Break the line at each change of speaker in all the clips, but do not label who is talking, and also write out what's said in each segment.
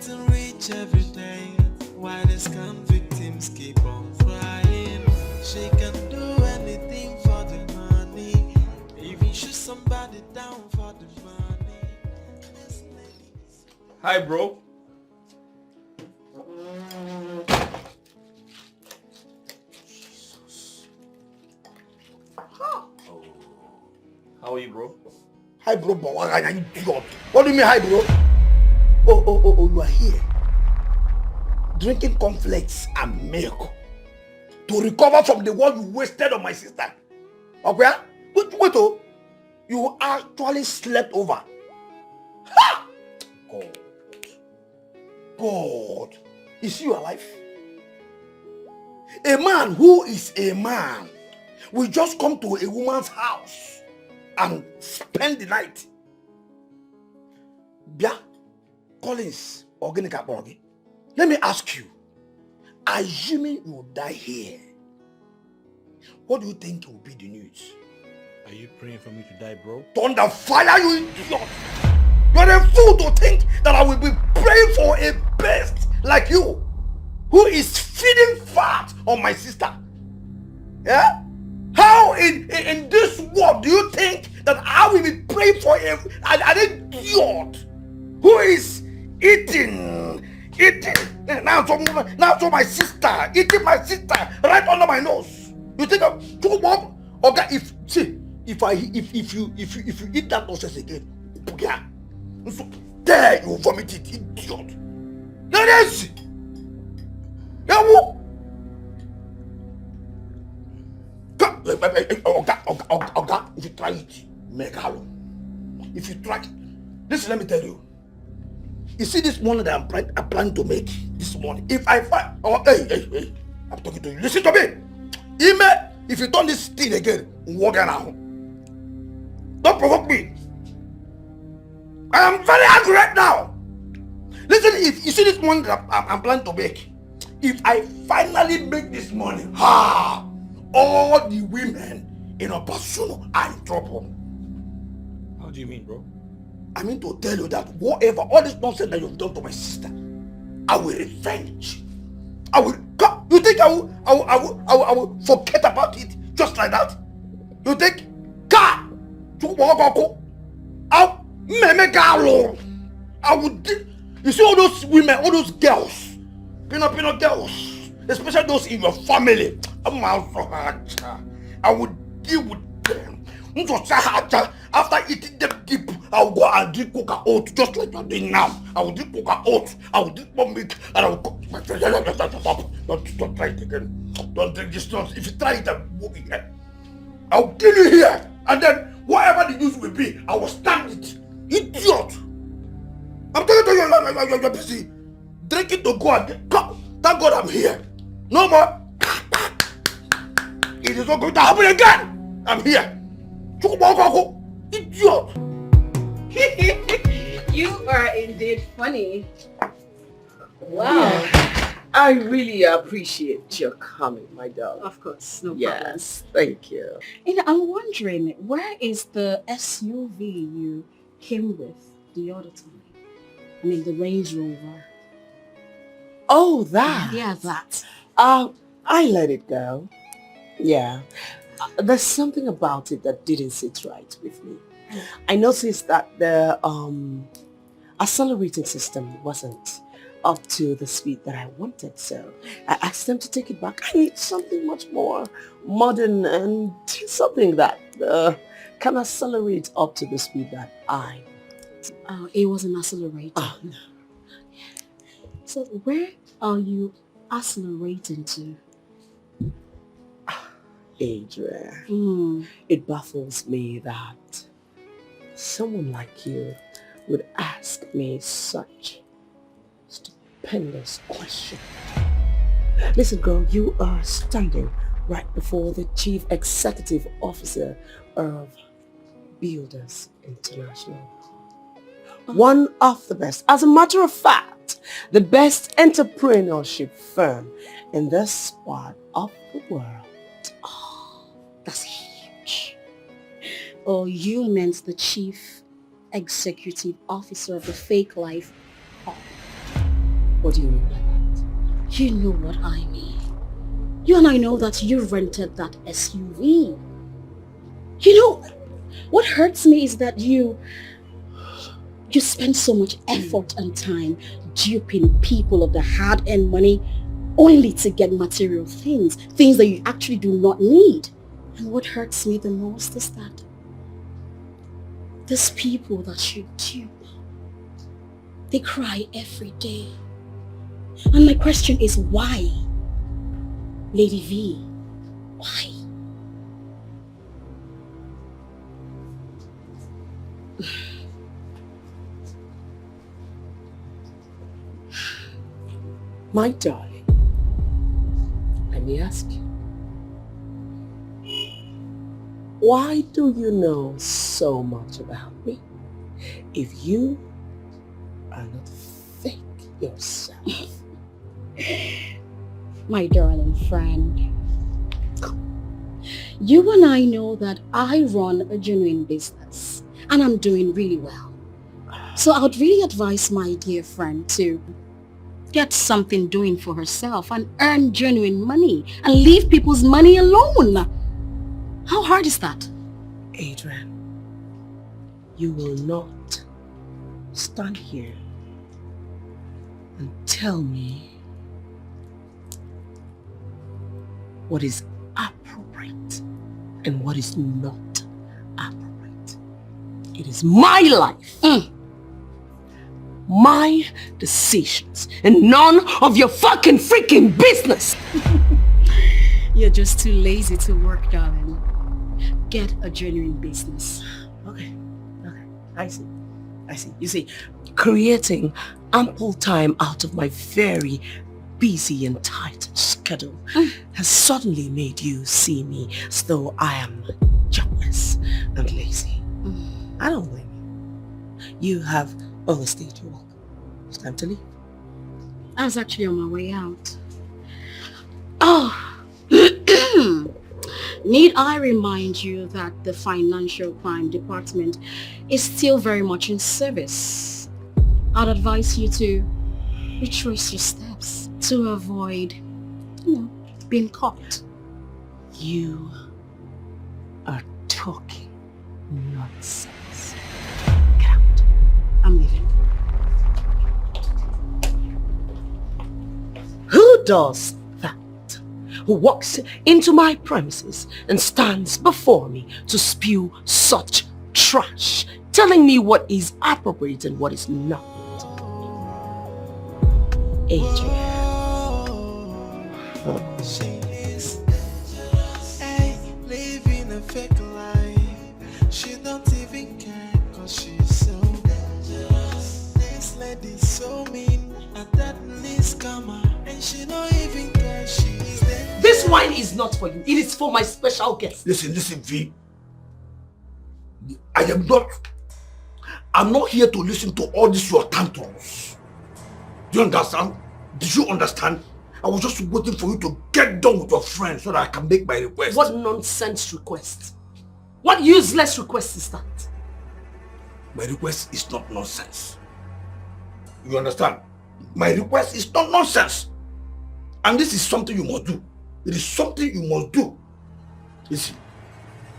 getting rich every day. Why these scam victims keep on crying? She can do anything for the money, even shoot somebody down for the money. This lady is...
Hi, bro. Jesus. How are you, bro?
Hi, bro. What do you mean, hi, bro? Oh, you are here. Drinking cornflakes and milk to recover from the one you wasted on my sister. Okay? Wait, you actually slept over. Ha! God. Is you alive? A man who is a man will just come to a woman's house and spend the night. Bia, Collins, Organic Borgi. Let me ask you, assuming you die here, what do you think will be the news?
Are you praying for me to die, bro?
Thunder fire, you idiot! You're a fool to think that I will be praying for a beast like you, who is feeding fat on my sister. Yeah? How in this world do you think that I will be praying for an idiot who is eating now to my sister, eating my sister right under my nose? You think I'm too long? Okay, if you eat that nonsense again, so there you vomit it, idiot. That is okay, if you try it, make her. If you try it, listen, let me tell you. You see this money that I'm planning to make this morning. If I find, hey, I'm talking to you. Listen to me. Email, if you turn this thing again, walk around. Don't provoke me. I am very angry right now. Listen, if you see this money that I'm planning to make, if I finally make this money, all the women in Opasuno are in trouble.
How do you mean, bro?
I mean to tell you that whatever, all this nonsense that you've done to my sister, I will revenge. I will. You think I will forget about it just like that? You think? I would. You see all those women, all those girls, peanut girls, especially those in your family. I would deal with them. After eating them deep, I will go and drink coca oat just like you're doing now. I will drink coca oat, I will drink more milk, and I will go. Don't try it again. Don't drink this nonsense. If you try it, I will kill you here. And then whatever the news will be, I will stand it. Idiot! I'm telling you, you're busy drinking to go and come. Thank God I'm here. No more. It is not going to happen again. I'm here. Idiot!
You are indeed funny. Wow.
Yeah. I really appreciate your coming, my darling.
Of course, no problem.
Yes, thank you.
I'm wondering, where is the SUV you came with the other time? I mean, the Range Rover.
Oh, that?
Yeah, that.
I let it go. Yeah. There's something about it that didn't sit right with me. I noticed that the accelerating system wasn't up to the speed that I wanted, so I asked them to take it back. I need something much more modern and something that can accelerate up to the speed that I want.
It was an accelerator.
Oh, no.
So where are you accelerating to?
Adrian, it baffles me that someone like you would ask me such stupendous question. Listen, girl, you are standing right before the Chief Executive Officer of Builders International. One of the best. As a matter of fact, the best entrepreneurship firm in this part of the world.
That's huge. Oh, you meant the Chief Executive Officer of the Fake Life Hub.
What do you mean by that?
You know what I mean. You and I know that you rented that SUV. You know, what hurts me is that you spend so much effort and time duping people of the hard-earned money only to get material things that you actually do not need. And what hurts me the most is that these people that you dupe, they cry every day. And my question is why? Lady V, why?
My darling, let me ask you. Why do you know so much about me if you are not fake yourself?
My darling friend, you and I know that I run a genuine business and I'm doing really well. So I would really advise my dear friend to get something doing for herself and earn genuine money and leave people's money alone. How hard is that?
Adrian, you will not stand here and tell me what is appropriate and what is not appropriate. It is my life, my decisions, and none of your fucking freaking business.
You're just too lazy to work, darling. Get a genuine business.
Okay, I see. You see, creating ample time out of my very busy and tight schedule has suddenly made you see me as though I am jobless and lazy. I don't blame you. You have overstayed your welcome. It's time to leave.
I was actually on my way out. Oh, need I remind you that the financial crime department is still very much in service? I'd advise you to retrace your steps to avoid, being caught.
You are talking nonsense. Get out.
I'm leaving.
Who does that? Who walks into my premises and stands before me to spew such trash, telling me what is appropriate and what is not? Adrian.
She is dangerous, living a fake life. She don't even care cause she's so dangerous. This lady's so mean, and that least scammer, and she don't even care she's dangerous.
This wine is not for you, it is for my special guest.
Listen, V. I'm not here to listen to all this your tantrums. Do you understand? Did you understand? I was just waiting for you to get done with your friends so that I can make my request.
What nonsense request? What useless request is that?
My request is not nonsense. You understand? My request is not nonsense. And this is something you must do. It is something you must do. Listen,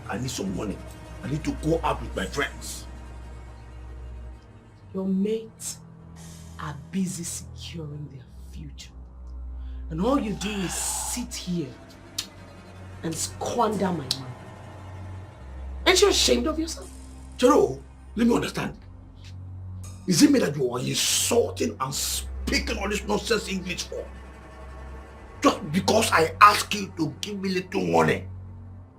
I need some money. I need to go out with my friends.
Your mates are busy securing their future. And all you do is sit here and squander my money. Aren't you ashamed of yourself?
Chero, let me understand. Is it me that you are insulting and speaking all this nonsense English for? Just because I ask you to give me little money.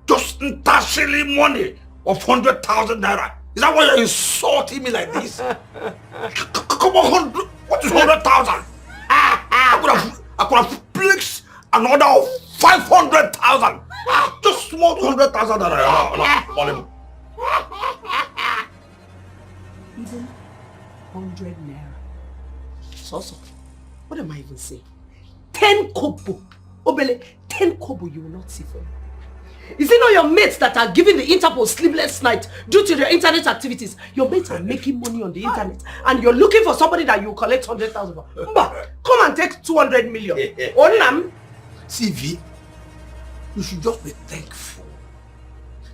Just silly money of 100,000 naira. Is that why you're insulting me like this? Come on, what is 100,000? I could have placed an order of 500,000. Just small 100,000 that I have.
Even 100 naira. So, what am I even saying? 10 kobo. Obele, 10 kobo you will not see for me. Is it not your mates that are giving the Interpol sleepless night due to their internet activities? Your mates are making money on the internet and you're looking for somebody that you collect 100,000 for. Come Come and take 200 million. Onam.
See, V, you should just be thankful.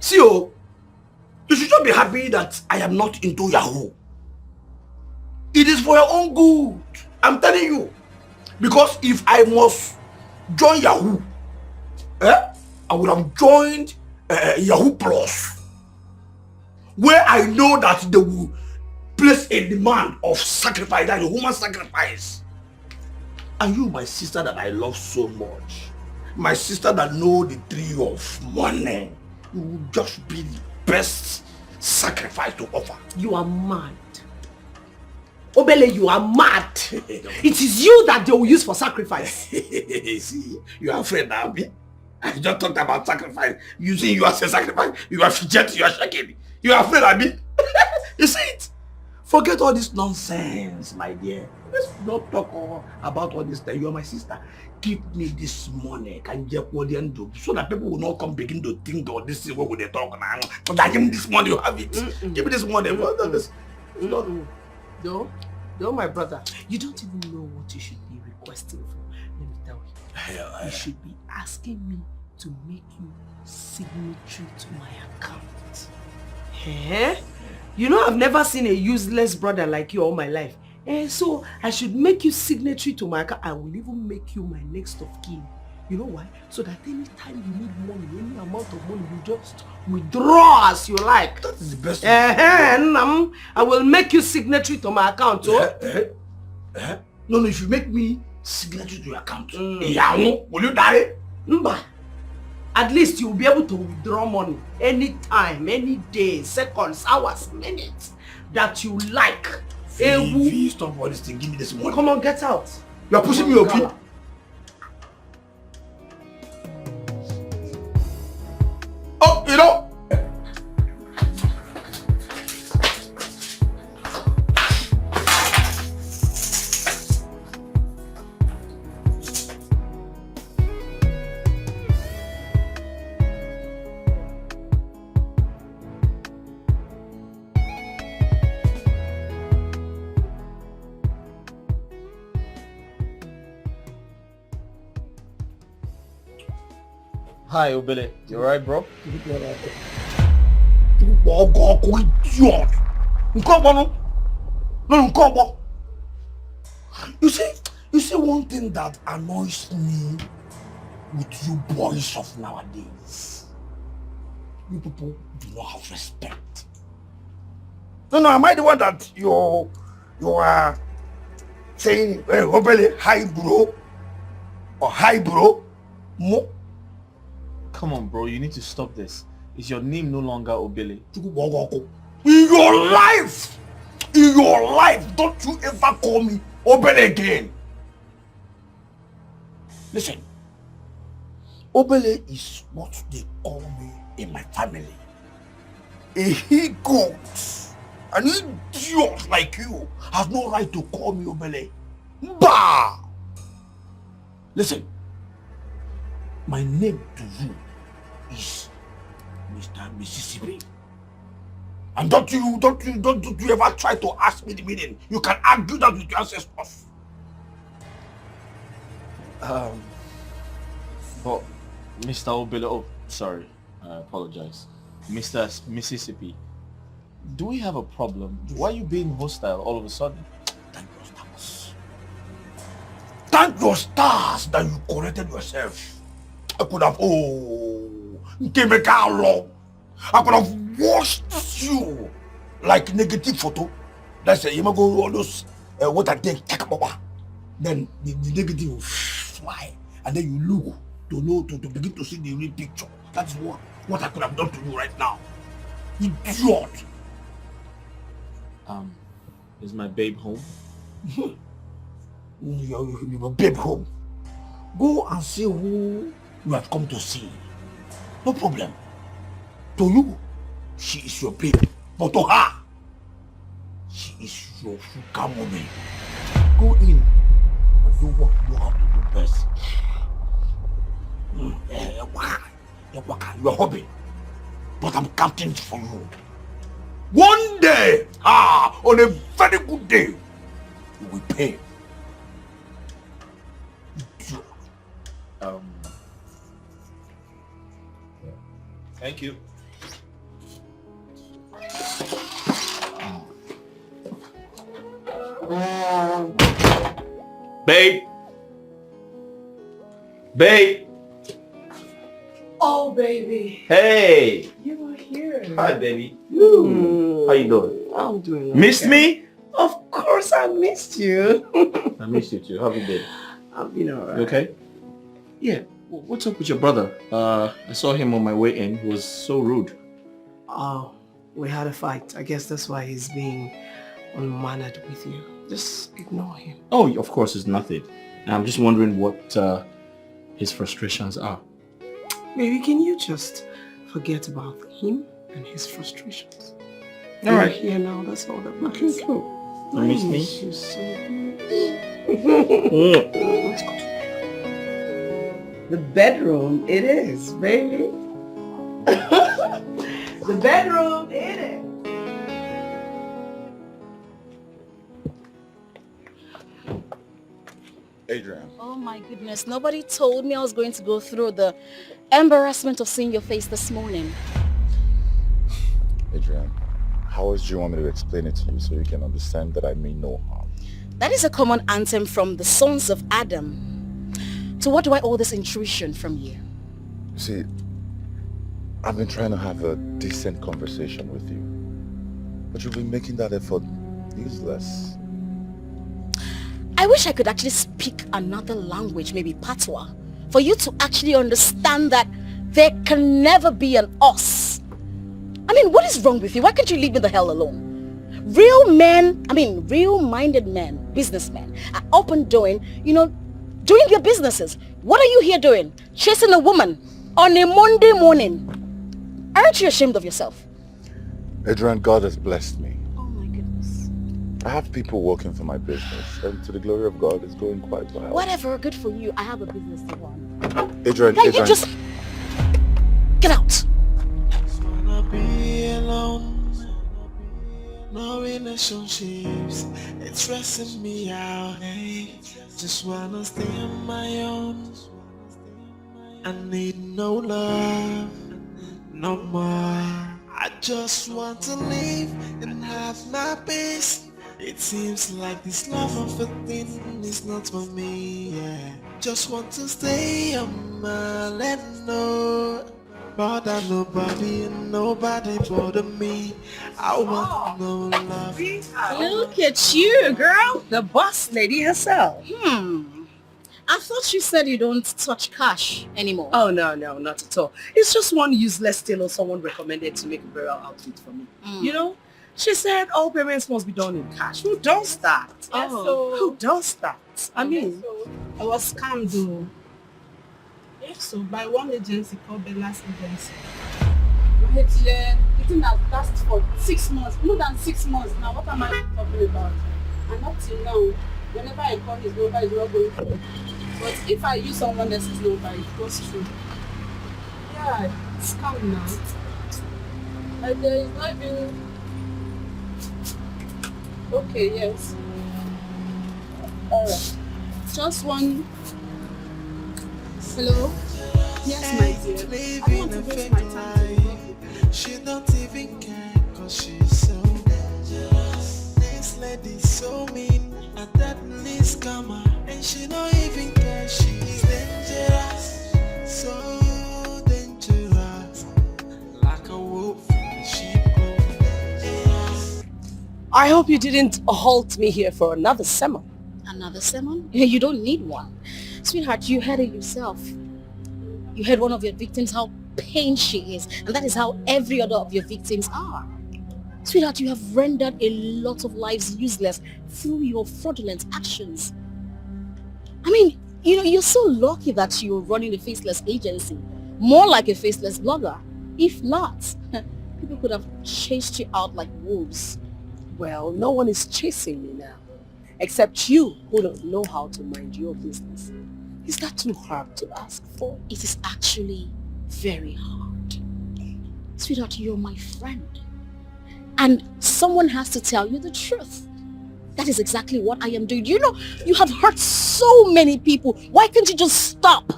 See, oh, you should just be happy that I am not into Yahoo. It is for your own good. I'm telling you. Because if I must join Yahoo, I would have joined Yahoo Plus, where I know that they will place a demand of sacrifice, that is human sacrifice. And you, my sister that I love so much, my sister that know the tree of money, you will just be the best sacrifice to offer.
You are mad. Obele, you are mad. It is you that they will use for sacrifice.
See, you are afraid now, me. I just talked about sacrifice. Using you as a sacrifice. You are fidgeting, you are shaking. You are afraid of me. You see it? Forget all this nonsense, my dear. Let's not talk about all this thing. You are my sister. Give me this money, can you what they do, so that people will not come begin to think of this is what they talk now. So that give me this money, you have it. Give me this money.
No, my brother. You don't even know what you should be requesting for. Let me tell you. You should be asking me to make you signatory to my account. You know, I've never seen a useless brother like you all my life. So I should make you signatory to my account. I will even make you my next of kin. You know why? So that anytime you need money, any amount of money, you just withdraw as you like.
That is the best.
I will make you signatory to my account.
No, if you make me signatory to your account, will you die?
At least you'll be able to withdraw money anytime, any day, seconds, hours, minutes that you like.
Stop all this thing. Give me this money.
Come on, get out.
You are pushing me, okay? Oh, you know.
Hi, Ebele. You alright, bro?
Idiot. No. You see one thing that annoys me with you boys of nowadays. You people do not have respect. No, am I the one that you are saying, hey, Ebele, hi bro, or hi bro? Mo?
Come on, bro. You need to stop this. Is your name no longer Ebele?
In your life, don't you ever call me Ebele again. Listen, Ebele is what they call me in my family. A he-goat, an idiot like you has no right to call me Ebele. Bah! Listen, my name to you is Mr. Mississippi. And don't you ever try to ask me the meaning. You can argue that with your ancestors.
But Mr. Ebele, oh, sorry, I apologize. Mr. Mississippi, do we have a problem? Why are you being hostile all of a sudden?
Thank your stars. Thank your stars that you corrected yourself. I could have, I could have washed you like negative photo. That's it. You might go all those what I think, then the negative will fly, and then you look to begin to see the real picture. That's what I could have done to you right now. Idiot.
Is my babe home?
Your babe home. Go and see who you have come to see. No problem. To you, she is your babe. But to her, she is your future woman. Go in and do what you have to do best. You're hobby. But I'm counting for you. One day, on a very good day, you will pay.
Thank you. Babe! Babe!
Oh, baby.
Hey!
You are here.
Hi, baby. How you doing?
I'm doing okay.
Missed me?
Of course I missed you.
I missed you too. How have you been?
I've been alright.
You okay? Yeah. What's up with your brother? I saw him on my way in. He was so rude.
Oh, we had a fight. I guess that's why he's being unmannered with you. Just ignore him.
Oh, of course it's nothing. I'm just wondering what his frustrations are.
Maybe can you just forget about him and his frustrations?
All right.
You're here now, that's all that matters.
Okay, cool. You miss me?
You so Let's go to the bedroom. It is, baby. The bedroom, it is.
Adrian.
Oh my goodness, nobody told me I was going to go through the embarrassment of seeing your face this morning.
Adrian, how else do you want me to explain it to you so you can understand that I mean no harm?
That is a common anthem from the sons of Adam. So what do I owe this intrusion from you?
See, I've been trying to have a decent conversation with you, but you've been making that effort useless.
I wish I could actually speak another language, maybe Patois, for you to actually understand that there can never be an us. I mean, what is wrong with you? Why can't you leave me the hell alone? Real men, real-minded men, businessmen, are up and doing, doing their businesses. What are you here doing? Chasing a woman on a Monday morning. Aren't you ashamed of yourself?
Adrian, God has blessed me.
Oh my goodness.
I have people working for my business, and to the glory of God, it's going quite well.
Whatever, good for you. I have a business to run.
Adrian,
Hey,
Adrian.
you just... Get out.
Just wanna be alone. No relationships, it's stressing me out. Hey, just wanna stay on my own. I need no love, no more. I just want to live and have my peace. It seems like this love of a thing is not for me, yeah. Just want to stay on my let know. Bother nobody and nobody bother me. I want no love.
Look at you, girl. The boss lady herself.
I thought you said you don't touch cash anymore.
Oh, no, not at all. It's just one useless tailor someone recommended to make a burial outfit for me. You know? She said all payments must be done in cash. Who does that? Who does that? I mean...
I was scammed though. If so, by one agency called the last agency. My the thing has lasted for 6 months, more than 6 months now. What am I talking about? And up till now, whenever I call his number, it's not going through. But if I use someone else's number, it goes through. Yeah, it's scam now. And there is not even... Okay, yes. Alright. Just one... Hello? Yes, my dear. I don't want to waste my time.
She don't even care cause she's so dangerous. This lady's so mean, a deadly scammer. And she don't even care, she's dangerous. So dangerous. Like a wolf in sheep clothing.
I hope you didn't halt me here for another sermon.
Another sermon? You don't need one. Sweetheart, you heard it yourself. You heard one of your victims how pained she is, and that is how every other of your victims are. Sweetheart, you have rendered a lot of lives useless through your fraudulent actions. I mean, you're so lucky that you're running a faceless agency, more like a faceless blogger. If not, people could have chased you out like wolves.
Well, no one is chasing me now, except you who don't know how to mind your business. Is that too hard to ask for?
It is actually very hard. Sweetheart, you're my friend. And someone has to tell you the truth. That is exactly what I am doing. You know, you have hurt so many people. Why can't you just stop?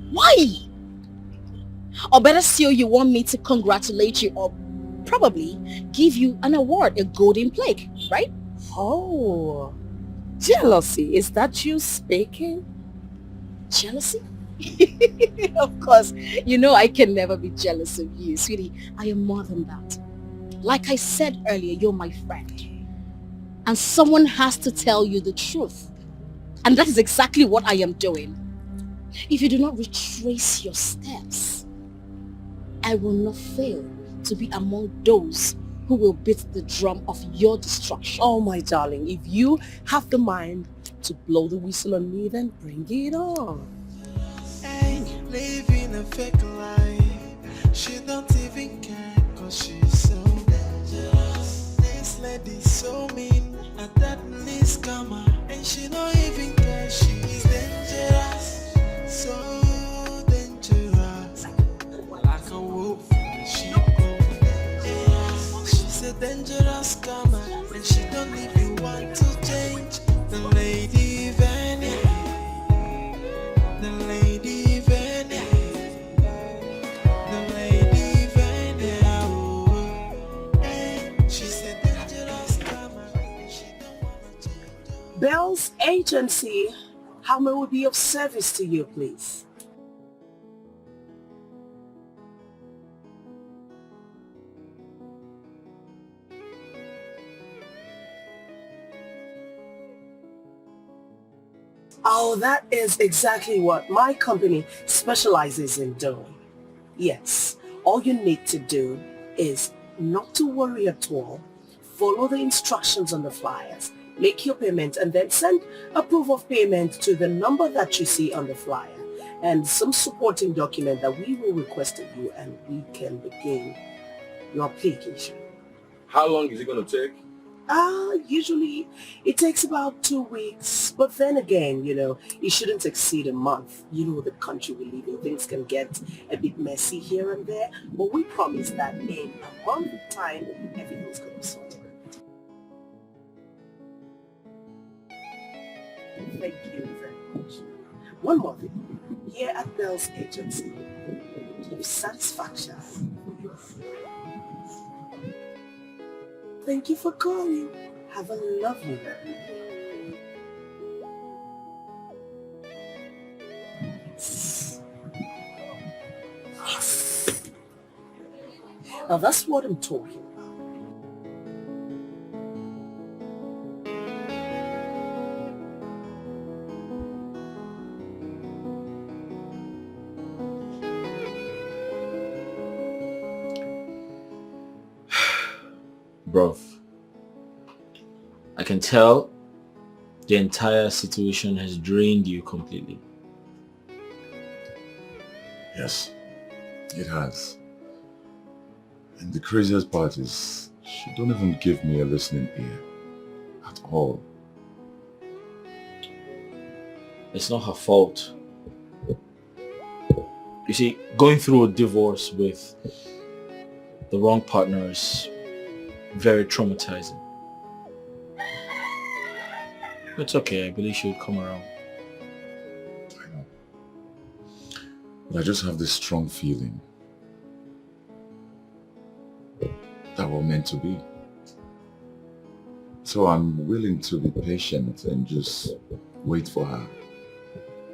Why? Or better still, you want me to congratulate you or probably give you an award, a golden plaque, right?
Oh, jealousy. Is that you speaking?
Jealousy? Of course. You know I can never be jealous of you, sweetie. I am more than that. Like I said earlier, you're my friend. And someone has to tell you the truth. And that is exactly what I am doing. If you do not retrace your steps, I will not fail to be among those who will beat the drum of your destruction.
Oh, my darling, if you have the mind to blow the whistle on me, then bring it on.
Hey, living a fake life. She don't even care cause she's so dangerous. This lady's so mean, a deadly scammer. And she don't even care, she's dangerous. So dangerous. Like a wolf in a sheep coat. She's a dangerous scammer. And she don't even want to change. The lady Vanny. The lady Vanny. The lady Vanny. Oh, hey, she's a dangerous scammer. She don't wanna change.
Bell's Agency, how may we be of service to you, please? Oh, that is exactly what my company specializes in doing. Yes, all you need to do is not to worry at all. Follow the instructions on the flyers, make your payment, and then send a proof of payment to the number that you see on the flyer and some supporting document that we will request of you, and we can begin your application.
How long is it going to take?
Usually it takes about 2 weeks, but then again, you know, it shouldn't exceed a month. You know, the country we live in, things can get a bit messy here and there, but we promise that in a month's time, everything's going to be sorted. Thank you very much. One more thing. Here at Bell's Agency, give satisfaction. Thank you for calling. Have a lovely day. Yes. Now that's what I'm talking about.
Bro, I can tell the entire situation has drained you completely.
Yes, it has. And the craziest part is, she don't even give me a listening ear at all.
It's not her fault. You see, going through a divorce with the wrong partner is very traumatizing. It's okay, I believe she'll come around.
I know. But I just have this strong feeling that we're meant to be. So I'm willing to be patient and just wait for her,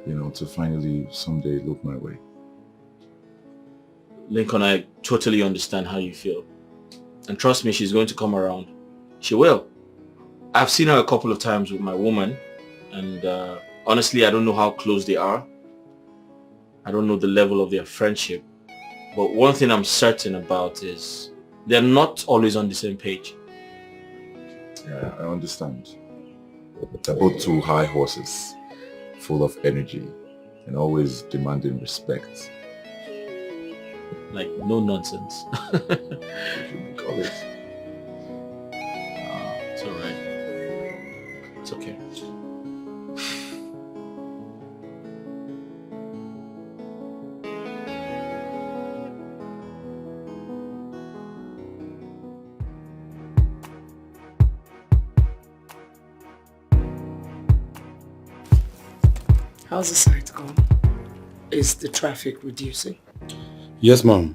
you know, to finally someday look my way.
Lincoln, I totally understand how you feel. And trust me, she's going to come around. She will. I've seen her a couple of times with my woman, and honestly, I don't know how close they are. I don't know the level of their friendship. But one thing I'm certain about is they're not always on the same page.
Yeah, I understand. They're both two high horses, full of energy and always demanding respect.
Like, no nonsense.
Call it.
It's alright. It's okay.
How's the site going? Is the traffic reducing?
Yes, ma'am.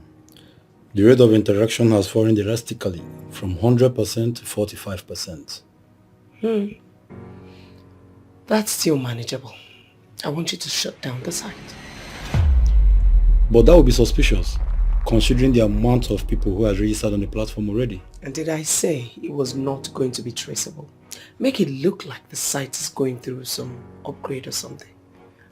The rate of interaction has fallen drastically from 100% to 45%.
That's still manageable. I want you to shut down the site.
But that would be suspicious, considering the amount of people who are registered on the platform already.
And did I say it was not going to be traceable? Make it look like the site is going through some upgrade or something.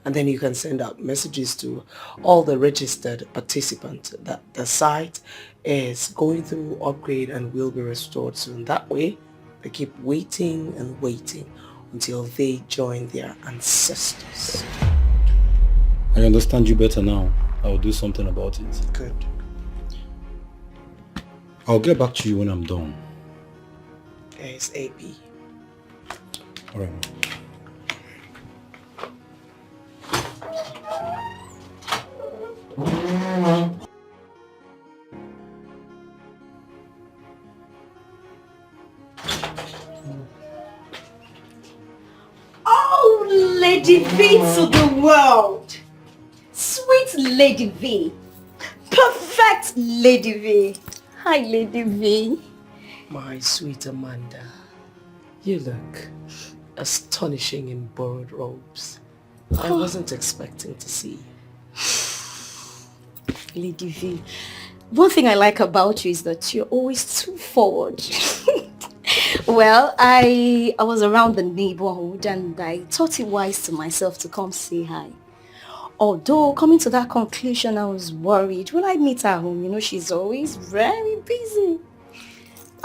And then you can send out messages to all the registered participants that the site is going through upgrade and will be restored soon. That way, they keep waiting and waiting until they join their ancestors.
I understand you better now. I'll do something about it.
Good.
I'll get back to you when I'm done.
ASAP.
All right, ma'am.
Oh, Lady V to the world. Sweet Lady V. Perfect Lady V. Hi, Lady V.
My sweet Amanda, you look astonishing in borrowed robes. I wasn't expecting to see you.
Lady V, one thing I like about you is that you're always too forward. Well, I was around the neighborhood and I thought it wise to myself to come say hi. Although coming to that conclusion, I was worried. Will I meet her at home? You know, she's always very busy.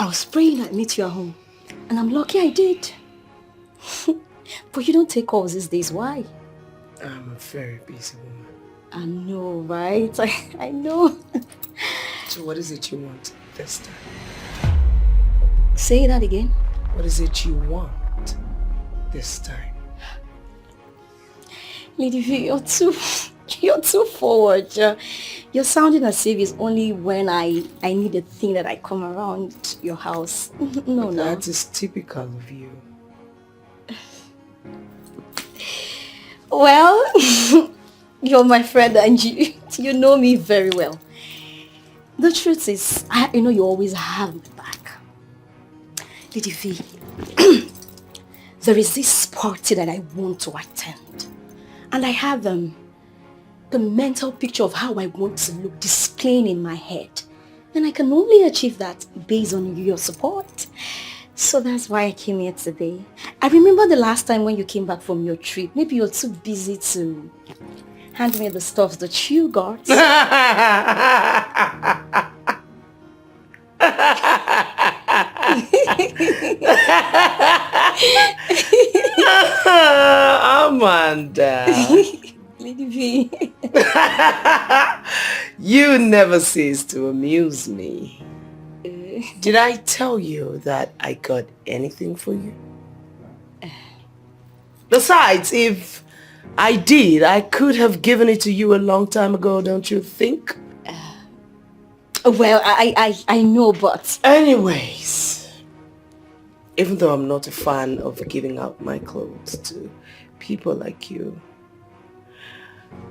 I was praying I'd meet you at home. And I'm lucky I did. But you don't take calls these days. Why?
I'm a very busy woman.
I know, right? I know.
So what is it you want this time?
Say that again.
What is it you want this time?
Lady V, you're too forward. You're sounding as if it's only when I need a thing that I come around your house. No.
That is typical of you.
Well, you're my friend and you know me very well. The truth is, I know you always have my back. Lady V, there is this party that I want to attend. And I have the mental picture of how I want to look displaying in my head. And I can only achieve that based on your support. So that's why I came here today. I remember the last time when you came back from your trip. Maybe you're too busy to hand me the stuff that you got.
Amanda.
Lady V.
You never cease to amuse me. Did I tell you that I got anything for you? Besides, if I did, I could have given it to you a long time ago, don't you think?
Well, I know, but...
Anyways, even though I'm not a fan of giving out my clothes to people like you,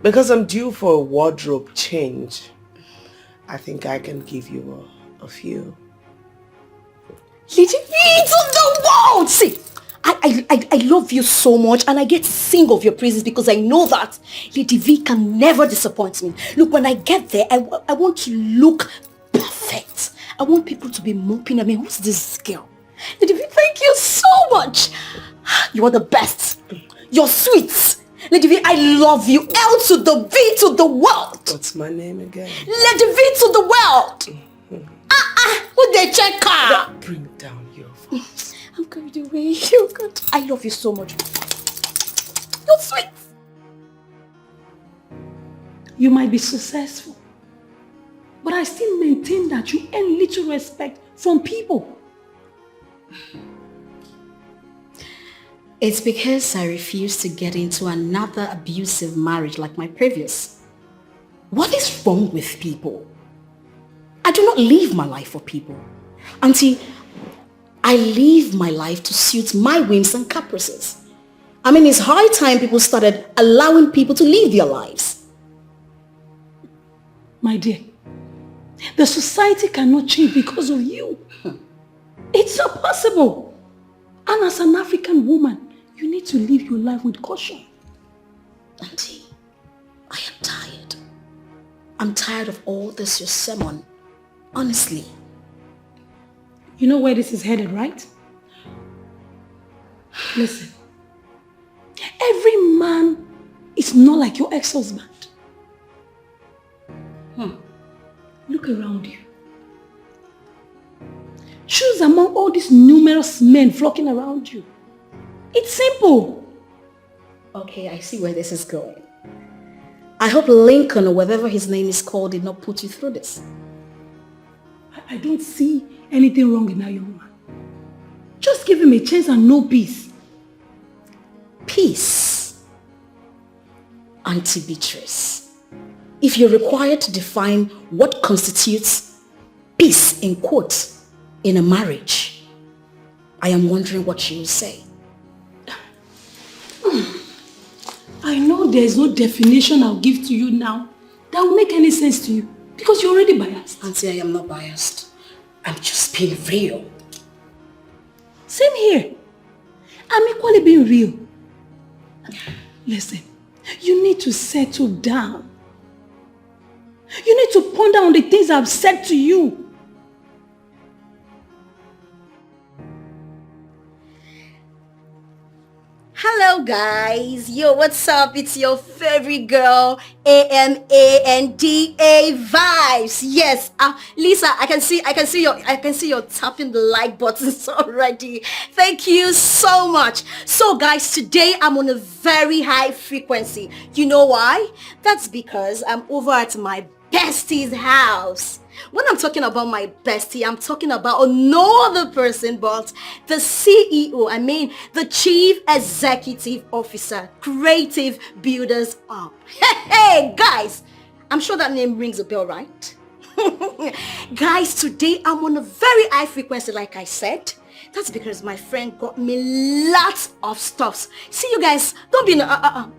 because I'm due for a wardrobe change, I think I can give you a few.
Lady V to the world! See, I love you so much and I get to sing of your praises because I know that Lady V can never disappoint me. Look, when I get there, I want to look perfect. I want people to be moping at me. Who's this girl? Lady V, thank you so much. You are the best. You're sweet. Lady V, I love you. L to the V to the world.
What's my name again?
Lady V to the world. Who they check her?
Bring down your voice.
I'm carried away. You're good. I love you so much. You're sweet.
You might be successful, but I still maintain that you earn little respect from people.
It's because I refuse to get into another abusive marriage like my previous. What is wrong with people? I do not live my life for people. Auntie, I live my life to suit my whims and caprices. I mean, it's high time people started allowing people to live their lives.
My dear, the society cannot change because of you. It's not possible. And as an African woman, you need to live your life with caution.
Auntie, I am tired. I'm tired of all this, your sermon. Honestly.
You know where this is headed, right? Listen. Every man is not like your ex-husband. Look around you. Choose among all these numerous men flocking around you. It's simple.
Okay, I see where this is going. I hope Lincoln, or whatever his name is called, did not put you through this.
I don't see anything wrong in that young man. Just give him a chance and no peace.
Peace? Auntie Beatrice, if you're required to define what constitutes peace, in quotes, in a marriage, I am wondering what you will say.
I know there's no definition I'll give to you now that will make any sense to you because you're already biased.
Auntie, I am not biased. I'm just being real.
Same here. I'm equally being real. Listen, you need to settle down. You need to ponder on the things I've said to you.
Hello guys, yo, what's up? It's your favorite girl, AMANDA Vibes. Yes, Lisa, I can see you're tapping the like buttons already. Thank you so much. So guys, today I'm on a very high frequency. You know why? That's because I'm over at my bestie's house. When I'm talking about my bestie, I'm talking about no other person but the CEO, the Chief Executive Officer, Creative Builders Up. Hey, guys, I'm sure that name rings a bell, right? Guys, today I'm on a very high frequency, like I said. That's because my friend got me lots of stuffs. See, you guys, don't be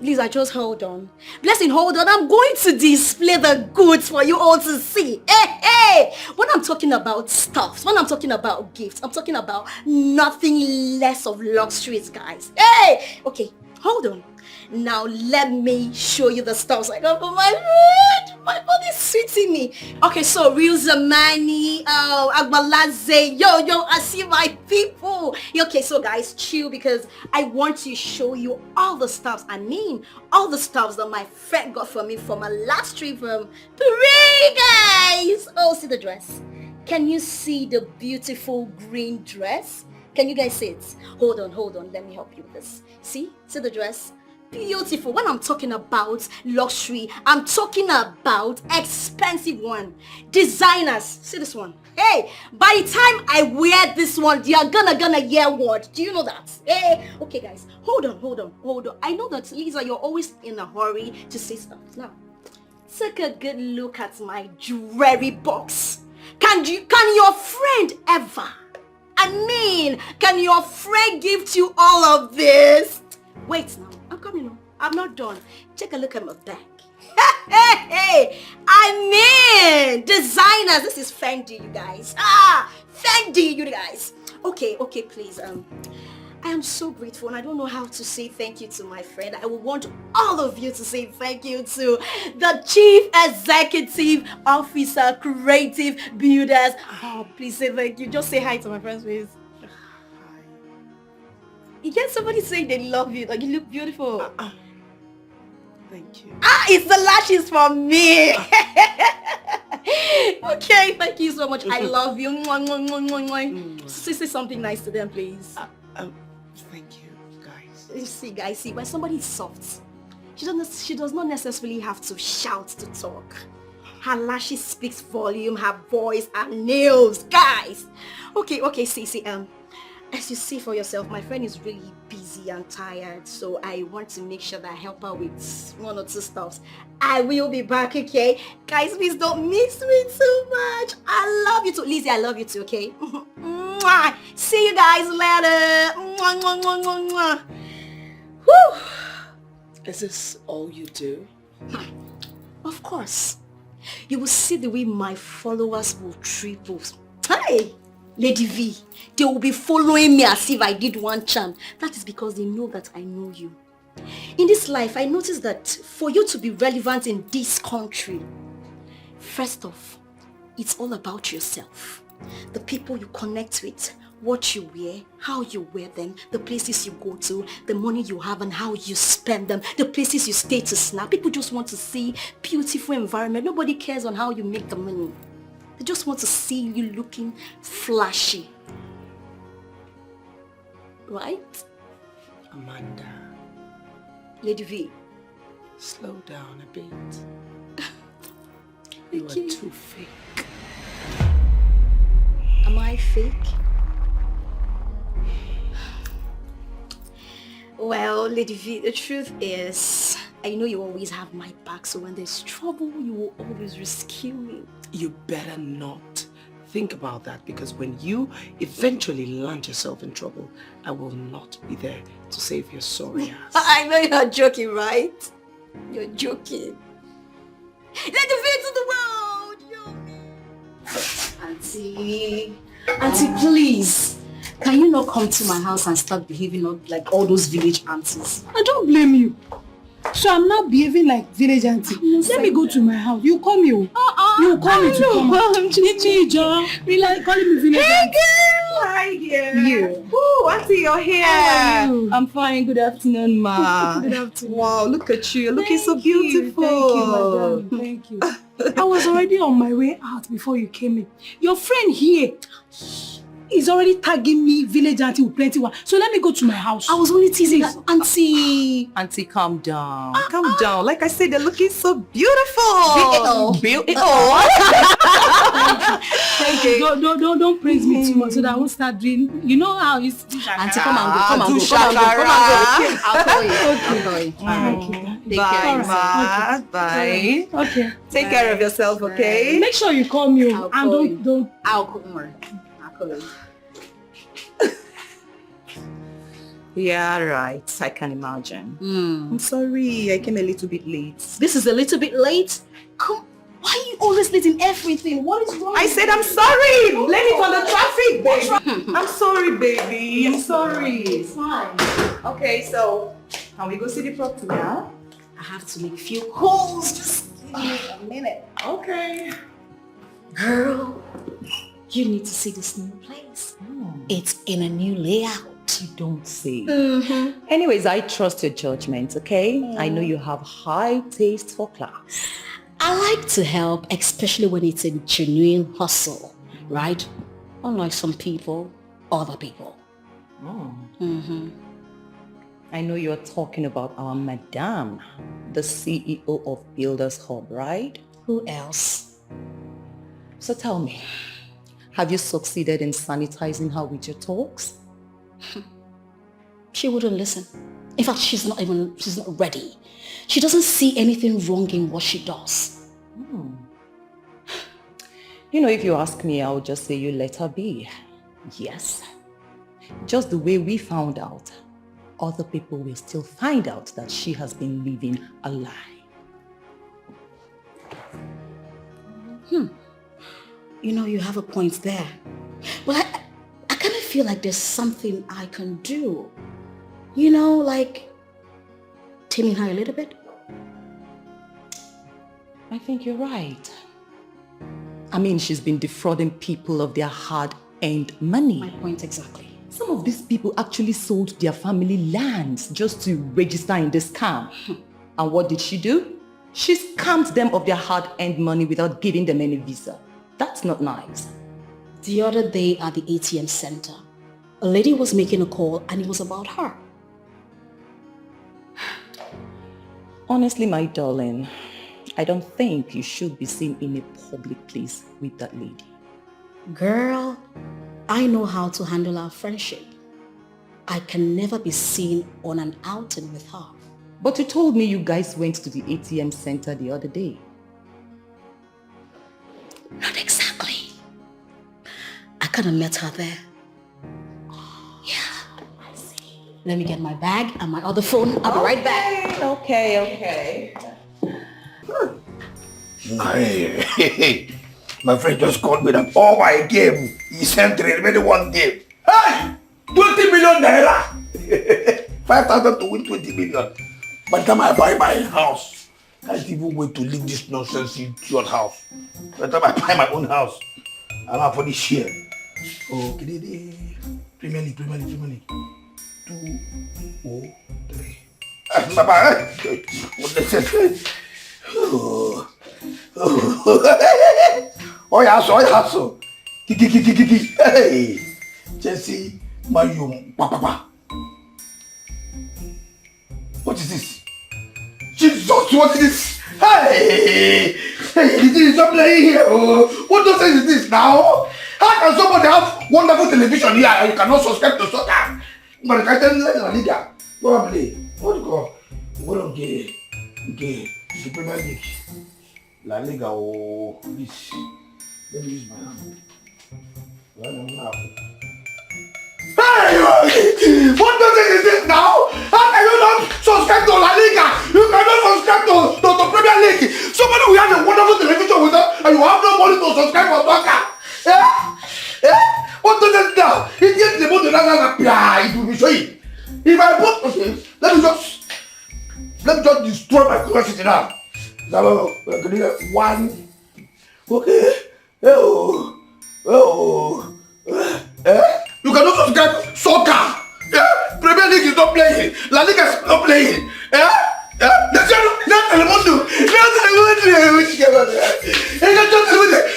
Lisa, just hold on. Blessing, hold on. I'm going to display the goods for you all to see. Hey. When I'm talking about stuffs, when I'm talking about gifts, I'm talking about nothing less of luxuries, guys. Hey. Okay, hold on. Now let me show you the stuffs I got for my friend. My body's sweeting me. Okay, so real Zamani, Agbalaze, yo, I see my people. Okay, so guys, chill because I want to show you all the stuffs. All the stuffs that my friend got for me for my last trip from Paris, guys. Oh, see the dress. Can you see the beautiful green dress? Can you guys see it? Hold on. Let me help you with this. See the dress? Beautiful. When I'm talking about luxury, I'm talking about expensive one. Designers. See this one. Hey, by the time I wear this one, you're gonna hear what? Do you know that? Hey, okay guys, hold on. I know that Lisa, you're always in a hurry to say stuff. Now, take a good look at my jewelry box. Can your friend ever? Can your friend give you all of this? Wait now. I'm coming on. I'm not done. Take a look at my bag. Hey, designers. This is Fendi, you guys. Fendi, you guys. Okay, please. I am so grateful and I don't know how to say thank you to my friend. I would want all of you to say thank you to the Chief Executive Officer, Creative Builders. Oh, please say thank you. Just say hi to my friends, please. You get somebody saying they love you, like you look beautiful.
Thank you.
It's the lashes for me. Okay, thank you so much. I love you. Say something nice to them, please.
Thank you, guys.
See, when somebody is soft, she does not necessarily have to shout to talk. Her lashes speaks volume, her voice, her nails, guys. Okay, see, as you see for yourself, my friend is really busy and tired, so I want to make sure that I help her with one or two stuffs. I will be back, okay? Guys, please don't miss me too much. I love you too. Lizzie, I love you too, okay? See you guys later.
Whew. Is this all you do?
Of course. You will see the way my followers will triple. Hey, Lady V, they will be following me as if I did one charm. That is because they know that I know you. In this life, I noticed that for you to be relevant in this country, first off, it's all about yourself. The people you connect with, what you wear, how you wear them, the places you go to, the money you have and how you spend them, the places you stay to snap. People just want to see beautiful environment. Nobody cares on how you make the money. They just want to see you looking flashy. Right?
Amanda.
Lady V.
Slow down a bit. You are too fake.
Am I fake? Well, Lady V, the truth is, I know you always have my back, so when there's trouble, you will always rescue me.
You better not think about that, because when you eventually land yourself in trouble, I will not be there to save your sorry ass.
I know you're joking, right? You're joking. Let the V to the world! Auntie, please. Can you not come to my house and start behaving like all those village aunties?
I don't blame you. So I'm not behaving like village auntie. Let me go to my house. You call me. You call me to come. Really calling me village auntie.
Hi, dear.
You.
Oh, Auntie, you're here.
How are you?
I'm fine. Good afternoon, ma.
Good afternoon.
Wow, look at you. You're looking so beautiful.
Thank you, madam. Thank you. I was already on my way out before you came in. Your friend here is already tagging me village auntie with plenty one. So let me go to my house.
I was only teasing that, auntie.
Auntie, calm down. Calm down. Like I said, they're looking so beautiful.
Thank you. Don't praise me too much so that I won't start doing. You know how it's.
Auntie, come and go. I'll call you.
Thank you.
Bye,
care.
ma.
Okay.
Bye.
Okay.
Take care of yourself, okay?
Make sure you call me.
I'll
And
call you.
don't.
I'll call you. I'll call you.
Yeah, right. I can imagine. I'm sorry. I came a little bit late.
This is a little bit late. Come. Why are you always late in everything? What is wrong?
I said I'm sorry. Blame it on the traffic, baby. I'm sorry, baby. I'm sorry.
It's fine.
Okay, so can we go see the property now?
I have to make a few calls. Just give me a minute.
Okay.
Girl, you need to see this new place. It's in a new layout.
You don't say. Anyways, I trust your judgment, okay? I know you have high taste for class.
I like to help, especially when it's a genuine hustle, right? Unlike some people, other people.
I know you're talking about our madam, the CEO of Builders Hub, right?
Who else?
So tell me, have you succeeded in sanitizing her with your talks?
She wouldn't listen. In fact, she's not ready. She doesn't see anything wrong in what she does.
You know, if you ask me, I would just say you let her be. Yes. Just the way we found out, other people will still find out that she has been living a lie.
You know, you have a point there. Well, I kind of feel like there's something I can do. You know, like taming her a little bit.
I think you're right. I mean, she's been defrauding people of their hard-earned money.
My point exactly.
Some of these people actually sold their family lands just to register in this scam. And what did she do? She scammed them of their hard-earned money without giving them any visa. That's not nice.
The other day at the ATM center, a lady was making a call and it was about her.
Honestly, my darling, I don't think you should be seen in a public place with that lady.
Girl, I know how to handle our friendship. I can never be seen on an outing with her.
But you told me you guys went to the ATM center the other day.
Not exactly. I kind of met her there. Yeah, I see.
Let me get my bag and my other phone. I'll be right back.
Okay.
Hey, my friend just called me that all my game. He sent remaining one game. Hey! 20 million naira! 5,000 to win 20 million. By the time I buy my house, I can't even wait to leave this nonsense idiot house. By the time I buy my own house, I'm out for this share. Oh, Premier League. 2, 3. Bye-bye. What the heck? Oh, yeah, so. Kiki. Hey, Jesse, Mayu, Papa. What is this? Jesus, what is this? Hey, this is not playing here. What nonsense is this now? How can somebody have wonderful television here and you cannot subscribe to soccer? But I can't let La Liga. Probably. What do you call? What okay. The Premier League. La Liga, oh, this. Let me use my hand. Hey! What nonsense is this now? How can you not subscribe to La Liga? You cannot subscribe to Premier League. Somebody will have a wonderful television with us and you have no money to subscribe for soccer. What nonsense now? It gets the money it will be showing. If I put, okay, let me just destroy my curiosity now. One, okay, you cannot subscribe soccer. Premier League is not playing. La Liga is not playing.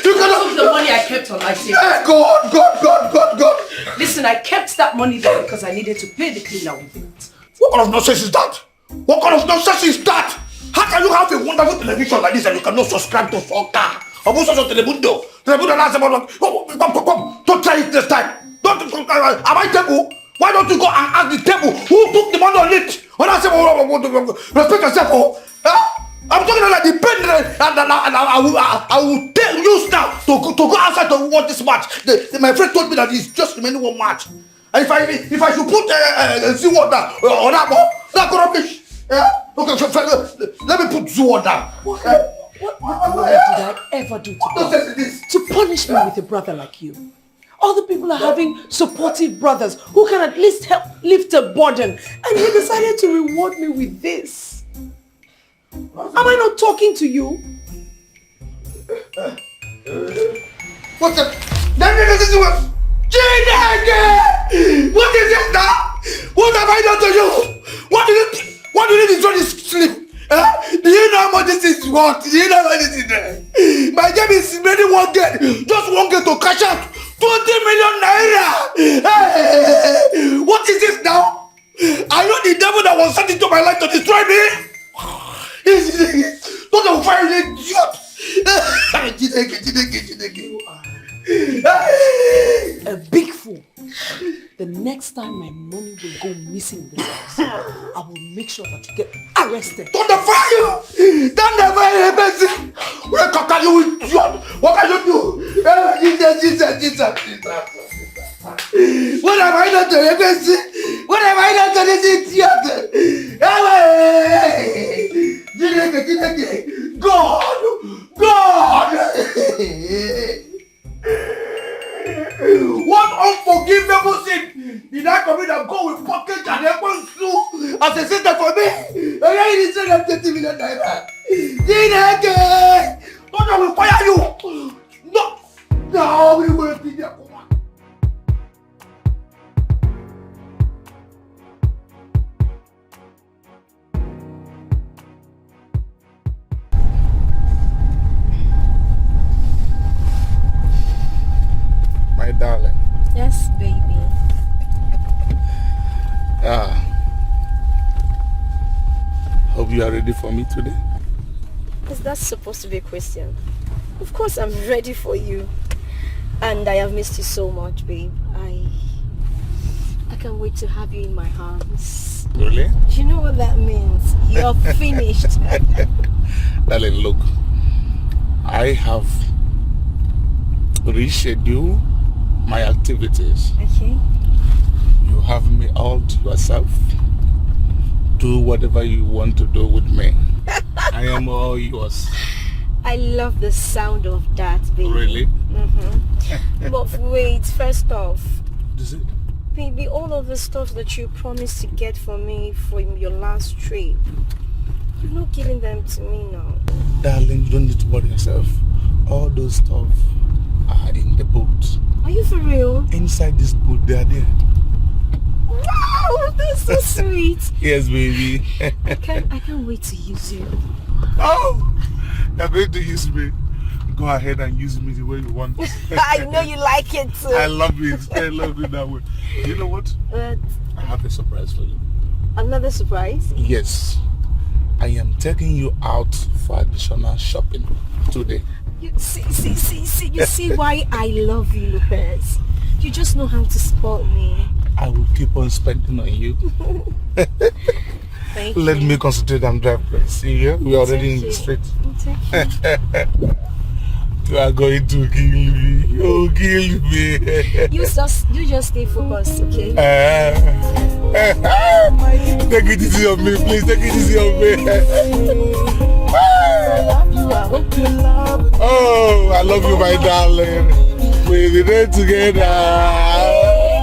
You cannot
the money I kept on my table.
God.
Listen, I kept that money there because I needed to pay the cleaner with it.
What kind of nonsense is that? How can you have a wonderful television like this and you cannot subscribe to soccer? Come, don't try it this time. Am I table? Why don't you go and ask the table who took the money on it? When I say, respect yourself, I'm talking about the pen and I will tell you now to go outside to watch this match. My friend told me that it's just remaining one match. And if I should put sea water on that ball, that's rubbish. Okay, let me put sea water.
What did I ever do to punish me with a brother like you? Other people are having supportive brothers who can at least help lift a burden, and you decided to reward me with this. Am I not talking to you?
What's that? What is it now? What have I done to you? What do you need to sleep? Do you know how much this is worth? Do you know how much this is there? My game is ready one game. Just one game to cash out 20 million naira. Hey, what is this now? Are you the devil that was sent into my life to destroy me? Don't fire the idiot.
A big fool. The next time my money will go missing in this house, I will make sure that you get arrested.
Don't fire you! Don't fire person! What can you do? What can you do? Jesus. What have I done to the person? What have I done to this idiot? God! What unforgivable sin did I commit that God will package and help you as a sister for me? And I need to send 30 million naira. Don't I will fire you. No, we will be there. My darling.
Yes, baby.
Hope you are ready for me today.
Is that supposed to be a question? Of course I'm ready for you. And I have missed you so much, babe. I can't wait to have you in my arms.
Really?
You know what that means? You're finished.
Darling, look. I have rescheduled my activities.
Okay.
You have me all to yourself. Do whatever you want to do with me. I am all yours.
I love the sound of that, baby.
Really?
Mm-hmm. But wait, first off.
Is it?
Baby, all of the stuff that you promised to get for me from your last trip, you're not giving them to me now.
Darling, you don't need to worry yourself. All those stuff are in the boat.
Are you for real?
Inside this boat, they are there.
Wow, that's so sweet.
Yes, baby.
I can't wait to use you.
Oh, you're going to use me. Go ahead and use me the way you want.
I know you like it too.
I love it. I love it that way. You know what? I have a surprise for you.
Another surprise?
Yes. I am taking you out for additional shopping today.
You see why I love you, Lopez. You just know how to spot me.
I will keep on spending on you.
Thank
Let
you.
me concentrate and drive. See here? We are already in the street. You are going to kill me. You kill me.
You just stay focused, okay?
Take it easy on me, please. Take it easy on me. Oh, I love you, my darling. We'll be there together.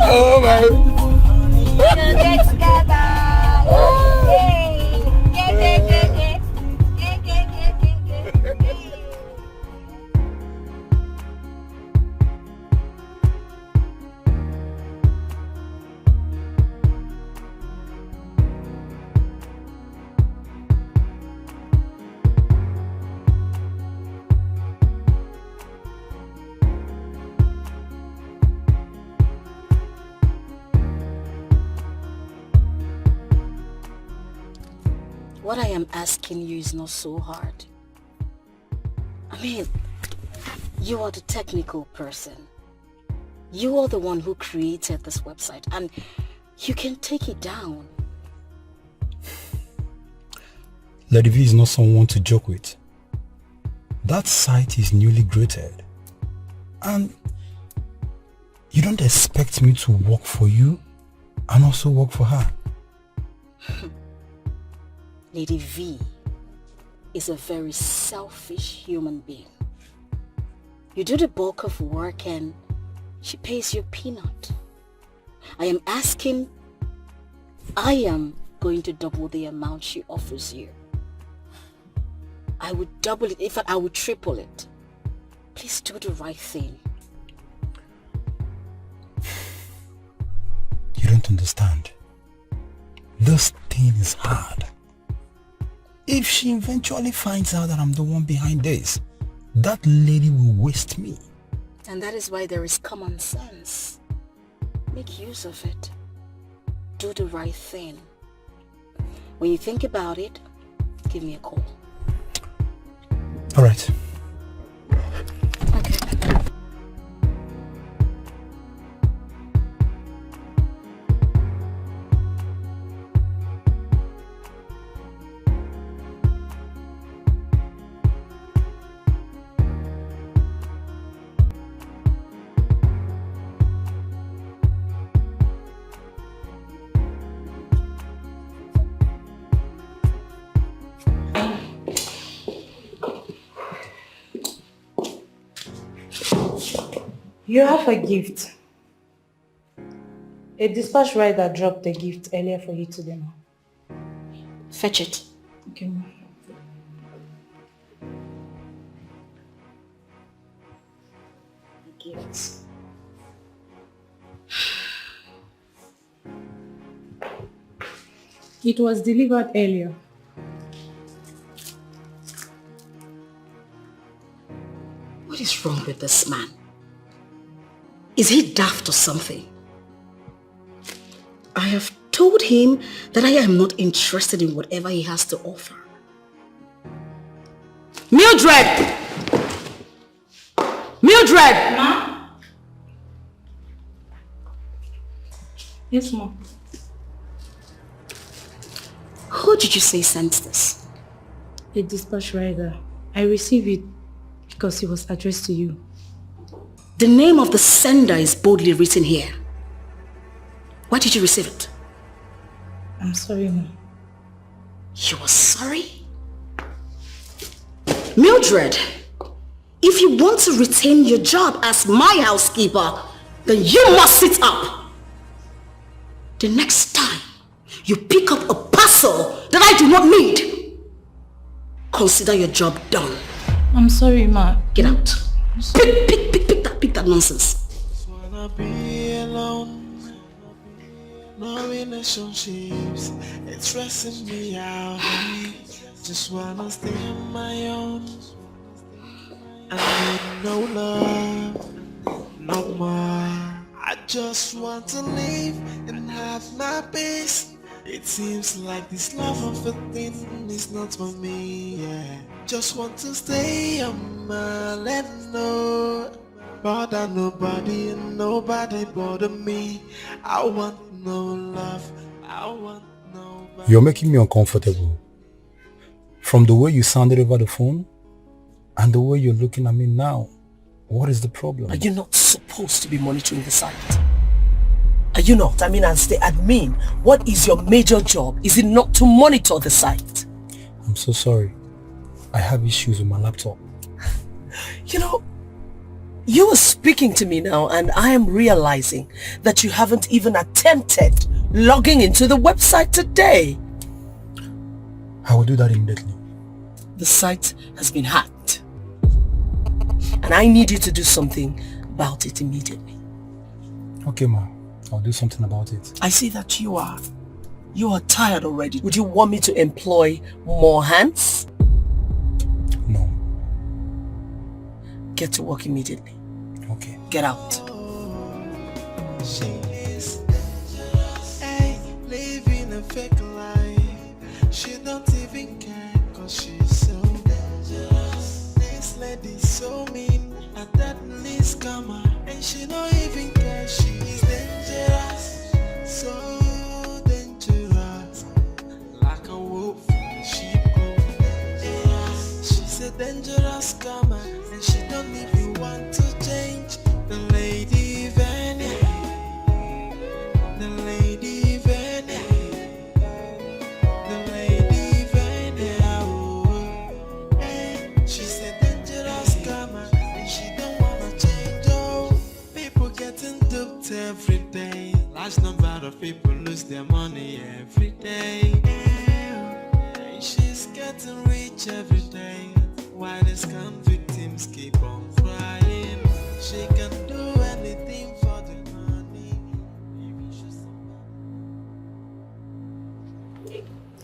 Oh, my.
We're gonna get together. What I am asking you is not so hard. I mean, you are the technical person. You are the one who created this website and you can take it down.
Lady V is not someone to joke with. That site is newly created. And you don't expect me to work for you and also work for her.
Lady V is a very selfish human being. You do the bulk of work and she pays you a peanut. I am going to double the amount she offers you. I would double it, in fact I would triple it. Please do the right thing.
You don't understand. This thing is hard. If she eventually finds out that I'm the one behind this, that lady will waste me.
And that is why there is common sense. Make use of it. Do the right thing. When you think about it, give me a call.
All right.
Okay.
You have a gift. A dispatch rider dropped a gift earlier for you today, ma.
Fetch it.
Okay, ma.
Gifts.
It was delivered earlier.
What is wrong with this man? Is he daft or something? I have told him that I am not interested in whatever he has to offer. Mildred! Mildred!
Ma? Yes, ma.
Who did you say sent this?
A dispatch rider. I received it because it was addressed to you.
The name of the sender is boldly written here. Why
Why did you receive it?
I'm sorry, Ma.
You were sorry? Mildred, if you want to retain your job as my housekeeper, then you must sit up. The next time you pick up a parcel that I do not need, consider your job done.
I'm sorry, Ma.
Get out. Pick that nonsense.
Just wanna be alone. No relationships, it's stressing me out. Just wanna stay on my own. I need no love, no more. I just want to live and have my peace. It seems like this love of a thing is not for me, yeah. Just want to stay on my let know. Bother nobody and nobody bother me. I want no love, I want nobody.
You're making me uncomfortable. From the way you sounded over the phone and the way you're looking at me now, what is the problem?
Are you not supposed to be monitoring the site? Are you not? I mean, as the admin, what is your major job? Is it not to monitor the site?
I'm so sorry. I have issues with my laptop.
You know, you are speaking to me now and I am realizing that you haven't even attempted logging into the website today.
I will do that immediately.
The site has been hacked. And I need you to do something about it immediately.
Okay, ma. I'll do something about it.
I see that you are tired already. Would you want me to employ more hands?
No.
Get to work immediately.
Okay.
Get out.
She is living a fake life. She don't even care cause she's so dangerous. This lady's so mean, and that needs karma. And she don't even care, she's dangerous. So dangerous. Like a wolf in a sheep clothing. She's a dangerous karma, and she don't even want to change. The lady Venia, the lady Venia, the lady Venia, oh, hey, she's a dangerous karma, and she don't wanna change, oh. People getting duped every day, large number of people lose their money every day, and she's getting rich every day, while the scam victims keep on crying. She can do anything for the money.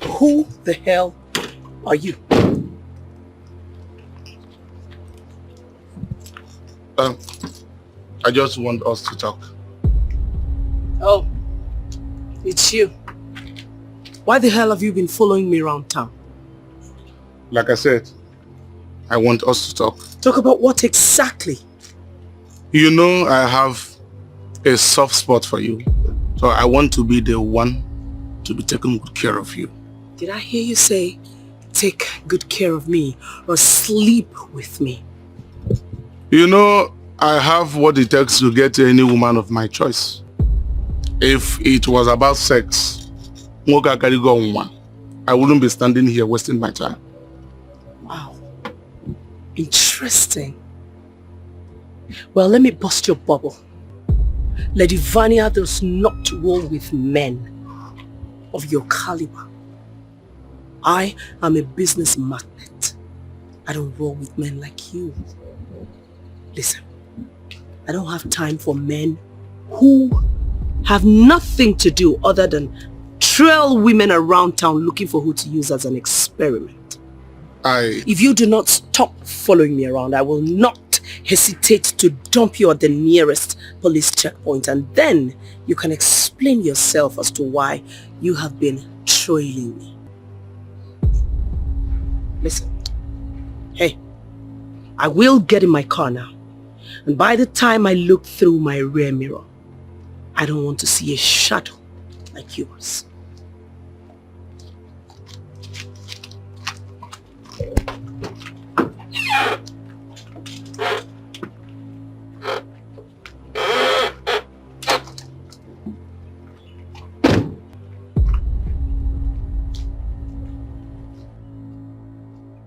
Who the hell are you?
I just want us to talk.
Oh, it's you. Why the hell have you been following me around town?
Like I said, I want us to talk.
Talk about what exactly?
You know I have a soft spot for you. So I want to be the one to be taking good care of you.
Did I hear you say, take good care of me or sleep with me?
You know, I have what it takes to get any woman of my choice. If it was about sex, I wouldn't be standing here wasting my time.
Wow. Interesting. Well, let me bust your bubble. Lady Vania does not roll with men of your caliber. I am a business magnet. I don't roll with men like you. Listen, I don't have time for men who have nothing to do other than trail women around town looking for who to use as an experiment. If you do not stop following me around, I will not hesitate to dump you at the nearest police checkpoint, and then you can explain yourself as to why you have been trailing me. Listen, hey, I will get in my car now, and by the time I look through my rear mirror, I don't want to see a shadow like yours.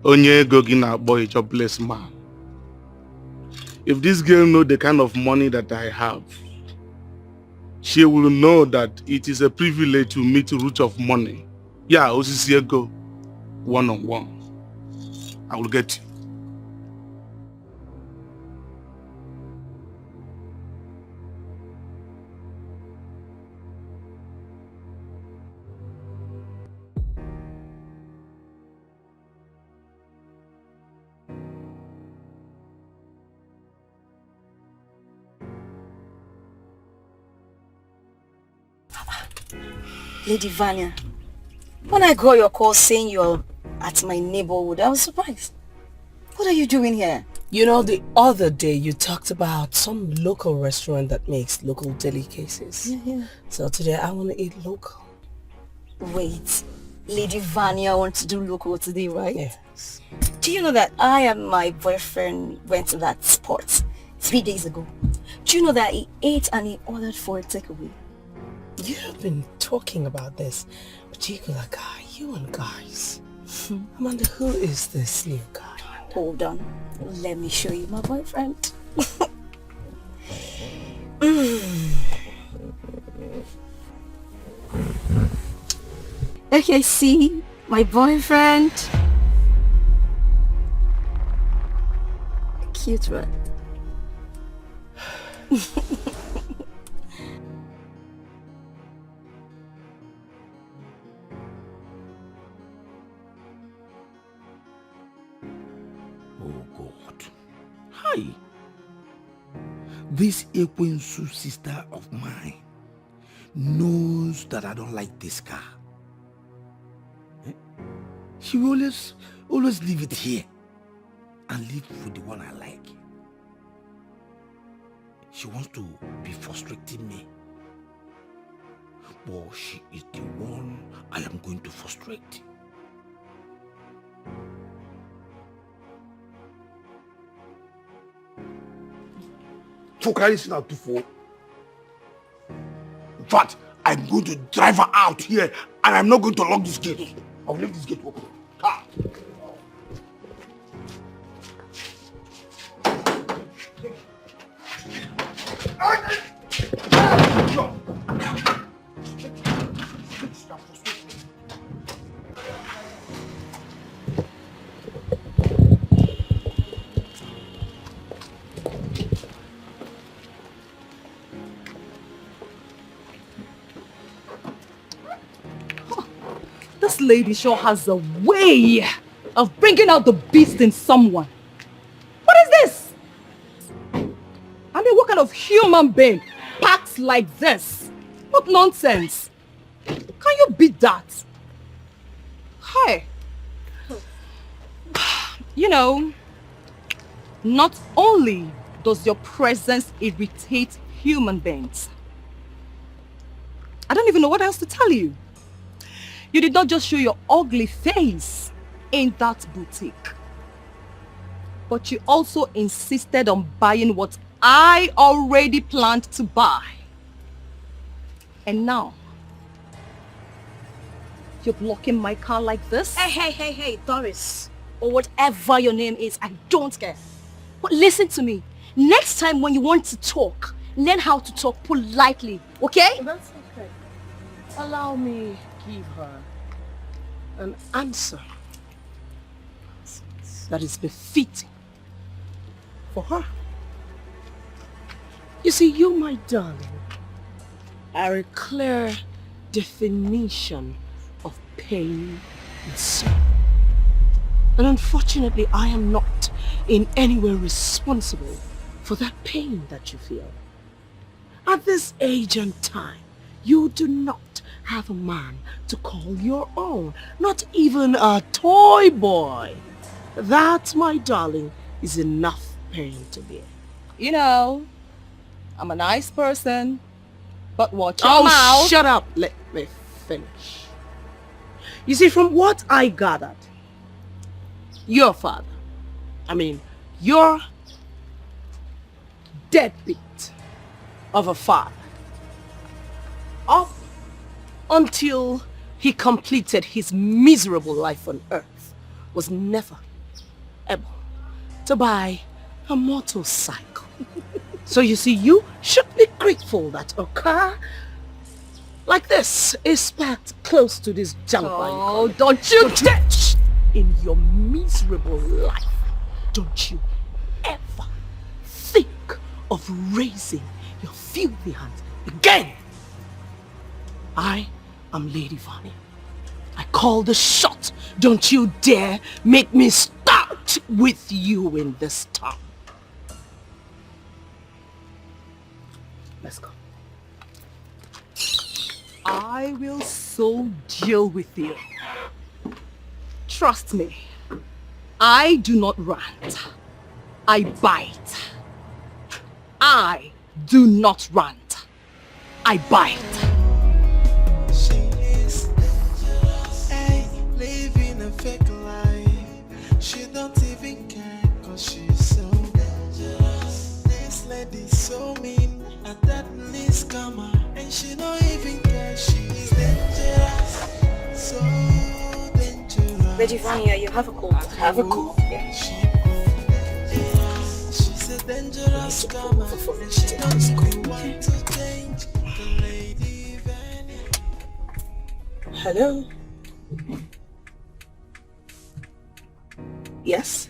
Onye Gogina boy, a jobless man. If this girl know the kind of money that I have, she will know that it is a privilege to meet root of money. Yeah, Osisi go one-on-one. I will get you.
Lady Vanya, when I got your call saying you're at my neighborhood, I was surprised. What are you doing here?
You know, the other day you talked about some local restaurant that makes local delicacies.
Yeah.
So today I want to eat local.
Wait, Lady Vanya wants to do local today, right?
Yes.
Do you know that I and my boyfriend went to that spot 3 days ago? Do you know that he ate and he ordered for a takeaway?
You've been talking about this particular guy, you and guys. Amanda, who is this new guy?
Hold on, let me show you my boyfriend. Okay, see, my boyfriend. Cute, right?
Hi. This Ekwensu sister of mine knows that I don't like this car. She will always leave it here and leave with the one I like. She wants to be frustrating me. But she is the one I am going to frustrate. In fact, I'm going to drive her out here and I'm not going to lock this gate. I'll leave this gate open. Ah.
This lady sure has a way of bringing out the beast in someone. What is this? I mean, what kind of human being packs like this? What nonsense. Can you beat that? Hi. You know, not only does your presence irritate human beings, I don't even know what else to tell you. You did not just show your ugly face in that boutique, but you also insisted on buying what I already planned to buy. And now, you're blocking my car like this?
Hey, Doris, or whatever your name is, I don't care. But listen to me. Next time when you want to talk, learn how to talk politely, okay?
That's okay. Allow me give her an answer that is befitting for her. You see, you, my darling, are a clear definition of pain and sorrow. And unfortunately, I am not in any way responsible for that pain that you feel. At this age and time, you do not have a man to call your own, not even a toy boy. That, my darling, is enough pain to bear.
You know, I'm a nice person, but watch your mouth.
Oh, shut up. Let me finish. You see, from what I gathered, your father, your deadbeat of a father, up until he completed his miserable life on earth, was never able to buy a motorcycle. So you see, you should be grateful that a car like this is parked close to this junk.
Oh, don't you
touch in your miserable life. Don't you ever think of raising your filthy hands again. I am Lady Vani. I call the shot. Don't you dare make me start with you in this town. Let's go.
I will so deal with you. Trust me. I do not rant. I bite. I do not rant. I bite.
She is dangerous, living a fake life. She don't even care, cause she's so dangerous. This lady's so mean, and that needs karma. And she don't even care, she's dangerous. So dangerous.
Lady Vania, you have a cold.
Have a cold? Yeah.
She's a dangerous karma, and she don't even want to change. The lady Vania.
Hello? Yes?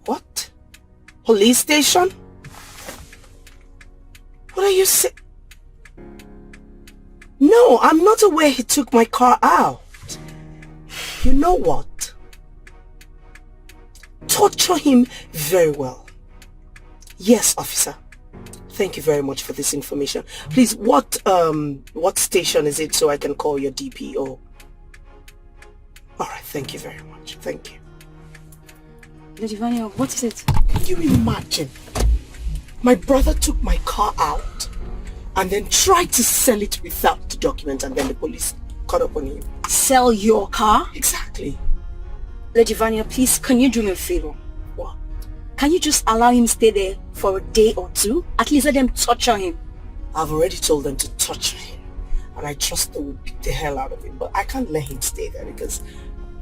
What? Police station? What are you saying? No, I'm not aware he took my car out. You know what? Torture him very well. Yes, officer. Thank you very much for this information. Please, what station is it so I can call your DPO? Alright, thank you very much. Thank you.
Lady Vania, what is it?
Can you imagine? My brother took my car out and then tried to sell it without the document, and then the police caught up on him.
Sell your car?
Exactly.
Lady Vania, please, can you do me a favor?
What?
Can you just allow him stay there for a day or two? At least let them torture him.
I've already told them to torture him, and I trust they will beat the hell out of him, but I can't let him stay there because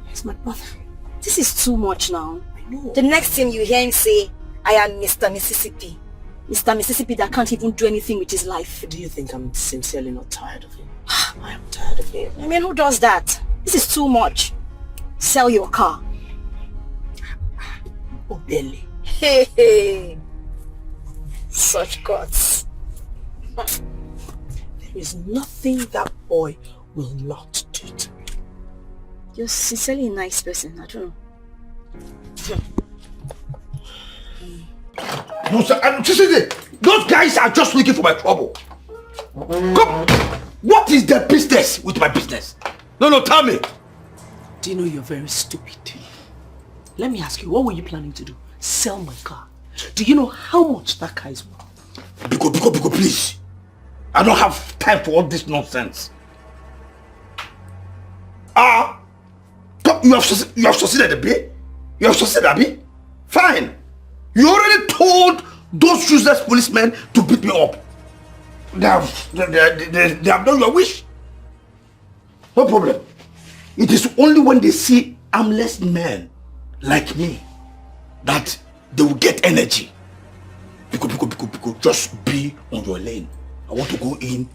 he's my brother.
This is too much now.
I know.
The next thing you hear him say, I am Mr. Mississippi. Mr. Mississippi that can't even do anything with his life.
Do you think I'm sincerely not tired of him? I am tired of him.
I mean, who does that? This is too much. Sell your car.
Obele.
Hey, hey. Such guts.
There is nothing that boy will not do to me.
You're sincerely a nice person. I don't know.
No, sir. Those guys are just looking for my trouble. Come. What is their business with my business? No, tell me.
Do you know you're very stupid? Let me ask you, what were you planning to do? Sell my car. Do you know how much that car is worth?
Biko, please. I don't have time for all this nonsense. You have succeeded, Abi? You have succeeded, Abi? Fine. You already told those useless policemen to beat me up. They have done your wish. No problem. It is only when they see armless men like me that they will get energy. Biko, just be on your lane. I want to go in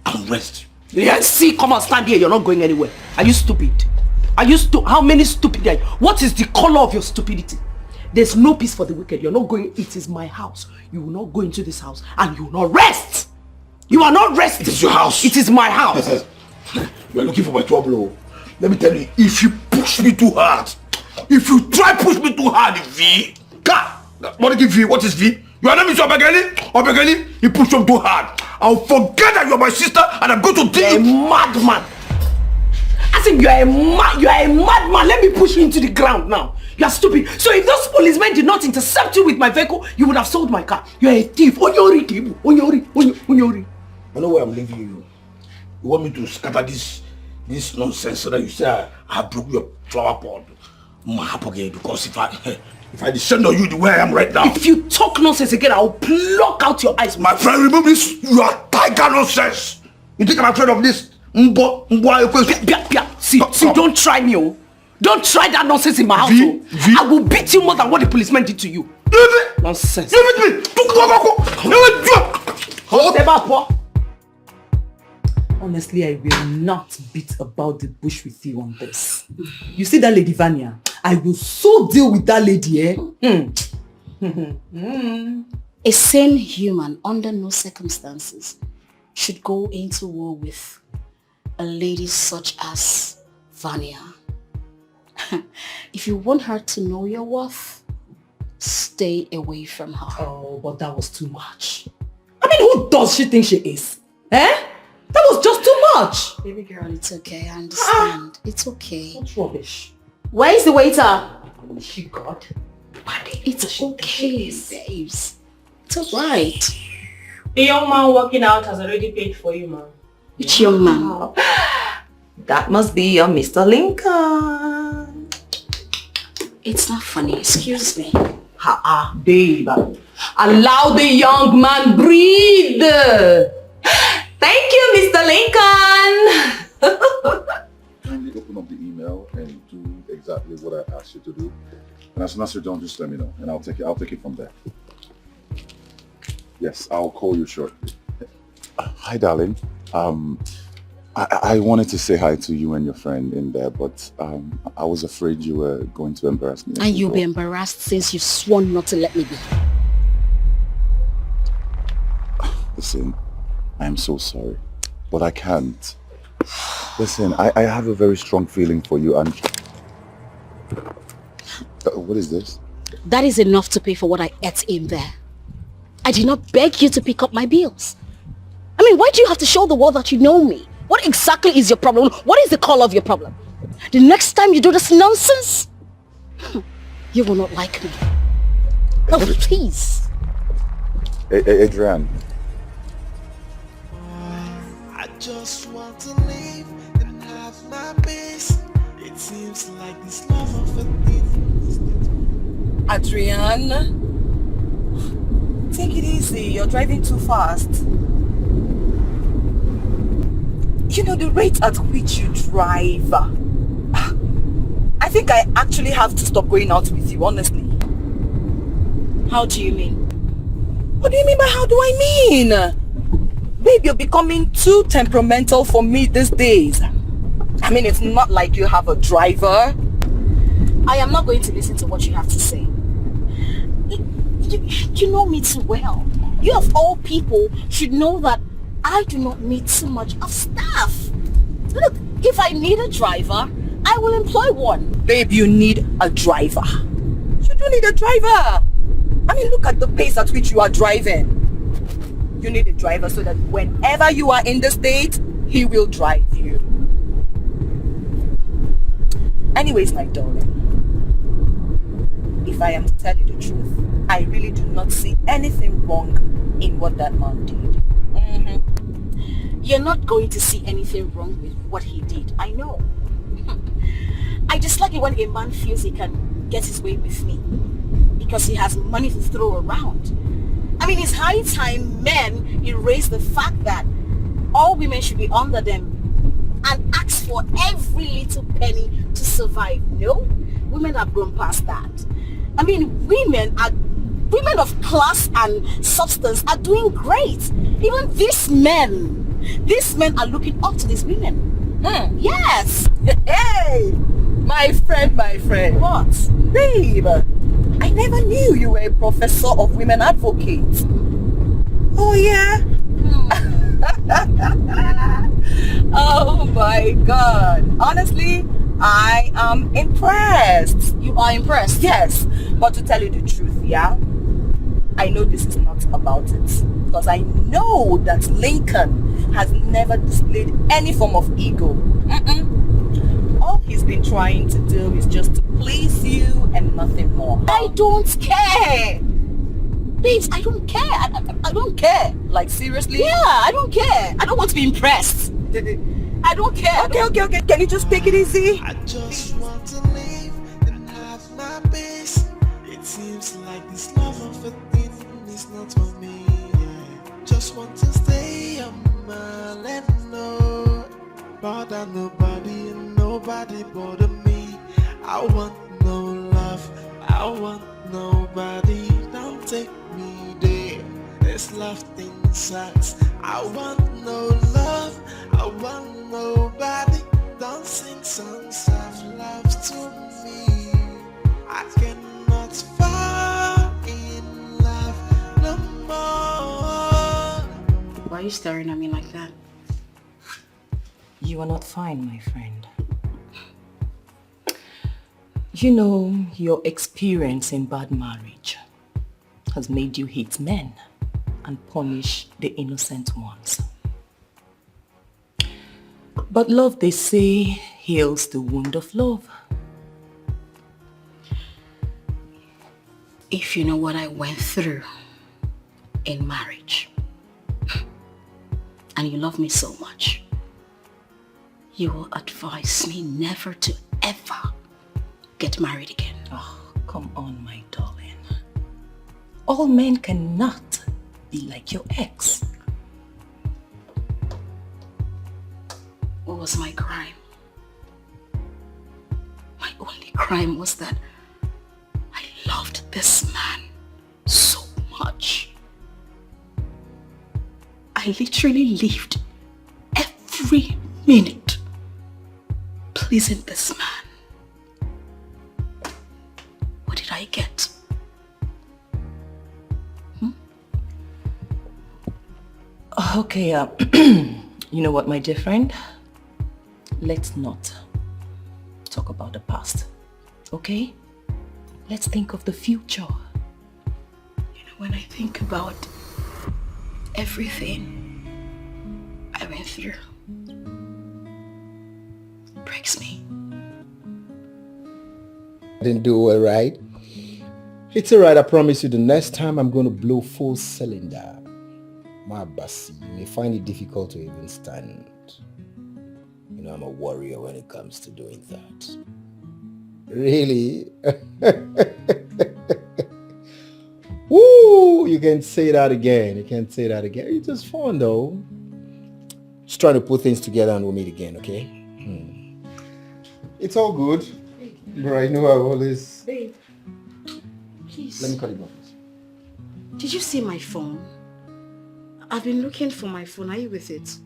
and rest.
Yes, see, come on, stand here. You're not going anywhere. Are you stupid? Are you how many stupid are you? What is the color of your stupidity? There's no peace for the wicked. You're not going. It is my house. You will not go into this house and you will not rest. You are not resting.
It is your house.
It is my house.
You are looking for my trouble. Let me tell you, if you push me too hard, if you try push me too hard, V, what is V? What is V? Your name is Obegeli? You push him too hard. I'll forget that you're my sister and I'm going to deal you.
You're a madman. I think you are a madman. Let me push you into the ground now. You are stupid. So if those policemen did not intercept you with my vehicle, you would have sold my car. You are a thief. Onyori.
I know where I'm leaving you. You want me to scatter this nonsense so that you say I broke your flower pot? Because if I descend on you the way I am right now.
If you talk nonsense again, I'll pluck out your eyes.
My friend, remember this. You are tiger nonsense. You think I'm afraid of this?
See, don't try me, oh. Don't try that nonsense in my house. I will beat you more than what the policeman did to you. Nonsense.
Leave it to me.
Honestly, I will not beat about the bush with you on this. You see that lady Vanya? I will so deal with that lady, eh?
A sane human, under no circumstances, should go into war with a lady such as Vanya. If you want her to know your worth, stay away from her.
Oh, but that was too much. I mean, who does she think she is? Eh? That was just too much.
Baby girl, it's okay. I understand. It's okay.
What's rubbish?
Where is the waiter?
She got.
It's okay, babes. It's alright.
The young man walking out has already paid for you, ma'am.
Which young man?
That must be your Mr. Lincoln.
It's not funny. Excuse me.
Babe. Allow the young man breathe. Thank you, Mr. Lincoln.
Kindly open up the email and do exactly what I asked you to do. And as soon as you're done, just let me know, and I'll take it from there. Yes, I'll call you shortly. Hi, darling. I wanted to say hi to you and your friend in there, but I was afraid you were going to embarrass me.
And you'll be embarrassed since you sworn not to let me be.
Listen, I am so sorry, but I can't. Listen, I have a very strong feeling for you, and... what is this?
That is enough to pay for what I ate in there. I did not beg you to pick up my bills. I mean, why do you have to show the world that you know me? What exactly is your problem? What is the color of your problem? The next time you do this nonsense, you will not like me. Oh, please.
Adrian.
I just want to leave and have my peace. It seems like this love of a thief.
Adrian, take it easy. You're driving too fast. You know, the rate at which you drive, I think I actually have to stop going out with you, honestly.
How do you mean?
What do you mean by how do I mean? Babe, you're becoming too temperamental for me these days. I mean, it's not like you have a driver.
I am not going to listen to what you have to say. You know me too well. You of all people should know that I do not need too much of stuff. Look, if I need a driver, I will employ one.
Babe, you need a driver. You don't need a driver. I mean, look at the pace at which you are driving. You need a driver so that whenever you are in the state, he will drive you. Anyways, my darling, if I am to tell you the truth, I really do not see anything wrong in what that man did.
You're not going to see anything wrong with what he did. I know. I dislike it when a man feels he can get his way with me because he has money to throw around. I mean, it's high time men erase the fact that all women should be under them and ask for every little penny to survive. No, women have grown past that. I mean, women of class and substance are doing great. Even these men are looking up to these women. Yes.
Hey, my friend.
What?
Babe, I never knew you were a professor of women advocates. Oh yeah? Oh my God. Honestly, I am impressed.
You are impressed?
Yes. But to tell you the truth, yeah, I know this is not about it. Because I know that Lincoln has never displayed any form of ego. All he's been trying to do is just to please you and nothing more.
I don't care. Babes, I don't care. I don't care.
Like, seriously?
Yeah, I don't care. I don't want to be impressed. I don't care.
Okay. Can you just take it easy?
I just want to leave and have my peace. It seems like this love of a thief is not for me. Just want to stay on my land, no. Bother nobody and nobody bother me. I want no love, I want nobody. Don't take me there. This love thing sucks. I want no love, I want nobody. Don't sing songs of love to me. I cannot fall in love no more.
Why are you staring at me like that?
You are not fine, my friend. You know, your experience in bad marriage has made you hate men and punish the innocent ones. But love, they say, heals the wound of love.
If you know what I went through in marriage, and you love me so much, you will advise me never to ever get married again.
Oh, come on, my darling. All men cannot be like your ex.
What was my crime? My only crime was that I loved this man so much. I literally lived every minute pleasing this man. What did I get?
Okay, you know what, my dear friend? Let's not talk about the past, okay? Let's think of the future.
You know, when I think about everything I went through, it breaks me.
I didn't do it right. It's alright, I promise you the next time I'm going to blow full cylinder. My Bassi, you may find it difficult to even stand. You know, I'm a warrior when it comes to doing that. Really? Woo! You can say that again. You can say that again. It's just fun though. Just trying to put things together and we'll meet again, okay? It's all good. But I know I always...
Babe, please.
Let me call you back.
Did you see my phone? I've been looking for my phone. Are you with it?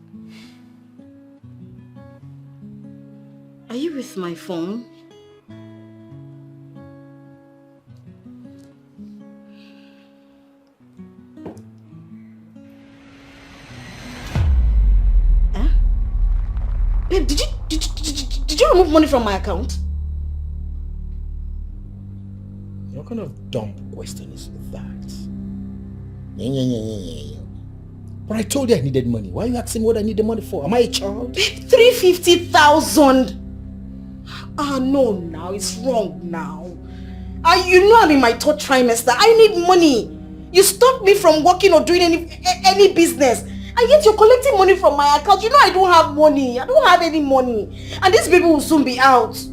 Are you with my phone? Huh? Babe, did you remove money from my account?
What kind of dumb question is that? But I told you I needed money. Why are you asking me what I need the money for? Am I a child?
350,000. No, now it's wrong now. You know I'm in my third trimester. I need money. You stopped me from working or doing any business. And yet you're collecting money from my account. You know I don't have money. I don't have any money. And these people will soon be out.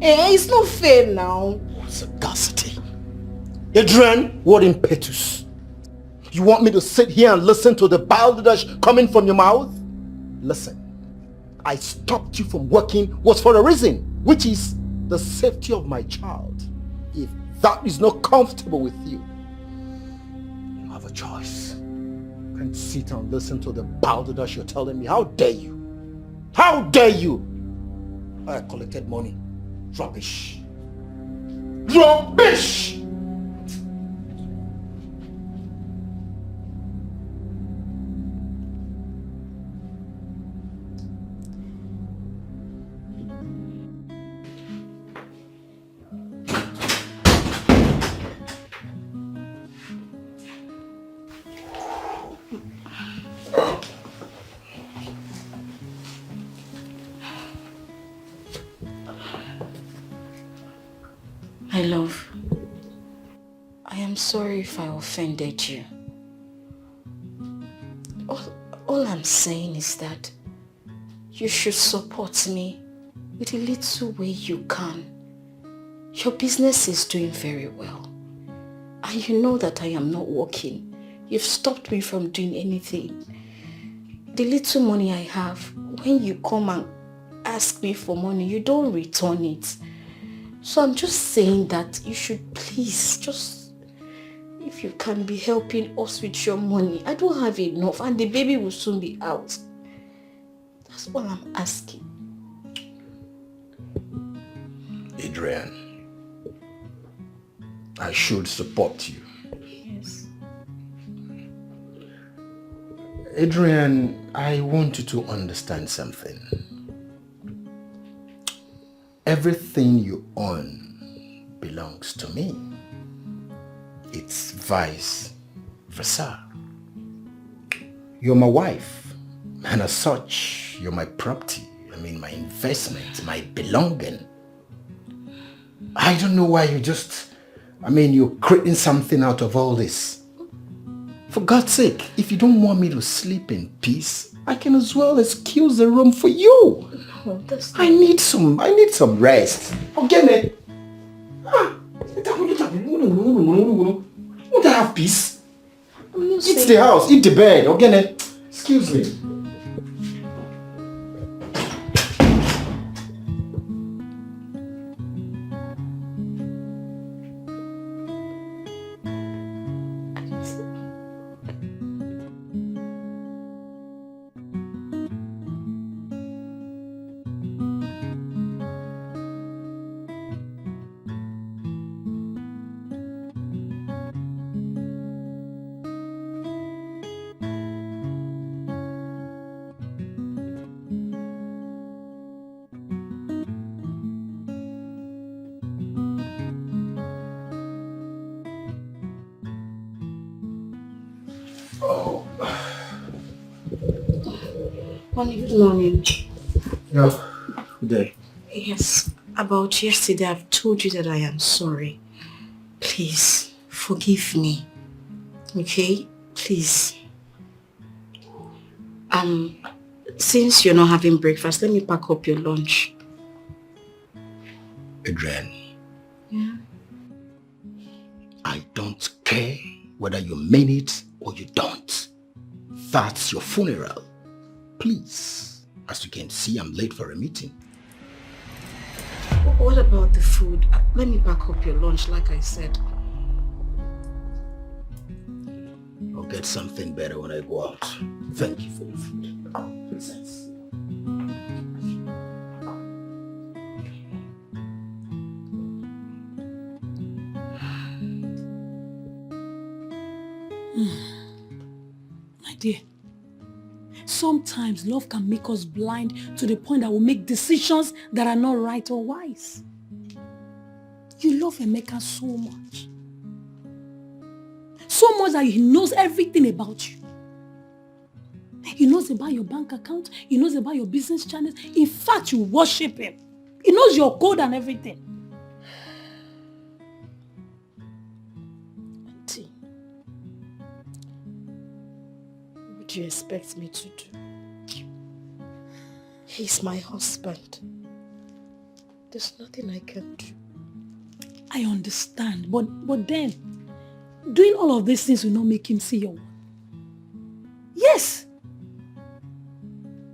It's not fair now.
What sagacity. Adrian, what impetus? You want me to sit here and listen to the balderdash coming from your mouth? Listen, I stopped you from working was for a reason, which is the safety of my child. If that is not comfortable with you, you have a choice. You can't sit and listen to the balderdash you're telling me. How dare you? How dare you? I collected money. Rubbish. Rubbish!
My love, I am sorry if I offended you. All I'm saying is that you should support me with a little way you can. Your business is doing very well. And you know that I am not working. You've stopped me from doing anything. The little money I have, when you come and ask me for money, you don't return it. So I'm just saying that you should please just, if you can be helping us with your money. I don't have enough and the baby will soon be out. That's all I'm asking.
Adrian, I should support you.
Yes.
Adrian, I want you to understand something. Everything you own belongs to me. It's vice versa. You're my wife, and as such, you're my property. I mean, my investment, my belonging. I don't know why you're creating something out of all this. For God's sake, if you don't want me to sleep in peace, I can as well excuse the room for you.
No, that's not...
I need some rest. Okay, won't I have peace? Eat the house, eat the bed, okay? Excuse me.
Good morning.
Yeah, good day.
Yes, about yesterday I've told you that I am sorry. Please, forgive me. Okay? Please. Since you're not having breakfast, let me pack up your lunch.
Adrian.
Yeah?
I don't care whether you mean it or you don't. That's your funeral. Please, as you can see, I'm late for a meeting.
What about the food? Let me pack up your lunch, like I said.
I'll get something better when I go out. Thank you for your food. Princess.
My dear, sometimes love can make us blind to the point that we make decisions that are not right or wise. You love Emeka so much. So much that he knows everything about you. He knows about your bank account. He knows about your business channels. In fact, you worship him. He knows your code and everything.
Auntie, what do you expect me to do? He's my husband. There's nothing I can do.
I understand, but then, doing all of these things will not make him see your worth. Yes.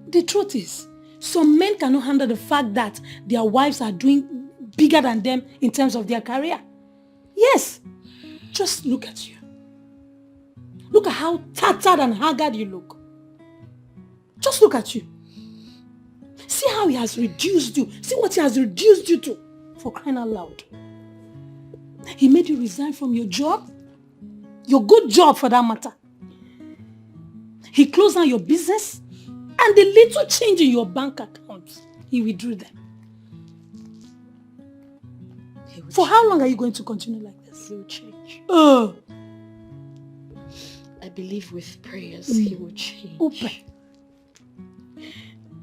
The truth is, some men cannot handle the fact that their wives are doing bigger than them in terms of their career. Yes. Just look at you. Look at how tattered and haggard you look. Just look at you. See how he has reduced you. See what he has reduced you to. For crying out loud. He made you resign from your job. Your good job for that matter. He closed down your business. And the little change in your bank account, he withdrew them. For how long are you going to continue like this?
He will change.
Oh.
I believe with prayers he will change.
Open.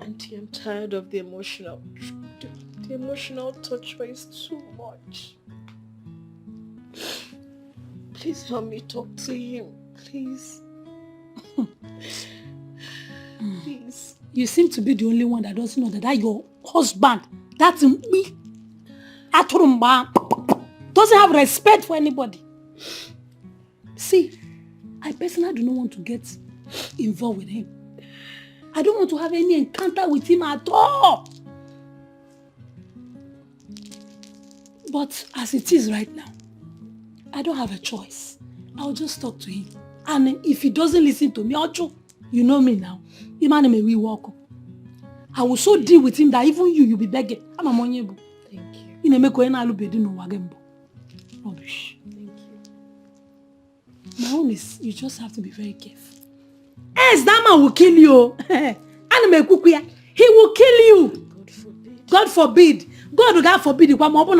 Auntie, I'm tired of the emotional touch is too much. Please help me talk to him. Please. Please.
You seem to be the only one that doesn't know that your husband, that's me, doesn't have respect for anybody. See, I personally do not want to get involved with him. I don't want to have any encounter with him at all. But as it is right now, I don't have a choice. I'll just talk to him. And if he doesn't listen to me, you know me now. We walk. I will so deal with him that even you'll be begging. I'm a monyebu.
Thank you.
You know, rubbish.
Thank you.
My own is, you just have to be very careful. Yes, that man will kill you. He will kill you. God forbid. God forbid. Go and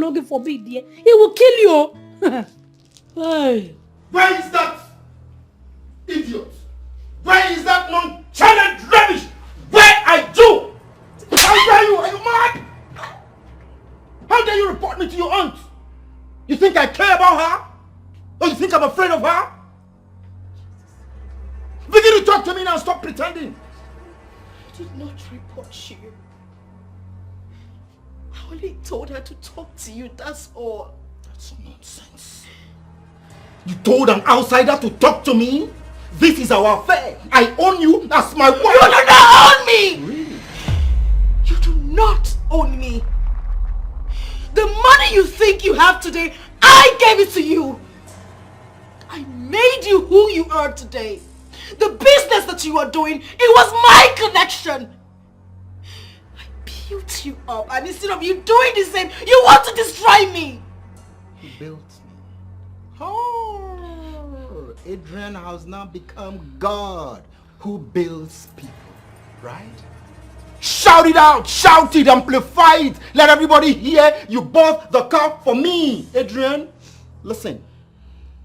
not forbid. He will kill you. Hey.
Where is that idiot? Where is that nonchalant rubbish? Where I do? How dare you? Are you mad? How dare you report me to your aunt? You think I care about her? Or you think I'm afraid of her? Begin to talk to me now, stop pretending.
I did not report you. I only told her to talk to you, that's all.
That's nonsense. You told an outsider to talk to me? This is our affair. I own you as my wife.
You do not own me!
Really?
You do not own me. The money you think you have today, I gave it to you. I made you who you are today. The business that you are doing, it was my connection. I built you up, and instead of you doing the same, you want to destroy me.
You built me. Oh, Adrian has now become God who builds people, right? Shout it out, shout it, amplify it. Let everybody hear you bought the car for me. Adrian, listen,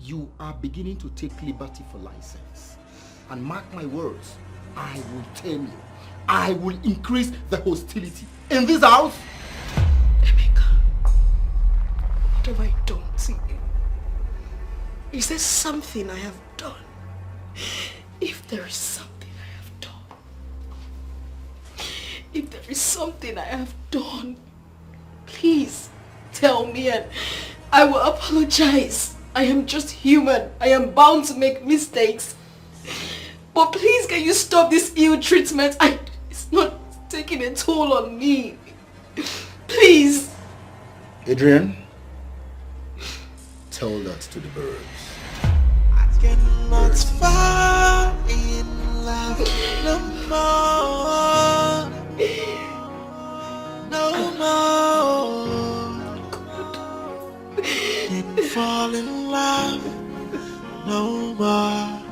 you are beginning to take liberty for license. And mark my words, I will tame you. I will increase the hostility in this house.
Emeka, what have I done to you? Is there something I have done? If there is something I have done, if there is something I have done, please tell me and I will apologize. I am just human. I am bound to make mistakes. But please, can you stop this ill treatment? It's not taking a toll on me. Please.
Adrian, tell that to the birds.
I cannot fall in love no more. No more. Can't fall in love no more.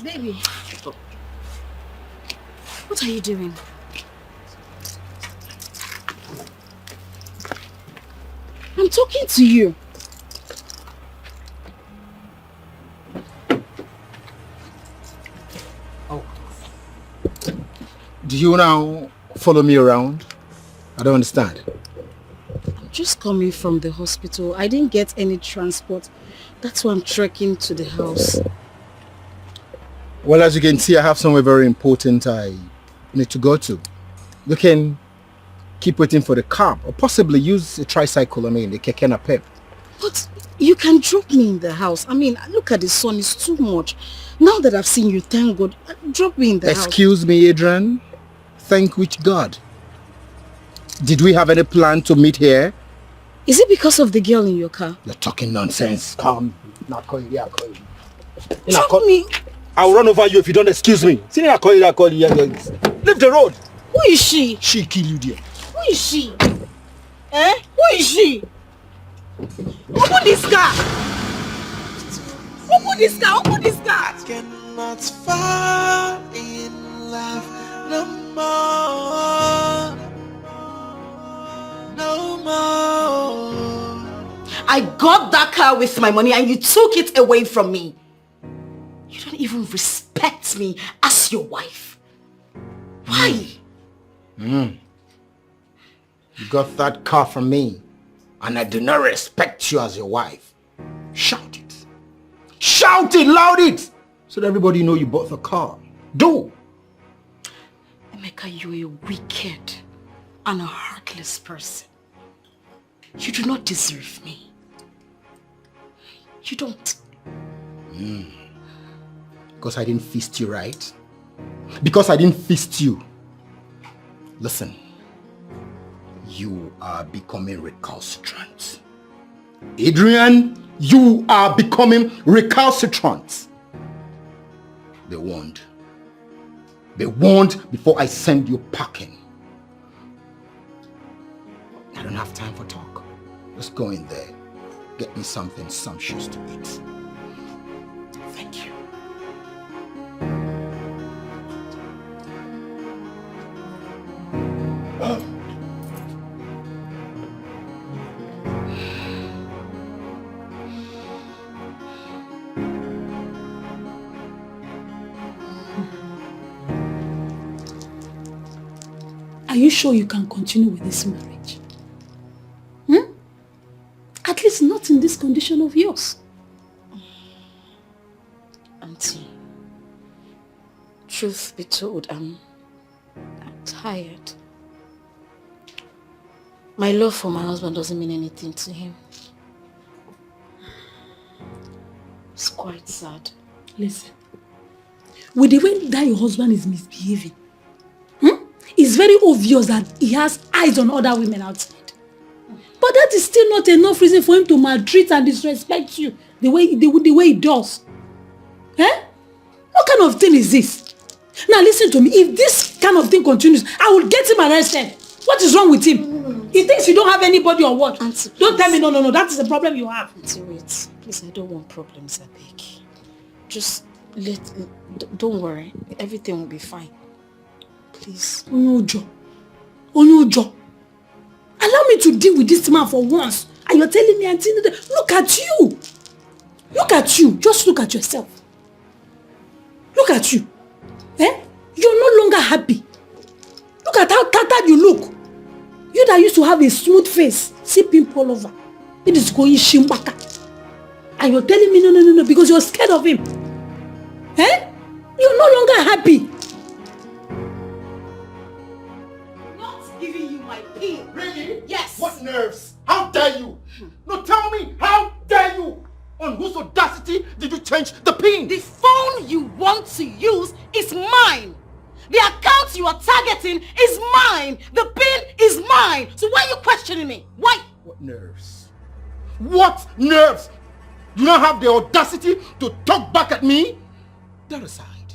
Baby, what are you doing? I'm talking to you.
Oh. Do you now follow me around? I don't understand.
I'm just coming from the hospital. I didn't get any transport. That's why I'm trekking to the house.
Well, as you can see, I have somewhere very important I need to go to. You can keep waiting for the cab or possibly use a tricycle, the keke napep.
But you can drop me in the house. Look at the sun, it's too much. Now that I've seen you, thank God, drop me in the house.
Excuse me, Adrian. Thank which God? Did we have any plan to meet here?
Is it because of the girl in your car?
You're talking nonsense. Come. Not call you.
Drop me.
I'll run over you if you don't excuse me. Leave the road.
Who is she?
She kill you there.
Who is she? Who is she? Open this car. Open this car. Open this car.
cannot fall in love no more. No more.
I got that car with my money and you took it away from me. You don't even respect me as your wife. Why?
You got that car from me and I do not respect you as your wife. Shout it. Shout it loud it so that everybody know you bought the car. Do.
Emeka, you're a wicked and a heartless person. You do not deserve me. You don't.
Because I didn't feast you, right? Because I didn't feast you. Listen. You are becoming recalcitrant. Adrian, you are becoming recalcitrant. Be warned. Be warned before I send you packing. I don't have time for talk. Just go in there. Get me something sumptuous to eat. Thank you.
Are you sure you can continue with this marriage? At least not in this condition of yours.
Auntie, truth be told, I'm tired. My love for my husband doesn't mean anything to him. It's quite sad.
Listen, with the way that your husband is misbehaving, it's very obvious that he has eyes on other women outside. But that is still not enough reason for him to maltreat and disrespect you the way he does. What kind of thing is this? Now listen to me. If this kind of thing continues, I will get him arrested. What is wrong with him? He thinks you don't have anybody or what?
Auntie,
don't tell me no. That is the problem you have.
Auntie, wait. Please, I don't want problems, I beg. Just don't worry. Everything will be fine. Please.
Onujo. Allow me to deal with this man for once. And you're telling me, Auntie, look at you. Look at you. Just look at yourself. Look at you. You're no longer happy. Look at how tattered you look. You that used to have a smooth face, see pimple all over. It is going shimbaka. And you're telling me no, because you're scared of him. You're no longer happy.
Not giving you my pin.
Really?
Yes.
What nerves? How dare you? No, tell me, how dare you? On whose audacity did you change the pin?
The phone you want to use is mine. The account you are targeting is mine. The pin is mine. So why are you questioning me? Why?
What nerves? What nerves? You don't have the audacity to talk back at me? That aside,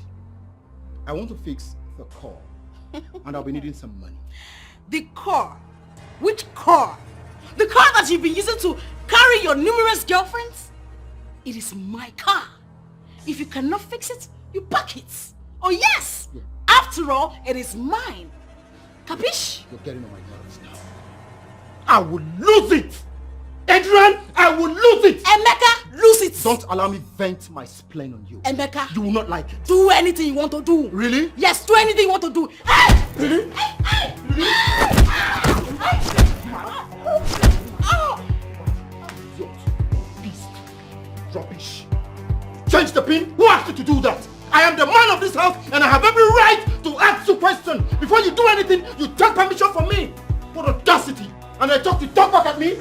I want to fix the car. And I'll be needing some money.
The car? Which car? The car that you've been using to carry your numerous girlfriends? It is my car. If you cannot fix it, you pack it. Oh yes! Yeah. After all, it is mine. Capish?
You're getting on my nerves now. I will lose it! Adrian, I will lose it!
Emeka, lose it!
Don't allow me vent my spleen on you.
Emeka,
you will not like it.
Do anything you want to do.
Really?
Yes, do anything you want to do. Hey!
Really?
Hey!
Really? Beast. Rubbish. Change the pin? Who asked you to do that? I am the man of this house and I have every right to ask you questions. Before you do anything, you take permission from me. What audacity! And I talk back at me?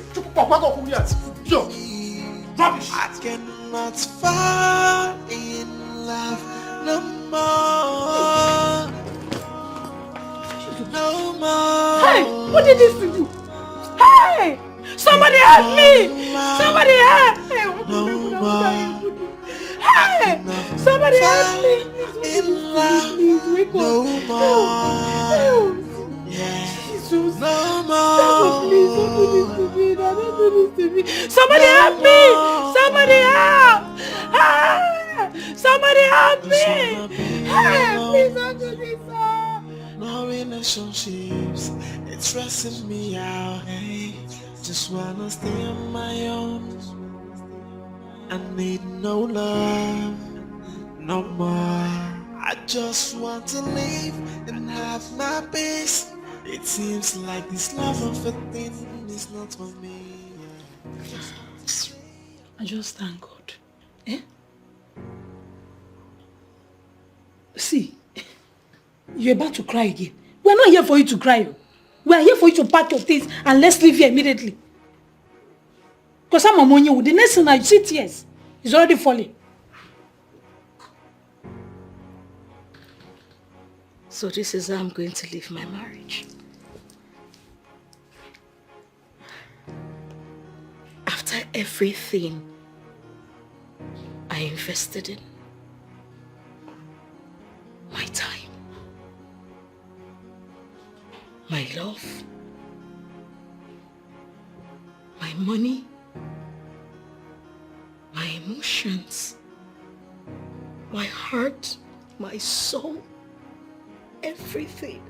Rubbish!
I cannot fall in love no more. No more.
Hey! What did this to you? Hey! Somebody help me! Somebody help! Hey! Somebody help me! Please wake up!
No more.
Jesus!
No more.
Please don't do this to me! Don't do this to me! Somebody help me! Somebody help! Ah! Somebody help me!
relationships, it's stressing me out, hey. Just wanna stay on my own. I need no love, no more. I just want to live and have my peace. It seems like this love of a thing is not for me.
I just thank God. Eh? See, you're about to cry again. We're not here for you to cry. We're here for you to pack your things and let's leave here immediately. Because I'm among you. The next thing I see tears is already falling.
So this is how I'm going to leave my marriage. After everything I invested in, my time, my love, my money, my emotions, my heart, my soul, everything.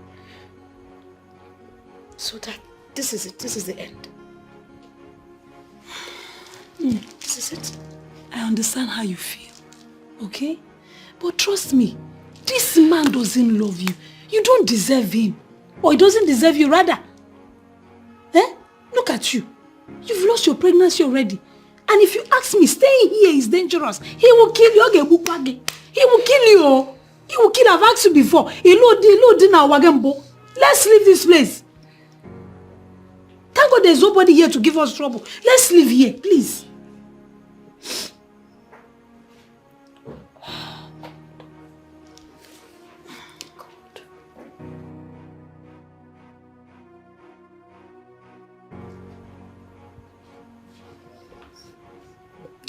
So that this is it, this is the end. This is it.
I understand how you feel, okay? But trust me, this man doesn't love you. You don't deserve him. Or he doesn't deserve you rather. Eh? Look at you. You've lost your pregnancy already. And if you ask me, staying here is dangerous. He will kill you. He will kill you. He will kill. I've asked you before. Let's leave this place. Thank God there's nobody here to give us trouble. Let's leave here, please.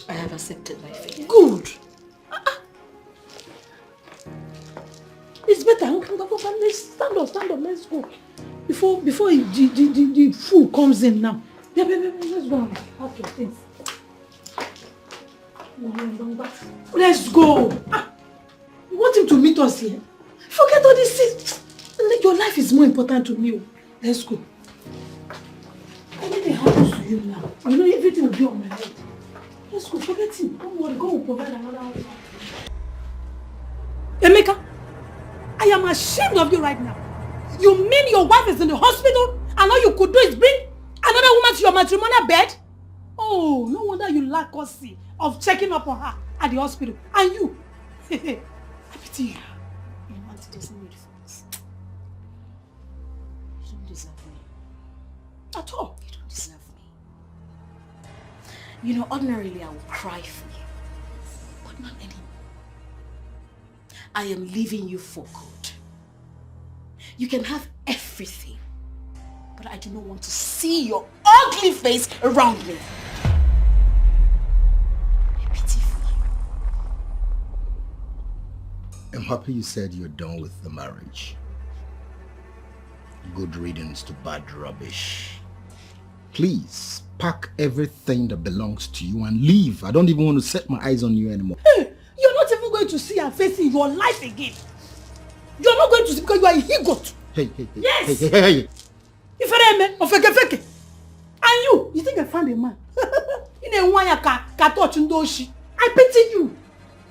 I have accepted my fate.
Good. It's better. Let's stand up, let's go. Before the fool comes in now. Yeah, let's go. Pack your things. Let's go. You want him to meet us here? Forget all this things. Your life is more important to me. Let's go. Anything happens to you now, you know everything will be on my head. Let's go, forget him. Don't worry, God will provide another house. Emeka, I am ashamed of you right now. You mean your wife is in the hospital and all you could do is bring another woman to your matrimonial bed? Oh, no wonder you lack courtesy of checking up on her at the hospital. And you, I pity you.
Your auntie doesn't need for this. You don't deserve me.
At all.
You don't deserve me. You know, ordinarily I will cry for you, but not anymore. I am leaving you for good. You can have everything, but I do not want to see your ugly face around me. I pity for you.
I'm happy you said you're done with the marriage. Good riddance to bad rubbish. Please, pack everything that belongs to you and leave. I don't even want to set my eyes on you anymore.
Hey, you're not even going to see her face in your life again. You're not going to see because you are a he-goat.
Hey.
Yes.
Hey.
And you think I found a man? I pity you.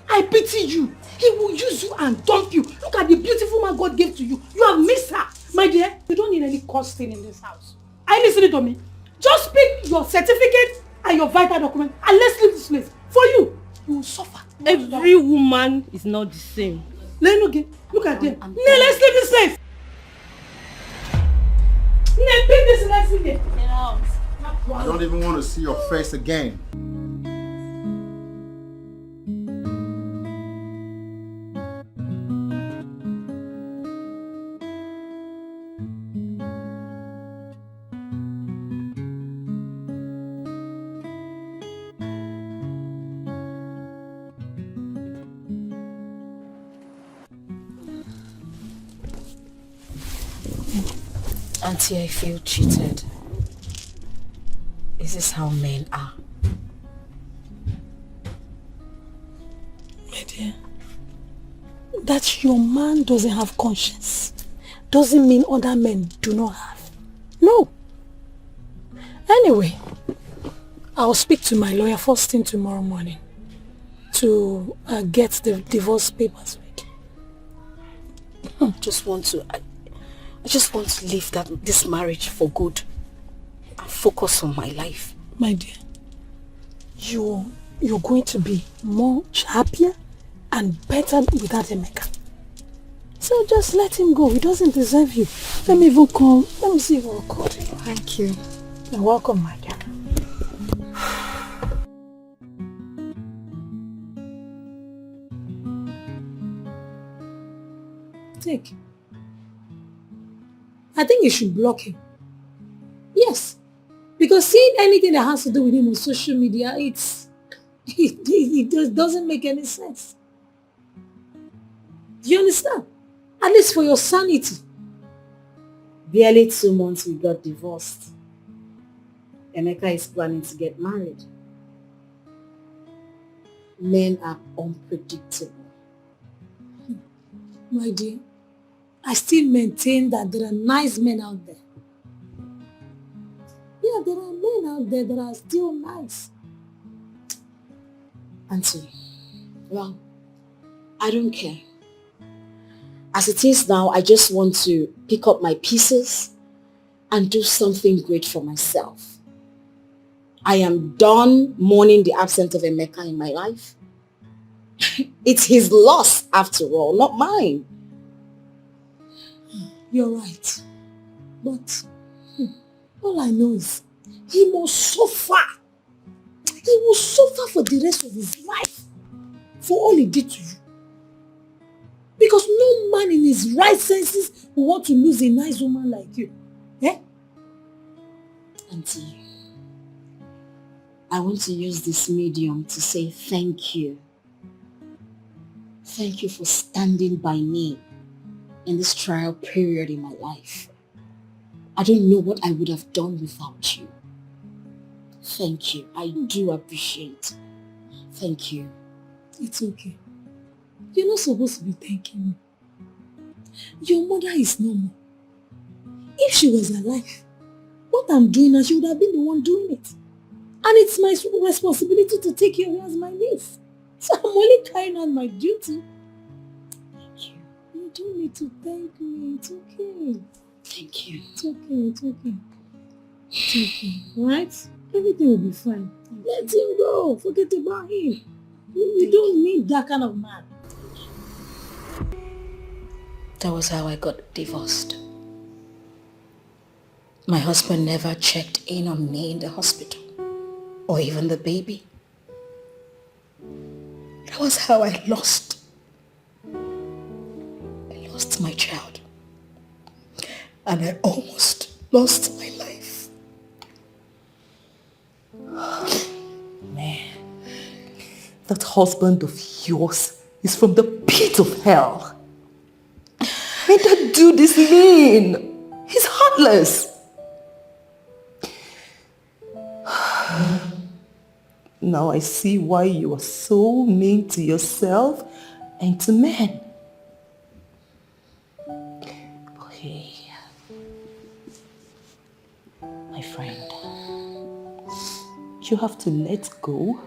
I pity you. He will use you and dump you. Look at the beautiful man God gave to you. You have missed her. My dear, you don't need any costing in this house. Are you listening to me? Just pick your certificate and your vital document and let's leave this place. For you, you will suffer.
Every woman is not the same.
Look at them. Let's leave this place. Pick this and let's leave it.
I don't even want to see your face again.
Auntie, I feel cheated. Is this how men are?
My dear, that your man doesn't have conscience. doesn't mean other men do not have. No. Anyway, I'll speak to my lawyer first thing tomorrow morning to get the divorce papers ready.
I just want to leave this marriage for good and focus on my life.
My dear, you're going to be much happier and better without Emeka. So just let him go. He doesn't deserve you. Let me even call. Let me see if I'll call him.
Thank you.
You're welcome, my dear. Take. I think you should block him. Yes. Because seeing anything that has to do with him on social media, it just doesn't make any sense. Do you understand? At least for your sanity.
Barely 2 months we got divorced. Emeka is planning to get married. Men are unpredictable.
My dear, I still maintain that there are nice men out there. Yeah, there are men out there that are still nice.
Auntie, well, I don't care. As it is now, I just want to pick up my pieces and do something great for myself. I am done mourning the absence of Emeka in my life. It's his loss after all, not mine.
You're right. But all I know is he must suffer. He will suffer for the rest of his life for all he did to you. Because no man in his right senses will want to lose a nice woman like you. Eh?
Auntie, I want to use this medium to say thank you. Thank you for standing by me in this trial period in my life. I don't know what I would have done without you. Thank you. I do appreciate. Thank you.
It's okay. You're not supposed to be thanking me. Your mother is no more. If she was alive, what I'm doing now, she would have been the one doing it. And it's my responsibility to take care of her as my niece. So I'm only carrying out my duty.
Thank you.
You don't need to thank me. It's okay.
Thank you.
It's okay. It's okay. It's okay. Right? Everything will be fine. Let him go. Forget about him. You don't need that kind of man.
That was how I got divorced. My husband never checked in on me in the hospital, or even the baby. That was how I lost my child. And I almost lost my life.
Man, that husband of yours is from the pit of hell. Man, that dude is mean. He's heartless. Now I see why you are so mean to yourself and to men. Okay. My friend, you have to let go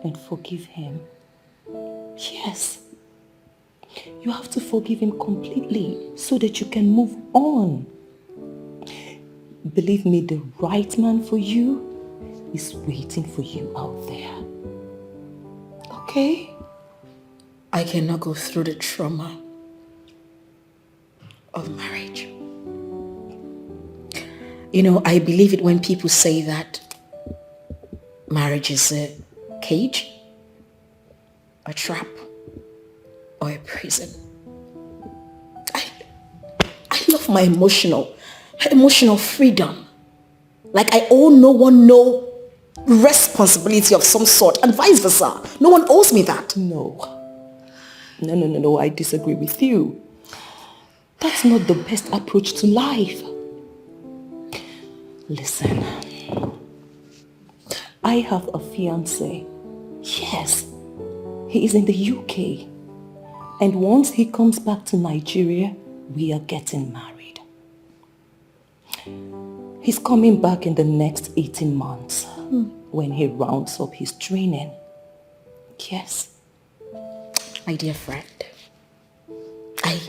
and forgive him. Yes. You have to forgive him completely so that you can move on. Believe me, the right man for you is waiting for you out there. Okay?
I cannot go through the trauma of marriage. You know, I believe it when people say that marriage is a cage, a trap, or a prison. I love my emotional freedom. Like I owe no one no responsibility of some sort and vice versa. No one owes me that.
No, I disagree with you. That's not the best approach to life. Listen, I have a fiancé. Yes, he is in the UK. And once he comes back to Nigeria, we are getting married. He's coming back in the next 18 months when he rounds up his training. Yes.
My dear friend, I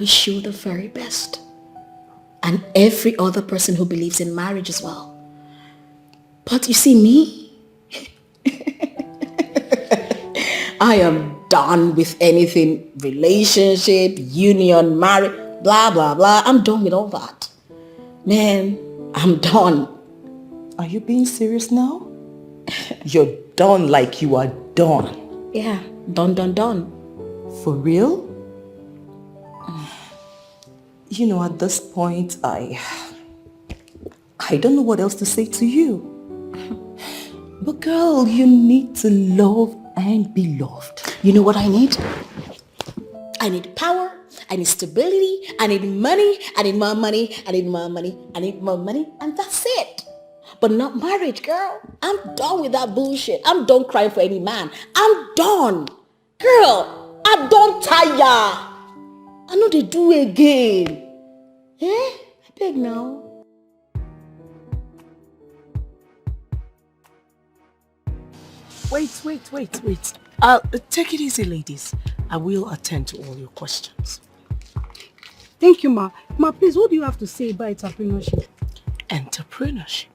wish you the very best. And every other person who believes in marriage as well. But you see me? I am done with anything relationship, union, marriage, blah, blah, blah. I'm done with all that. Man, I'm done.
Are you being serious now? You're done like you are done.
Yeah, done.
For real? You know, at this point, I don't know what else to say to you. But girl, you need to love and be loved.
You know what I need? I need power. I need stability. I need money. I need more money. I need more money. I need more money. And that's it. But not marriage, girl. I'm done with that bullshit. I'm done crying for any man. I'm done. Girl, I'm done tired. I know they do again. Eh? Big now.
Wait. Take it easy, ladies. I will attend to all your questions.
Thank you, Ma. Ma, please, what do you have to say about entrepreneurship?
Entrepreneurship.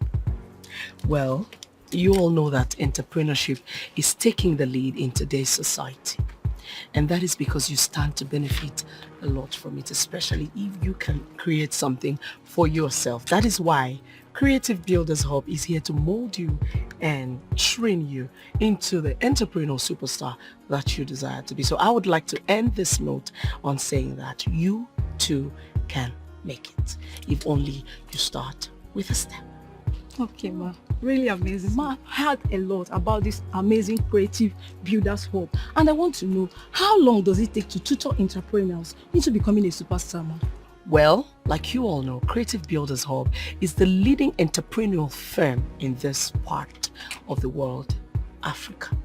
Well, you all know that entrepreneurship is taking the lead in today's society. And that is because you stand to benefit a lot from it, especially if you can create something for yourself. That is why Creative Builders Hub is here to mold you and train you into the entrepreneurial superstar that you desire to be. So I would like to end this note on saying that you too can make it, if only you start with a step.
Okay, Ma. Really amazing. Ma, I've heard a lot about this amazing Creative Builders Hub. And I want to know, how long does it take to tutor entrepreneurs into becoming a superstar, Ma?
Well, like you all know, Creative Builders Hub is the leading entrepreneurial firm in this part of the world, Africa.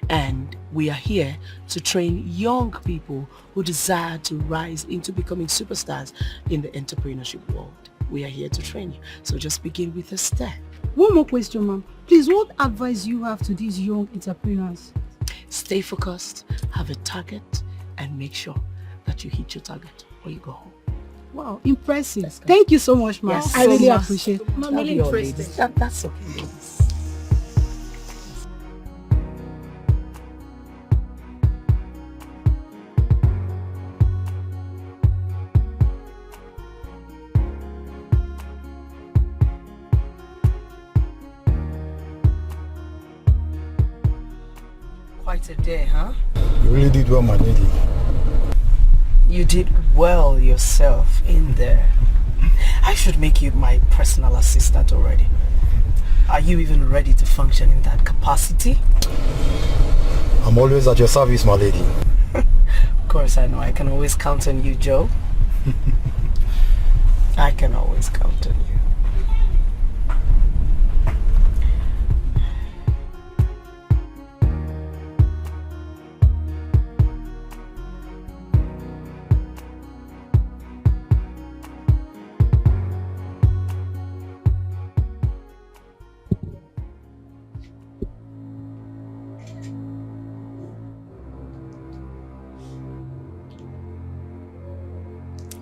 And we are here to train young people who desire to rise into becoming superstars in the entrepreneurship world. We are here to train you. So just begin with a step.
One more question, ma'am. Please, what advice you have to these young entrepreneurs?
Stay focused, have a target, and make sure that you hit your target or you go home.
Wow, impressive. Thank you so much, ma'am.
Yes,
I really appreciate it.
I'm really interested. That's okay, ladies. Quite a day, huh?
You really did well, my lady.
You did well yourself in there. I should make you my personal assistant already. Are you even ready to function in that capacity?
I'm always at your service, my lady.
Of course, I know. I can always count on you, Joe. I can always count on you.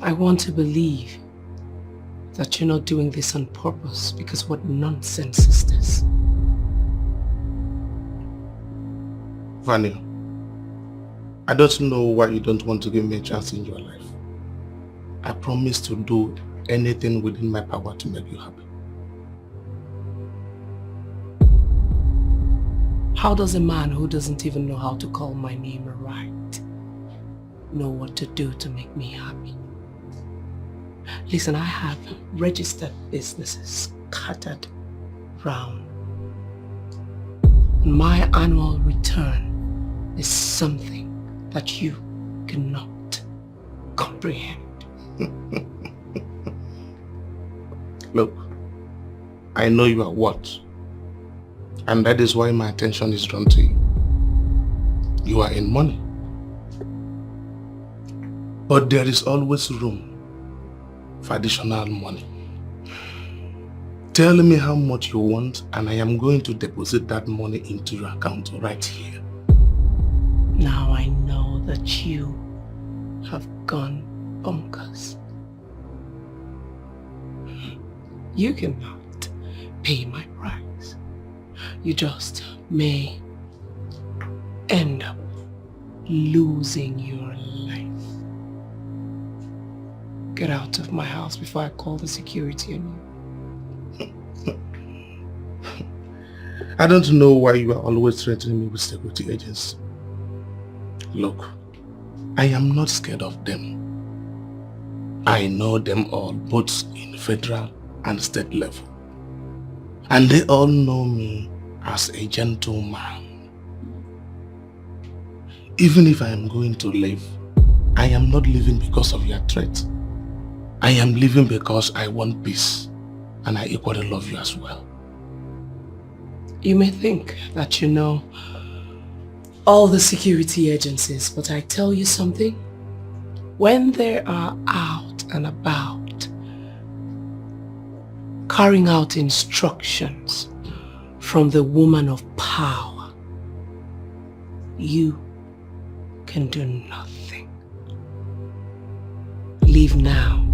I want to believe that you're not doing this on purpose, because what nonsense is this?
Vanya, I don't know why you don't want to give me a chance in your life. I promise to do anything within my power to make you happy.
How does a man who doesn't even know how to call my name right know what to do to make me happy? Listen, I have registered businesses scattered round. My annual return is something that you cannot comprehend.
Look, I know you are what, and that is why my attention is drawn to you. You are in money. But there is always room for additional money. Tell me how much you want and I am going to deposit that money into your account right here.
Now I know that you have gone bonkers. You cannot pay my price. You just may end up losing your life. Get out of my house before I call the security on you.
I don't know why you are always threatening me with security agents. Look, I am not scared of them. I know them all, both in federal and state level. And they all know me as a gentleman. Even if I am going to leave, I am not leaving because of your threat. I am leaving because I want peace, and I equally love you as well.
You may think that you know all the security agencies, but I tell you something. When they are out and about, carrying out instructions from the woman of power, you can do nothing. Leave now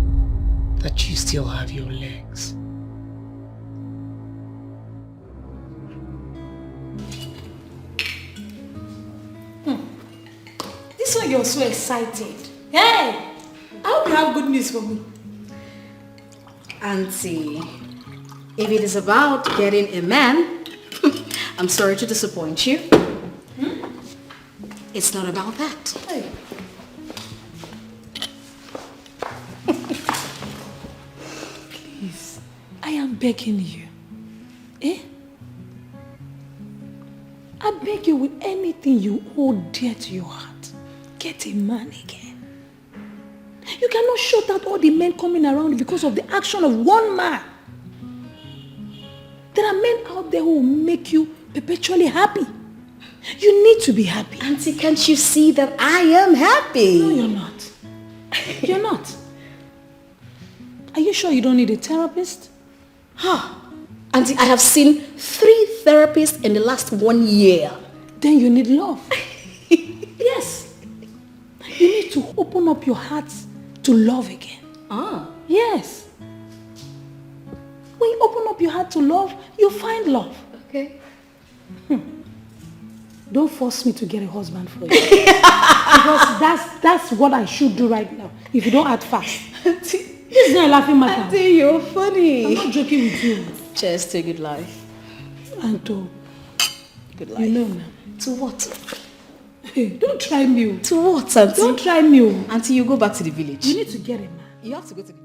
that you still have your legs.
This one you're so excited. Hey! I hope you have good news for me.
Auntie, if it is about getting a man, I'm sorry to disappoint you. It's not about that.
Hey. Please, I am begging you. Eh? I beg you with anything you hold dear to your heart. Get a man again. You cannot shut out all the men coming around because of the action of one man. There are men out there who will make you perpetually happy. You need to be happy.
Auntie, can't you see that I am happy?
No, you're not. You're not. Are you sure you don't need a therapist?
Auntie, I have seen 3 therapists in the last 1 year.
Then you need love. Yes. You need to open up your heart to love again. Yes. When you open up your heart to love, you find love.
Okay.
Don't force me to get a husband for you. Because that's what I should do right now. If you don't act fast. This is not a laughing matter.
Auntie, you're funny.
I'm not joking with you.
Cheers to good life.
And to
good life.
You know now.
To what?
Hey, don't try me.
To what, Auntie?
Don't try me.
Auntie, you go back to the village.
You need to get a man.
You have to go to the village.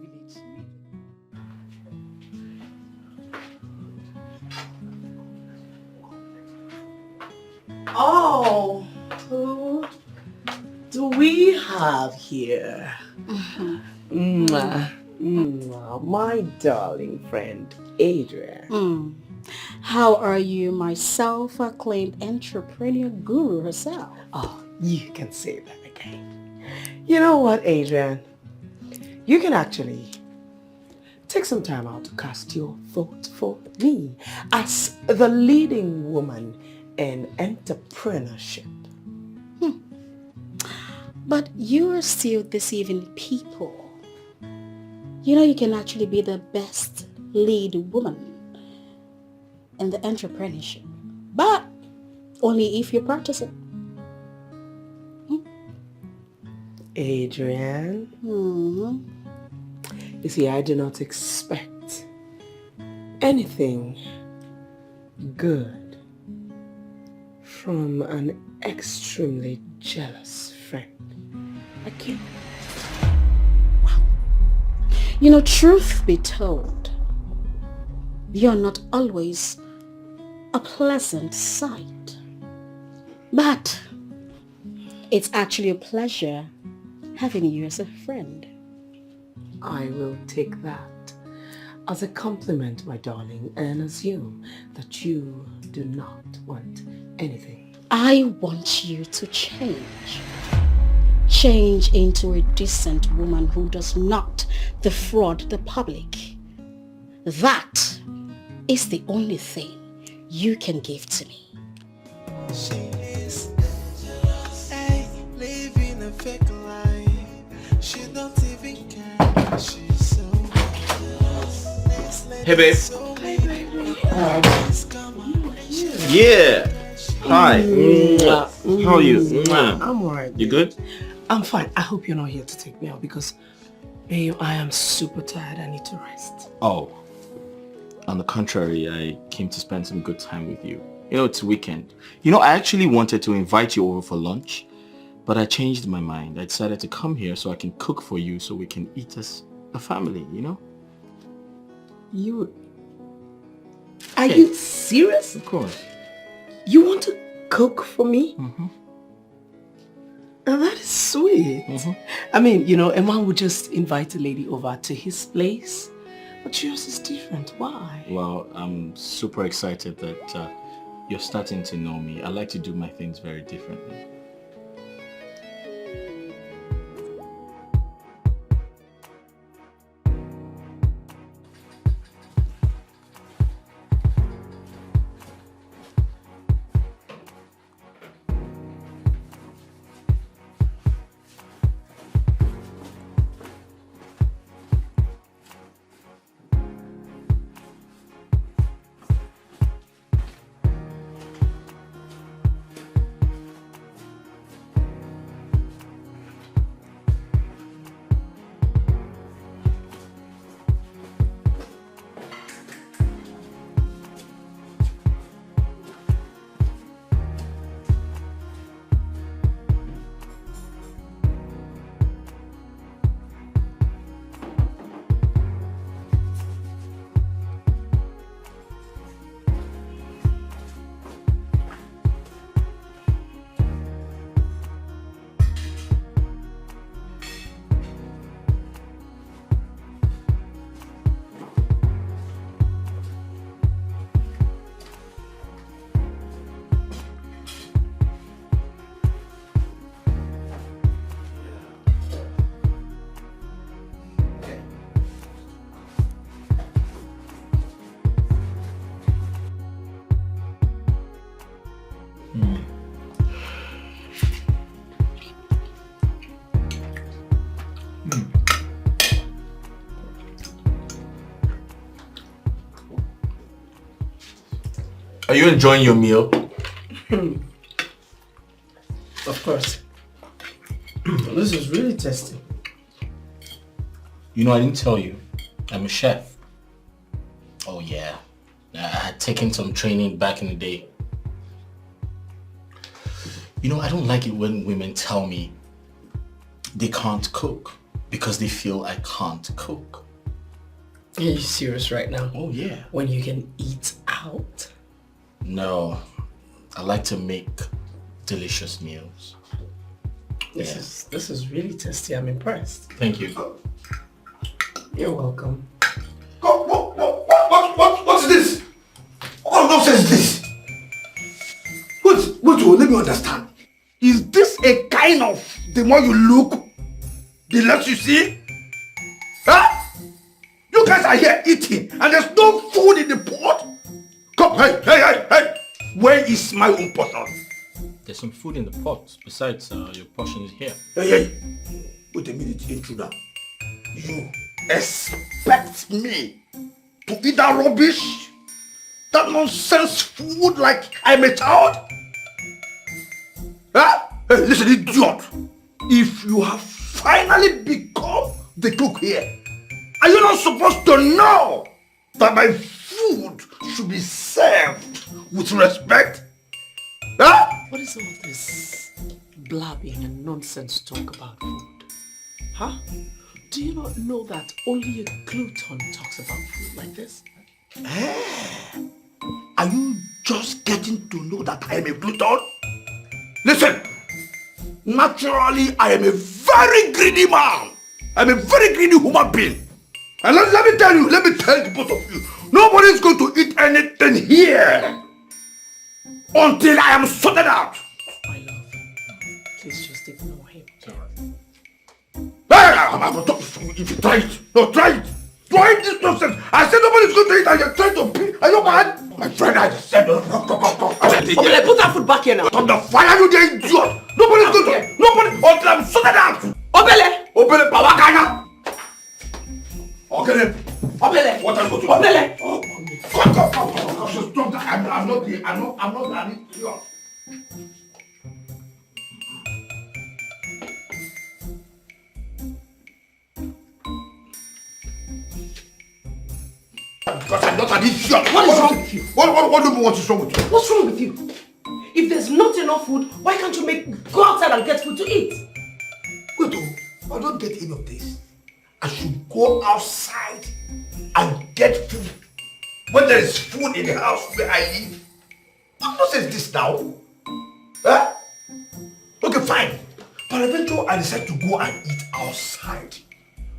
Oh, who do we have here? My darling friend, Adrian.
How are you, my self-acclaimed entrepreneur guru herself?
Oh, you can say that again. You know what, Adrian? You can actually take some time out to cast your vote for me as the leading woman in entrepreneurship.
But you're still deceiving people. You know you can actually be the best lead woman in the entrepreneurship, but only if you practice it.
Adrian, you see, I do not expect anything good from an extremely jealous friend like you.
Wow. You know, truth be told, you're not always a pleasant sight. But it's actually a pleasure having you as a friend.
I will take that as a compliment, my darling, and assume that you do not want anything.
I want you to change. Change into a decent woman who does not defraud the public. That is the only thing you can give to me.
She is dangerous, hey, living a fake life. She don't even care. She's so dangerous.
Hey, babe.
Hey, baby.
Yeah. Hi. How are you?
I'm alright.
You good?
I'm fine. I hope you're not here to take me out because, babe, I am super tired. I need to rest.
Oh. On the contrary, I came to spend some good time with you. You know, it's weekend. You know, I actually wanted to invite you over for lunch, but I changed my mind. I decided to come here so I can cook for you so we can eat as a family, you know?
Are you serious?
Of course.
You want to cook for me?
Mm-hmm.
Oh, that is sweet.
Mm-hmm.
I mean, you know, a man would just invite a lady over to his place, but yours is different. Why?
Well, I'm super excited that you're starting to know me. I like to do my things very differently. Are you enjoying your meal?
Of course. This is really tasty.
You know, I didn't tell you. I'm a chef. Oh yeah. I had taken some training back in the day. You know, I don't like it when women tell me they can't cook because they feel I can't cook.
Are you serious right now?
Oh yeah.
When you can eat out?
No. I like to make delicious meals.
This is really tasty. I'm impressed.
Thank you.
You're welcome.
What's this? What nonsense is this? Wait, let me understand. Is this a kind of the more you look, the less you see? Huh? You guys are here eating and there's no food in the pot? Come, hey! Where is my own portion?
There's some food in the pot. Besides, your portion is here.
Hey. Wait a minute, intruder. You expect me to eat that rubbish? That nonsense food like I'm a child? Huh? Hey, listen, idiot. If you have finally become the cook here, are you not supposed to know that my food should be served with respect? Huh?
What is all this blabbing and nonsense talk about food? Huh? Do you not know that only a glutton talks about food like this?
Are you just getting to know that I am a glutton? Listen, naturally I am a very greedy man. I'm a very greedy human being. And let me tell the both of you, nobody's going to eat anything here until I am sorted out.
My love, please just ignore him.
It's alright.
I'm going to talk to you if you try it. No, try it. destroying this nonsense. I said nobody's going to eat and you're trying to pee. Are you mad? My friend, I just said, come.
Obele, put that food back here now.
Stop the fire, you the idiot. Nobody's going to, nobody, until I'm sorted out. Obele, Pawakana. Okay, Obele, what are you going to do? Obele. Come. Stop that. I'm not an idiot. Because I'm not an idiot.
What is wrong with you?
What do you want is wrong with you?
What's wrong with you? If there's not enough food, why can't you go outside and get food to eat?
Wait, I don't get any of this. I should go outside and get food when there is food in the house where I live. What nonsense is this now? Huh? Okay, fine. But eventually I decide to go and eat outside.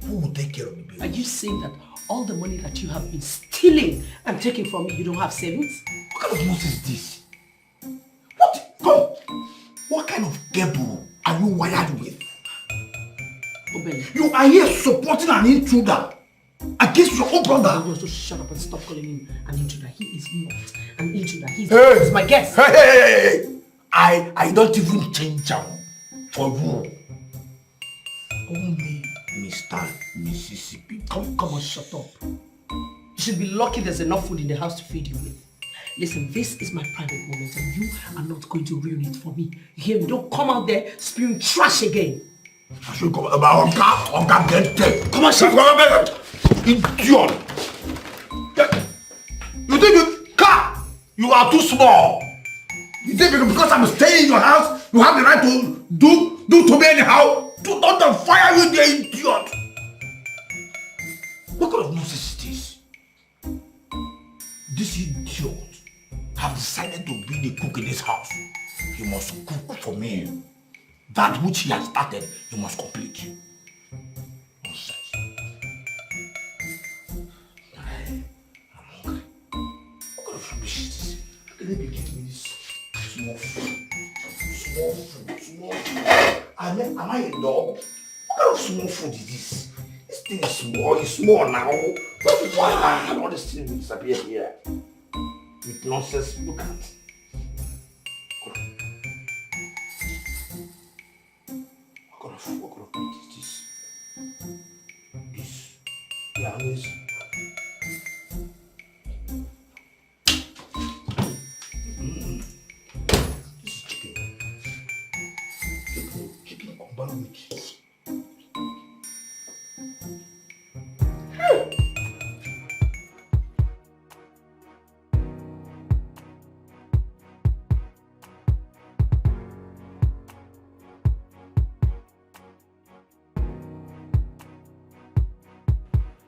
Who will take care of the baby?
Are you saying that all the money that you have been stealing and taking from me, you don't have savings?
What kind of nonsense is this? What kind of devil are you wired with?
Obele.
You are here supporting an intruder against your own brother.
You just shut up and stop calling him an intruder. He is not an intruder. He's my guest.
Hey. I don't even change him for you. Only Mr. Mississippi.
Come on, shut up. You should be lucky there's enough food in the house to feed you with. Listen, this is my private moment and you are not going to ruin it for me. You hear me? Don't come out there spewing trash again.
I should come about Onka get dead.
Come on, shut
up. Idiot. You think you are too small. You think because I'm staying in your house, you have the right to do to me anyhow? Do not fire you, the idiot. What kind of nonsense is this? This idiot have decided to be the cook in this house. He must cook for me. That which he has started, he must complete. Nonsense. I'm hungry. What kind of rubbish is this? How can they be giving me this small food? Small food. Am I a dog? What kind of small food is this? This thing is small. It's small now. Why all this thing will disappear here? With nonsense, look at it. What kind of meat is this? This. Yeah, amazing. This is chicken. Chicken combined meat.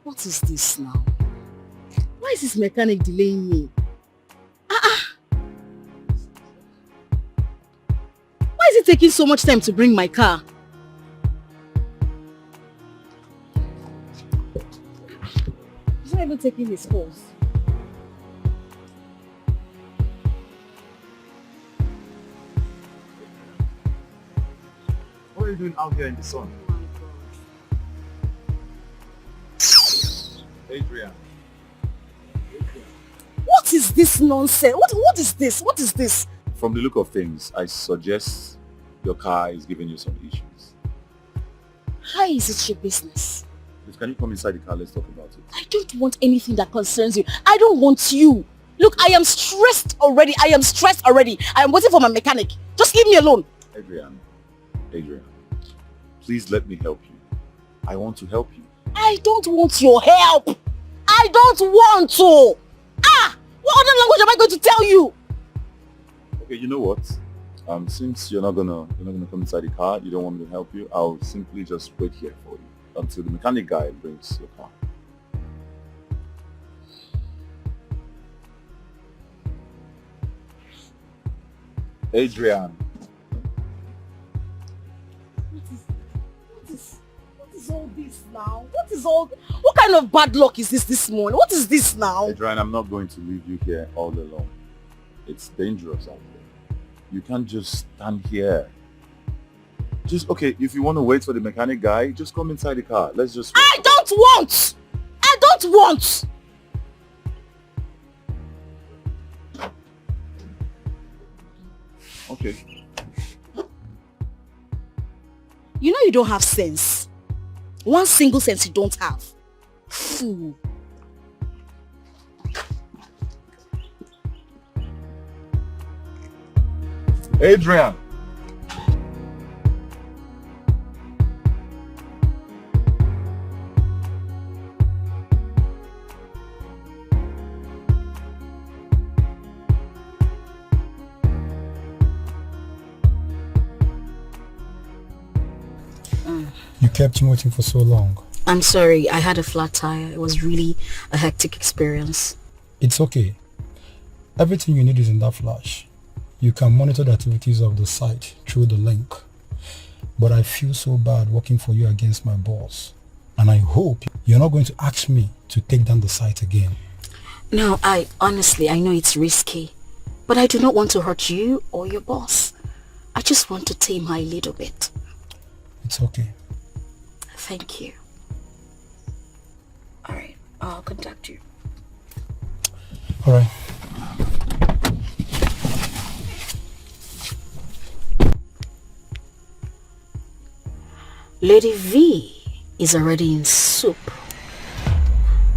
What is this now? Why is this mechanic delaying me? Why is it taking so much time to bring my car? He's not even taking his calls.
What are you doing out here in the sun? Adrian.
What is this nonsense? What is this? What is this?
From the look of things, I suggest your car is giving you some issues.
How is it your business?
Please, can you come inside the car? Let's talk about it.
I don't want anything that concerns you. I don't want you. Look, I am stressed already. I am waiting for my mechanic. Just leave me alone.
Adrian, please let me help you. I want to help you.
I don't want your help. I don't want to. What other language am I going to tell you?
Okay, you know what? Since you're not gonna come inside the car, you don't want me to help you, I'll simply just wait here for you until the mechanic guy brings your car. Adrian.
What is all this now? What kind of bad luck is this morning? What is this now?
Adrian, I'm not going to leave you here all alone. It's dangerous out there. You can't just stand here. Okay, if you want to wait for the mechanic guy, just come inside the car. Let's just wait.
I don't
don't want.
Okay.
You know you don't have sense. One single sense you don't have. Fool.
Adrian.
You kept me waiting for so long.
I'm sorry, I had a flat tire. It was really a hectic experience.
It's okay. Everything you need is in that flash. You can monitor the activities of the site through the link. But I feel so bad working for you against my boss. And I hope you're not going to ask me to take down the site again.
No, honestly, I know it's risky. But I do not want to hurt you or your boss. I just want to tame her a little bit.
It's okay.
Thank you. Alright, I'll contact you.
Alright.
Lady V is already in soup.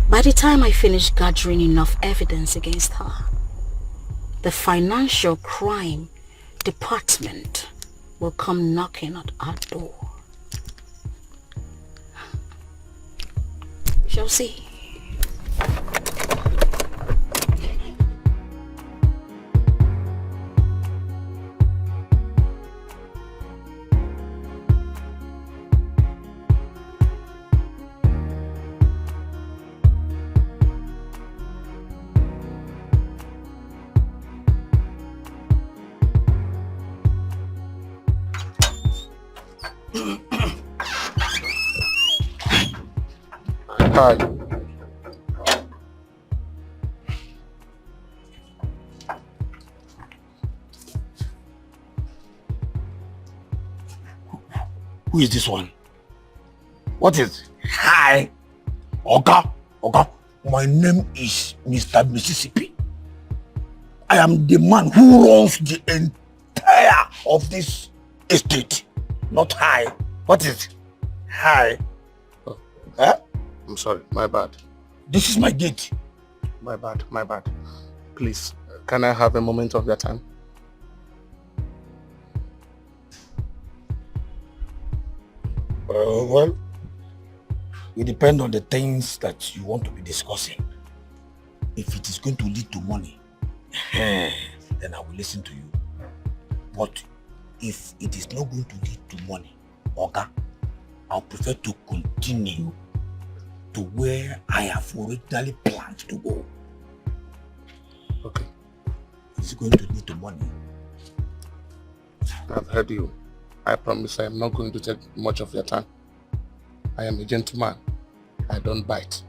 By the time I finish gathering enough evidence against her, the financial crime department will come knocking at our door. We shall see.
Hi.
Who is this one? What is it? Hi. Oga. My name is Mr. Mississippi. I am the man who runs the entire of this estate. Not hi. What is it? Hi. Huh?
I'm sorry, my bad.
This is my gate.
My bad. Please, can I have a moment of your time?
Well, it depends on the things that you want to be discussing. If it is going to lead to money, then I will listen to you. But if it is not going to lead to money, Oga, I'll prefer to continue to where I have originally planned to go.
Okay.
It's going to lead to money.
I've heard you. I promise I am not going to take much of your time. I am a gentleman. I don't bite.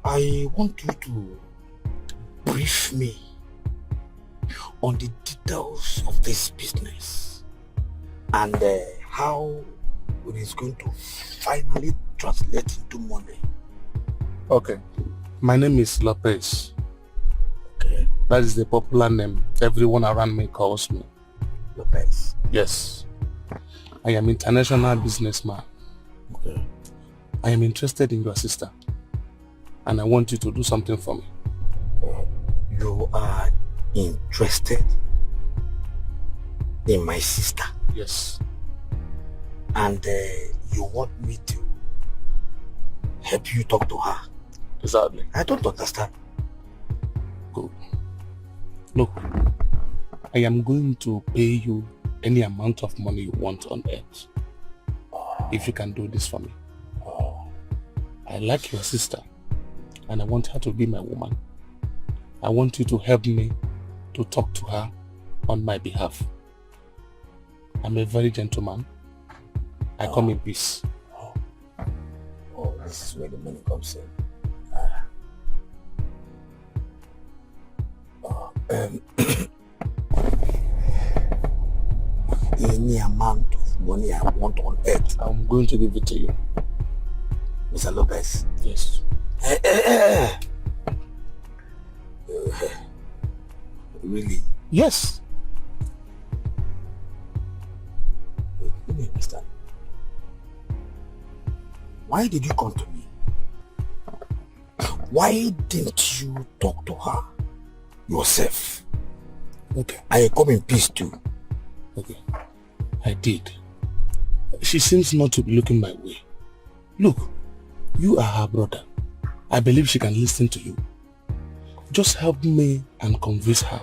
I want you to brief me on the details of this business and how it is going to finally translate into money.
Okay. My name is Lopez.
Okay.
That is the popular name everyone around me calls me.
Lopez.
Yes. I am an international businessman.
Okay.
I am interested in your sister. And I want you to do something for me.
You are interested in my sister?
Yes.
And you want me to help you talk to her?
Exactly.
I don't understand.
Good. Look, I am going to pay you any amount of money you want on earth. If you can do this for me. I like your sister. And I want her to be my woman. I want you to help me to talk to her on my behalf. I'm a very gentleman. I come in peace.
this is where the money comes in. Any amount of money I want on earth,
I'm going to give it to you.
Mr. Lopez.
Yes.
Really?
Yes.
Let me understand. Why did you come to me? Why didn't you talk to her yourself?
Okay.
I come in peace too.
Okay. I did. She seems not to be looking my way. Look, you are her brother. I believe she can listen to you. Just help me and convince her.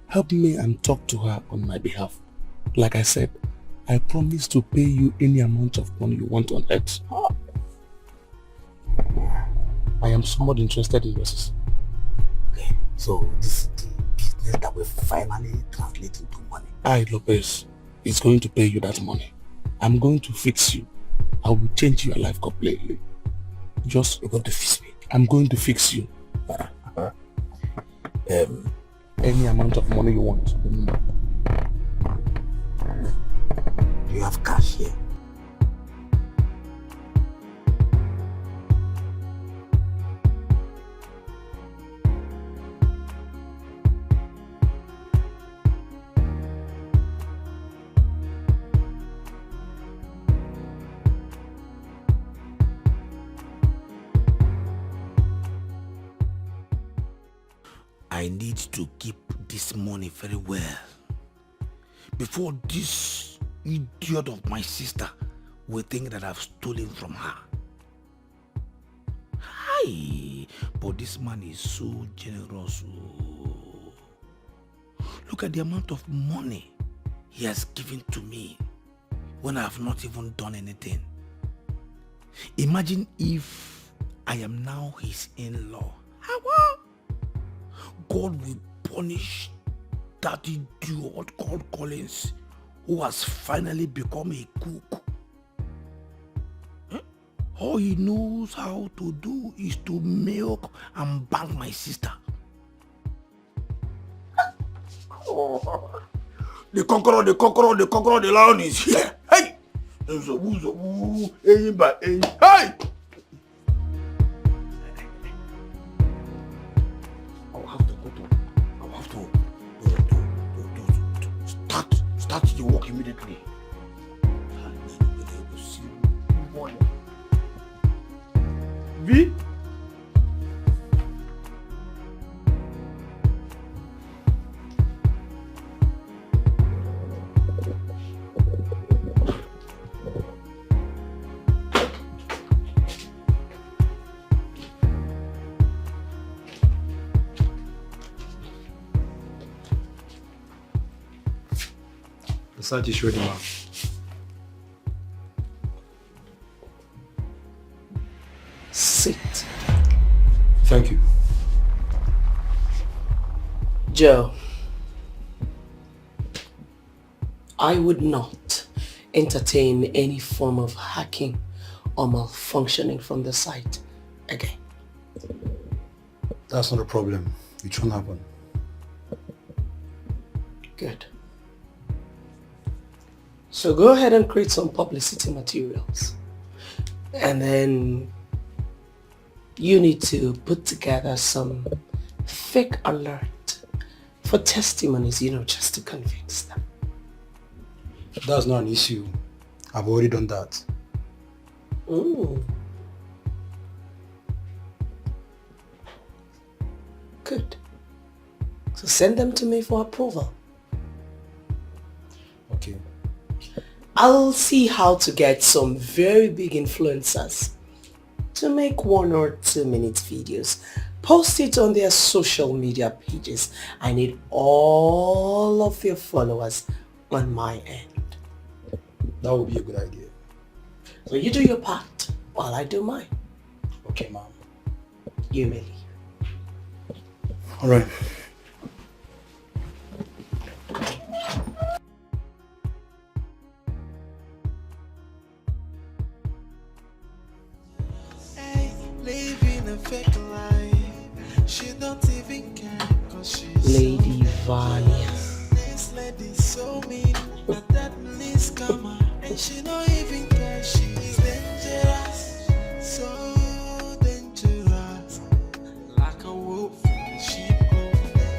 Help me and talk to her on my behalf. Like I said, I promise to pay you any amount of money you want on earth. I am somewhat interested in yours.
Okay, so this is the business that will finally translate into money.
I, Lopez, is going to pay you that money. I'm going to fix you. I will change your life completely. Just,
you're going to fix me?
I'm going to fix you. Any amount of money you want.
Do you have cash here? I need to keep this money very well before this idiot of my sister will think that I've stolen from her. Hi, but this man is so generous. Look at the amount of money he has given to me when I have not even done anything. Imagine if I am now his in-law. God will punish that idiot called Collins, who has finally become a cook. All he knows how to do is to milk and bang my sister. The conqueror, the lion is here. Hey! Hey! Start the work immediately.
V?
The site is ready, ma'am.
Sit.
Thank you.
Joe, I would not entertain any form of hacking or malfunctioning from the site again.
That's not a problem. It won't happen.
Good. So go ahead and create some publicity materials. And then you need to put together some fake alert for testimonies, just to convince them.
That's not an issue. I've already done that.
Good. So send them to me for approval.
Okay.
I'll see how to get some very big influencers to make 1 or 2 minute videos. Post it on their social media pages. I need all of your followers on my end.
That would be a good idea.
So you do your part while I do mine.
Okay, ma'am.
You may leave.
All right.
fake life. She don't even care, cause she's
Lady Vanya.
This lady so mean, but that means karma. And she don't even care, she's dangerous. So dangerous. Like a wolf in the sheep clothing.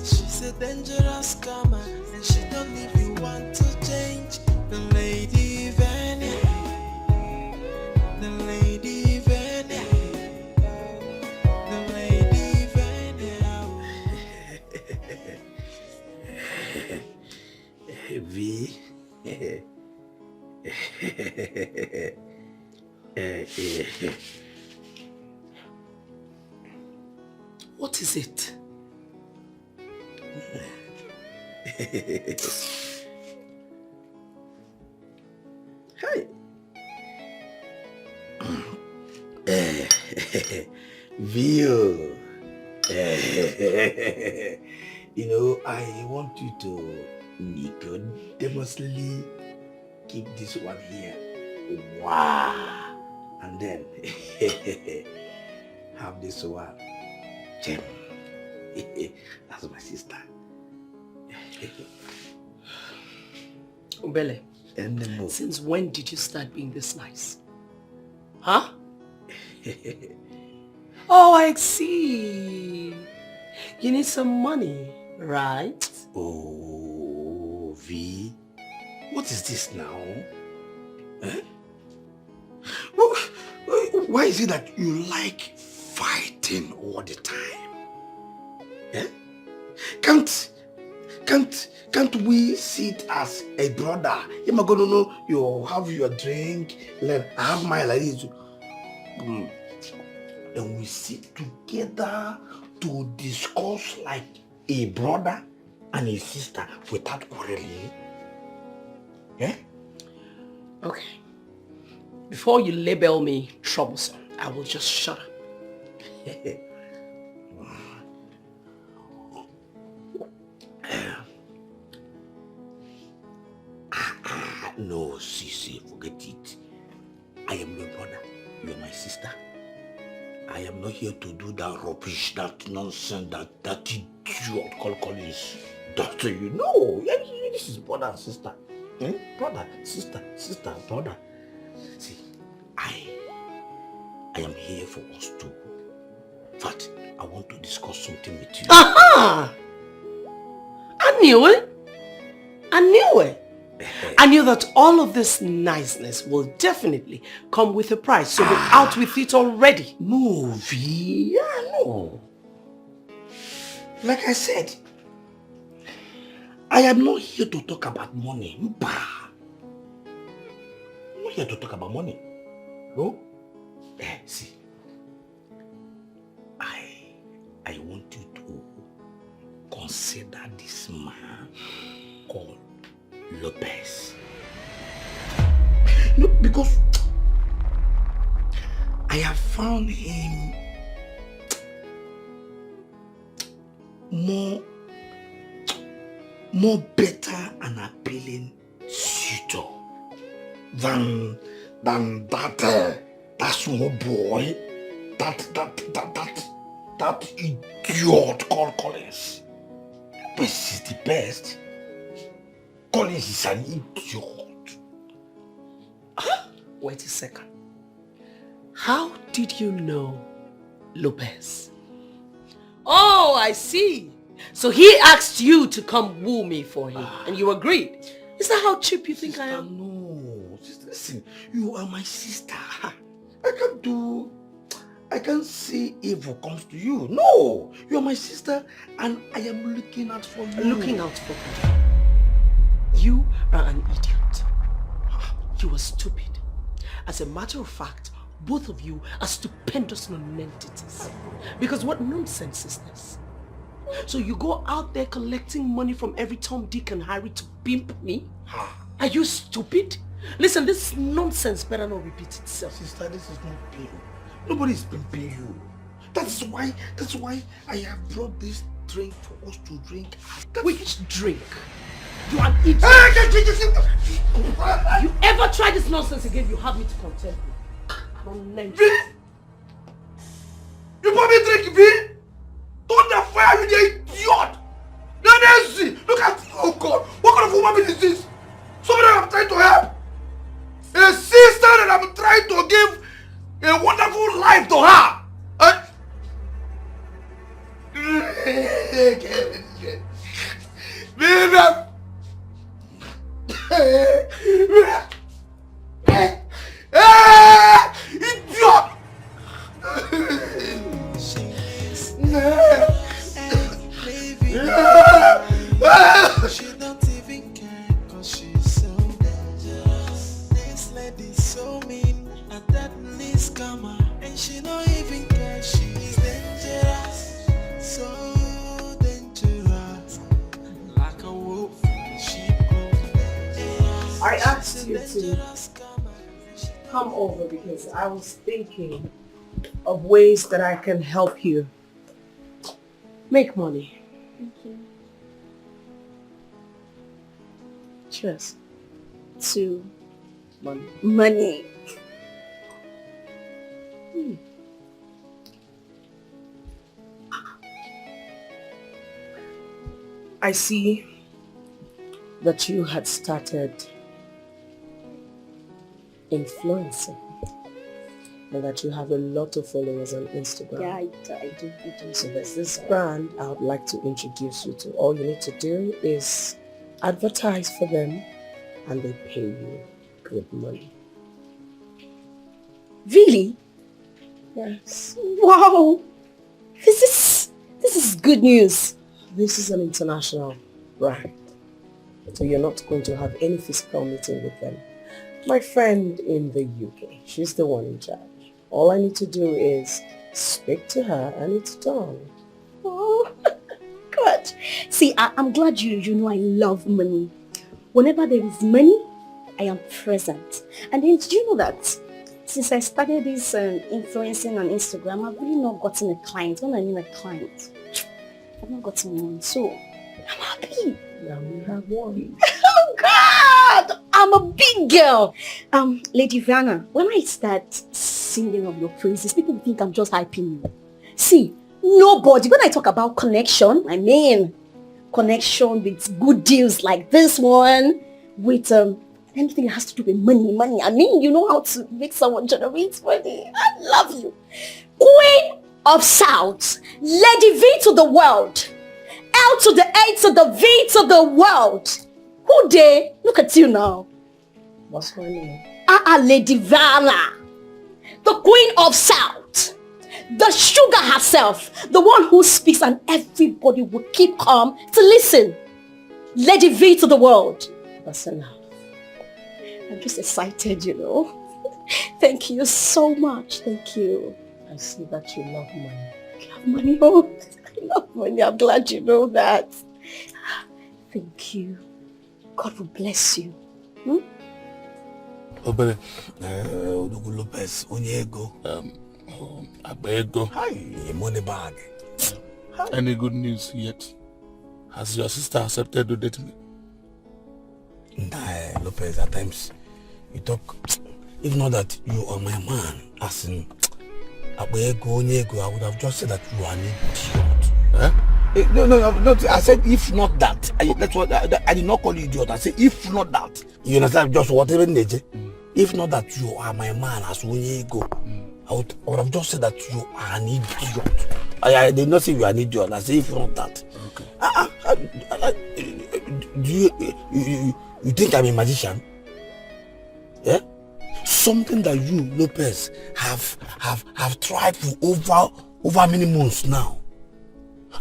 She's a dangerous karma, and she don't even want to change. The lady Vanya. The lady Vanya. The lady Vanya.
V. What is it? Hey. Vio. You know, I want you to Nicodemously keep this one here. Wow. And then have this one. Gem. That's my sister.
Ebele, since when did you start being this nice? Huh? Oh, I see. You need some money, right?
Oh, V. What is this now? Eh? Why is it that you like fighting all the time? Eh? Can't we sit as a brother? Am I gonna know you have your drink, like I have mine like this? And we sit together to discuss like a brother and a sister without quarreling. Yeah?
Okay. Before you label me troublesome, I will just shut up.
No, Sisi, forget it. I am your brother. You are my sister. I am not here to do that rubbish, that nonsense, that idiot Collins does to you. No, this is brother and sister. Brother, sister, brother. See, I am here for us two. In fact, I want to discuss something with you.
Aha! I knew it. I knew that all of this niceness will definitely come with a price, so we're out with it already.
No, V, no. Like I said, I am not here to talk about money. I'm not here to talk about money. No? See, I want you to consider this man called Lopez. No, because I have found him more better and appealing suitor than that small boy, that idiot called Collins. Best is the best. Collins is an idiot.
Wait a second. How did you know Lopez? Oh, I see. So he asked you to come woo me for him, and you agreed. Is that how cheap you think I am?
No, just listen. You are my sister. I can't see evil comes to you. No, you are my sister, and I am looking out for you.
Looking out for you. You are an idiot. You are stupid. As a matter of fact, both of you are stupendous non-entities. Because what nonsense is this? So you go out there collecting money from every Tom, Dick and Harry to pimp me? Are you stupid? Listen, this nonsense better not repeat itself.
Sister, this is not pimp. Nobody is pimping you. That's why I have brought this drink for us to drink.
Which drink? You are an idiot. You ever try this nonsense again, you have me to contend with.
Lady V? Don't the fire you the idiot! Look at, oh God, what kind of woman being is this? Somebody that I'm trying to help. A sister that I'm trying to give a wonderful life to her. Idiot!
She don't even care cause she's so dangerous. This lady's so mean, and that needs karma. And she don't even care, she's dangerous. So dangerous. Like a wolf in sheep clothing.
I asked you to come over because I was thinking of ways that I can help you make money.
Thank you.
Cheers.
To
Money.
money.
I see that you had started influencing and that you have a lot of followers on Instagram.
Yeah, I do.
So there's this brand I would like to introduce you to. All you need to do is advertise for them and they pay you good money.
Really?
Yes.
Wow. This is good news.
This is an international brand. So you're not going to have any physical meeting with them. My friend in the UK, she's the one in charge. All I need to do is speak to her and it's done.
Oh, God. See, I'm glad you know I love money. Whenever there is money, I am present. And then did you know that since I started this influencing on Instagram, I've really not gotten a client. When I mean a client, I've not gotten one. So, I'm happy.
Now we have one.
Oh, God! I'm a big girl. Lady Vanna, when I start singing of your praises, people think I'm just hyping you. See, nobody, when I talk about connection, I mean connection with good deals like this one, with anything that has to do with money. I mean, you know how to make someone generate money. I love you. Queen of South, Lady V to the world, L to the A to the V to the world. Who they? Look at you now.
What's her name?
Lady Vanna, the Queen of South, the sugar herself, the one who speaks and everybody will keep calm to listen. Lady V to the world.
That's enough.
I'm just excited, you know. Thank you so much. Thank you.
I see that you love money.
I love money. Oh, I love money. I'm glad you know that. Thank you. God will bless you.
Obere, Odugu Lopez, Onyego, Abego.
Hi, money bag.
Any good news yet? Has your sister accepted to date me?
Nah, Lopez, at times you talk, if not that you are my man, as in Abego, Onyego, I would have just said that you are an idiot.
Eh?
No, I said if not that. That's what I did not call you idiot. I said if not that. You understand? Just whatever nature. If not that you are my man, as Onyego, I would have just said that you are an idiot. I did not say you are an idiot. I said if not that. Okay. Do you think I'm a magician? Yeah? Something that you, Lopez, have tried for over many months now.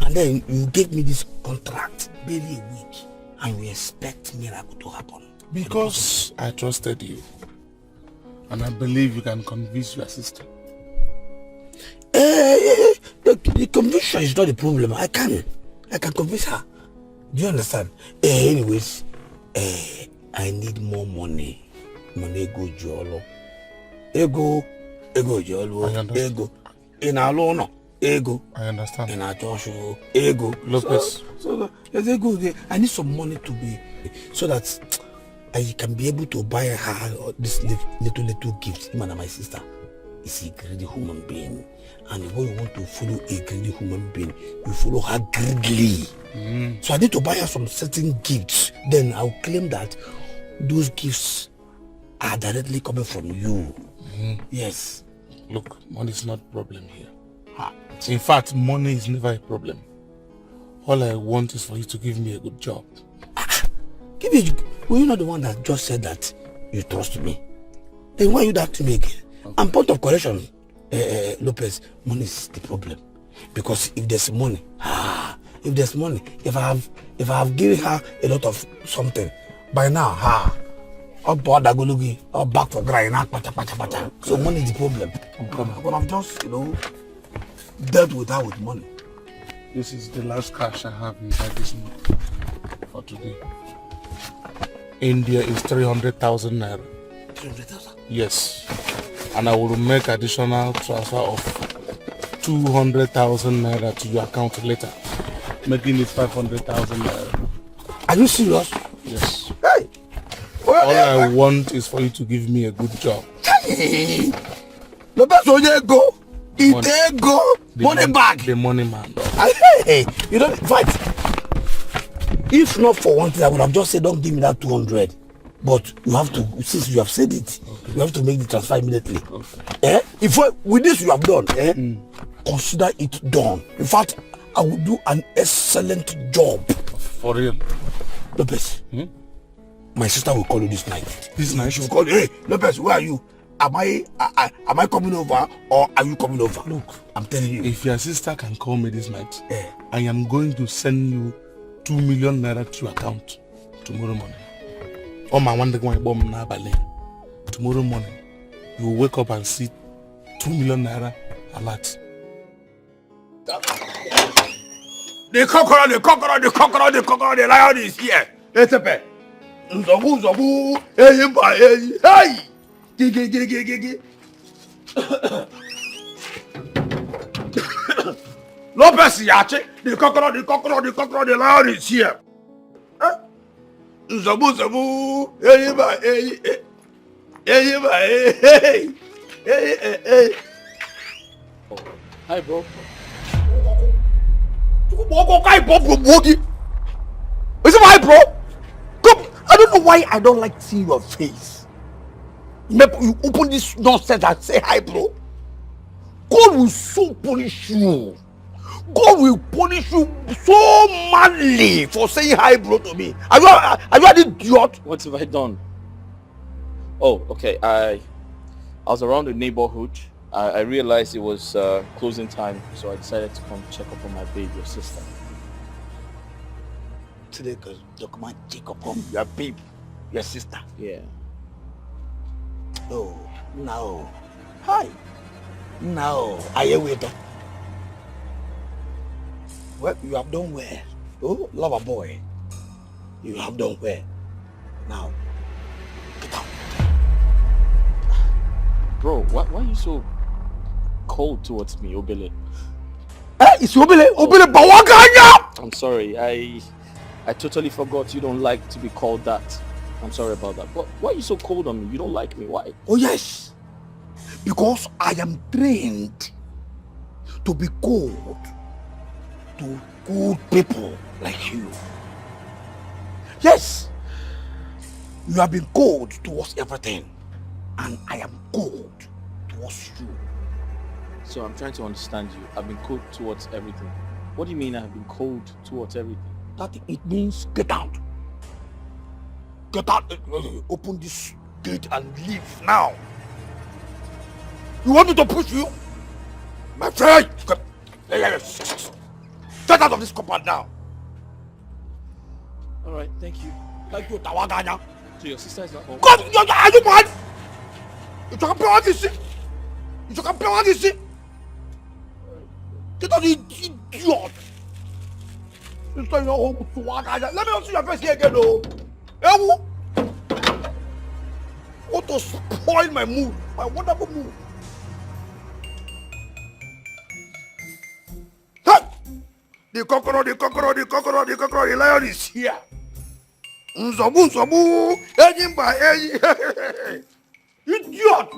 And then you gave me this contract barely a week and you expect miracle to happen.
Because I trusted you. And I believe you can convince your sister.
The conviction is not the problem. I can convince her. Do you understand? Anyways, I need more money. Money go jolo. Ego jolo. Ego. In alone. Ego.
I understand.
In our show. Ego.
Lopez.
So there's ego. I need some money to be so that I can be able to buy her this little gift, him and my sister. is a greedy human being. And when you want to follow a greedy human being, you follow her greedily. So I need to buy her some certain gifts. Then I'll claim that those gifts are directly coming from you. Yes.
Look, money is not a problem here. In fact, money is never a problem. All I want is for you to give me a good job.
Were you not the one that just said that you trust me? Then why you that to me again? And point of correction, Lopez, money is the problem. Because if there's money, if I have given her a lot of something, by now, I'll back for grind. So money is the problem. I would have just, dealt with her with money.
This is the last cash I have inside this month for today. India is 300,000 naira.
300,000?
Yes. And I will make additional transfer of 200,000 naira to your account later, making it 500,000 naira.
Are you serious?
Yes.
Hey!
All I want is for you to give me a good job.
Money bag.
The money man.
Hey, you don't fight. If not for one thing, I would have just said, don't give me that 200. But you have to, since you have said it, you have to make the transfer immediately. If with this you have done, consider it done. In fact, I will do an excellent job.
For real?
Lopez, my sister will call you this night.
This night?
She will call you, hey, Lopez, where are you? Am I coming over or are you coming over?
Look,
I'm telling you.
If your sister can call me this night, I am going to send you 2 million naira to your account tomorrow morning. Oh my one day bomb na Bali. Tomorrow morning, you will wake up and see 2 million naira alert.
The lion is here. Etepe. Nzobu. Hey. Gigi. Lopez Yache, the conqueror, the lion is here. Zabu, hey.
Hi, bro.
Is it my bro? Come, I don't know why I don't like seeing your face. You open this nonsense and say hi, bro. God will so punish you. God will punish you so madly for saying hi, bro, to me. Are you an idiot?
What have I done? Oh, okay. I was around the neighborhood. I realized it was closing time, so I decided to come check up on my baby, your sister.
Today, because document check up on your baby, your sister.
Yeah.
Oh, no. Hi. No. Are you with her? Well, you have done well. Oh, lover boy. You have done well. Now, get out.
Bro, why are you so cold towards me, Ebele?
It's Ebele Bawaganya!
I'm sorry, I totally forgot you don't like to be called that. I'm sorry about that. But why are you so cold on me? You don't like me, why?
Oh yes, because I am trained to be cold to good people like you. Yes, you have been cold towards everything, and I am cold towards you.
So I'm trying to understand you. I've been cold towards everything. What do you mean I've been cold towards everything?
That it means get out. Get out. Open this gate and leave now. You want me to push you? My friend! Get out of this compound now.
Alright, thank you.
Thank you, Tawaganya.
So your sister is not home?
God, are you mad? You can pay all this. You can pay all this. Get out, idiot. Sister, you're home to Tawaganya. Let me not see your face here again, though. Ewu! Want to spoil my mood, my wonderful mood. Hey! The conqueror, the lion is here. Nzobu, Ejimba, idiot!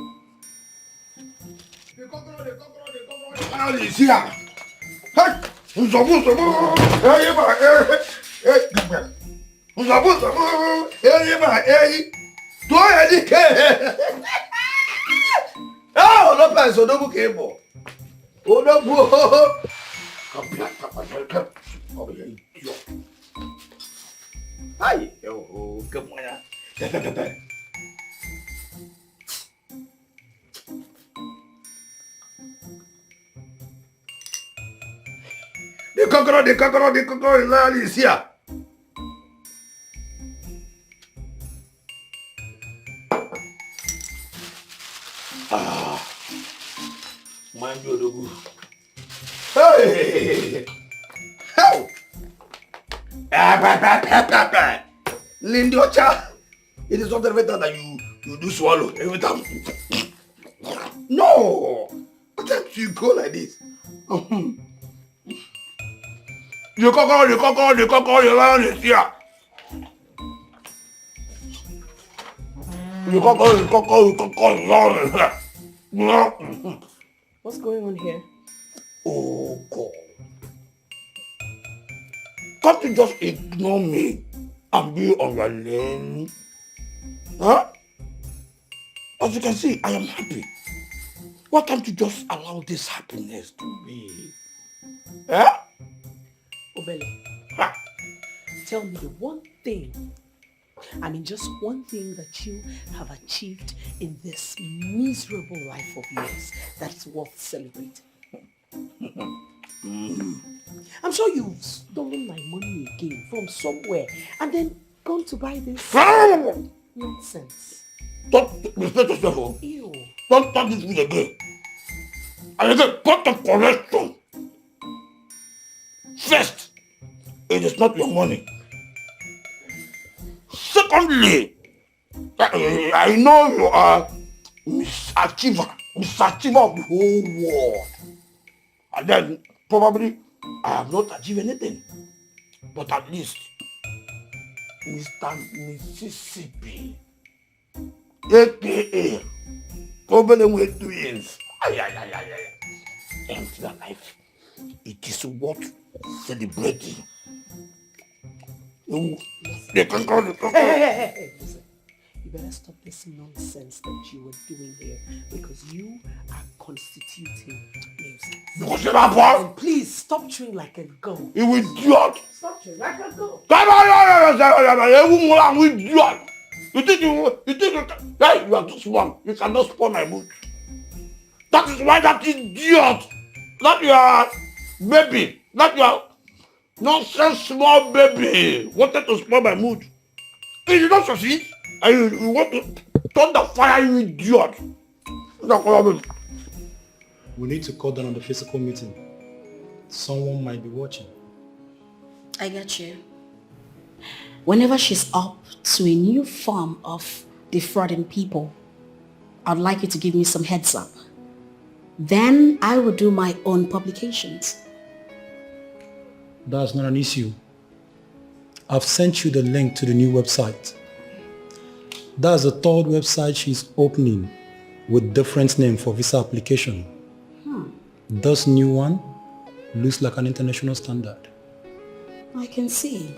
Oh, no pass, so no cable. Oh, no, come here, come. Oh, yeah, hi, oh, come on. The conqueror is here. Mind you, Dogu. Hey! How? Lindiocha, it is not every time that you do swallow. Every time. No! What time do you go like this? The conqueror, the lion is here. The conqueror,
What's going on here?
Oh, God. Can't you just ignore me and be on your lane? Huh? As you can see, I am happy. Why can't you just allow this happiness to be? Huh?
Obele, tell me the one thing, just one thing that you have achieved in this miserable life of yours that's worth celebrating. I'm sure you've stolen my money again from somewhere and then gone to buy this nonsense.
Don't respect yourself.
Ew.
Don't touch this food again. And again, cut the correction. First, it is not your money. Secondly, I know you are Miss Achiever of the whole world. And then probably I have not achieved anything. But at least Mr. Mississippi, aka problem with twins. Empty that life. It is worth celebrating.
Hey, listen. You better stop this nonsense that you were doing here because you are constituting nuisance. And please stop chewing like a goat.
You idiot!
Stop chewing like a goat.
You think hey, you are too small. You cannot spoil my mood. That is why that idiot, not your baby, not your nonsense small baby, wanted to spoil my mood. He did not succeed. And you want to turn the fire, you idiot.
We need to cut down on the physical meeting. Someone might be watching.
I get you. Whenever she's up to a new form of defrauding people, I'd like you to give me some heads up. Then I will do my own publications.
That's not an issue. I've sent you the link to the new website. That's the third website she's opening with different name for visa application. This new one looks like an international standard.
I can see.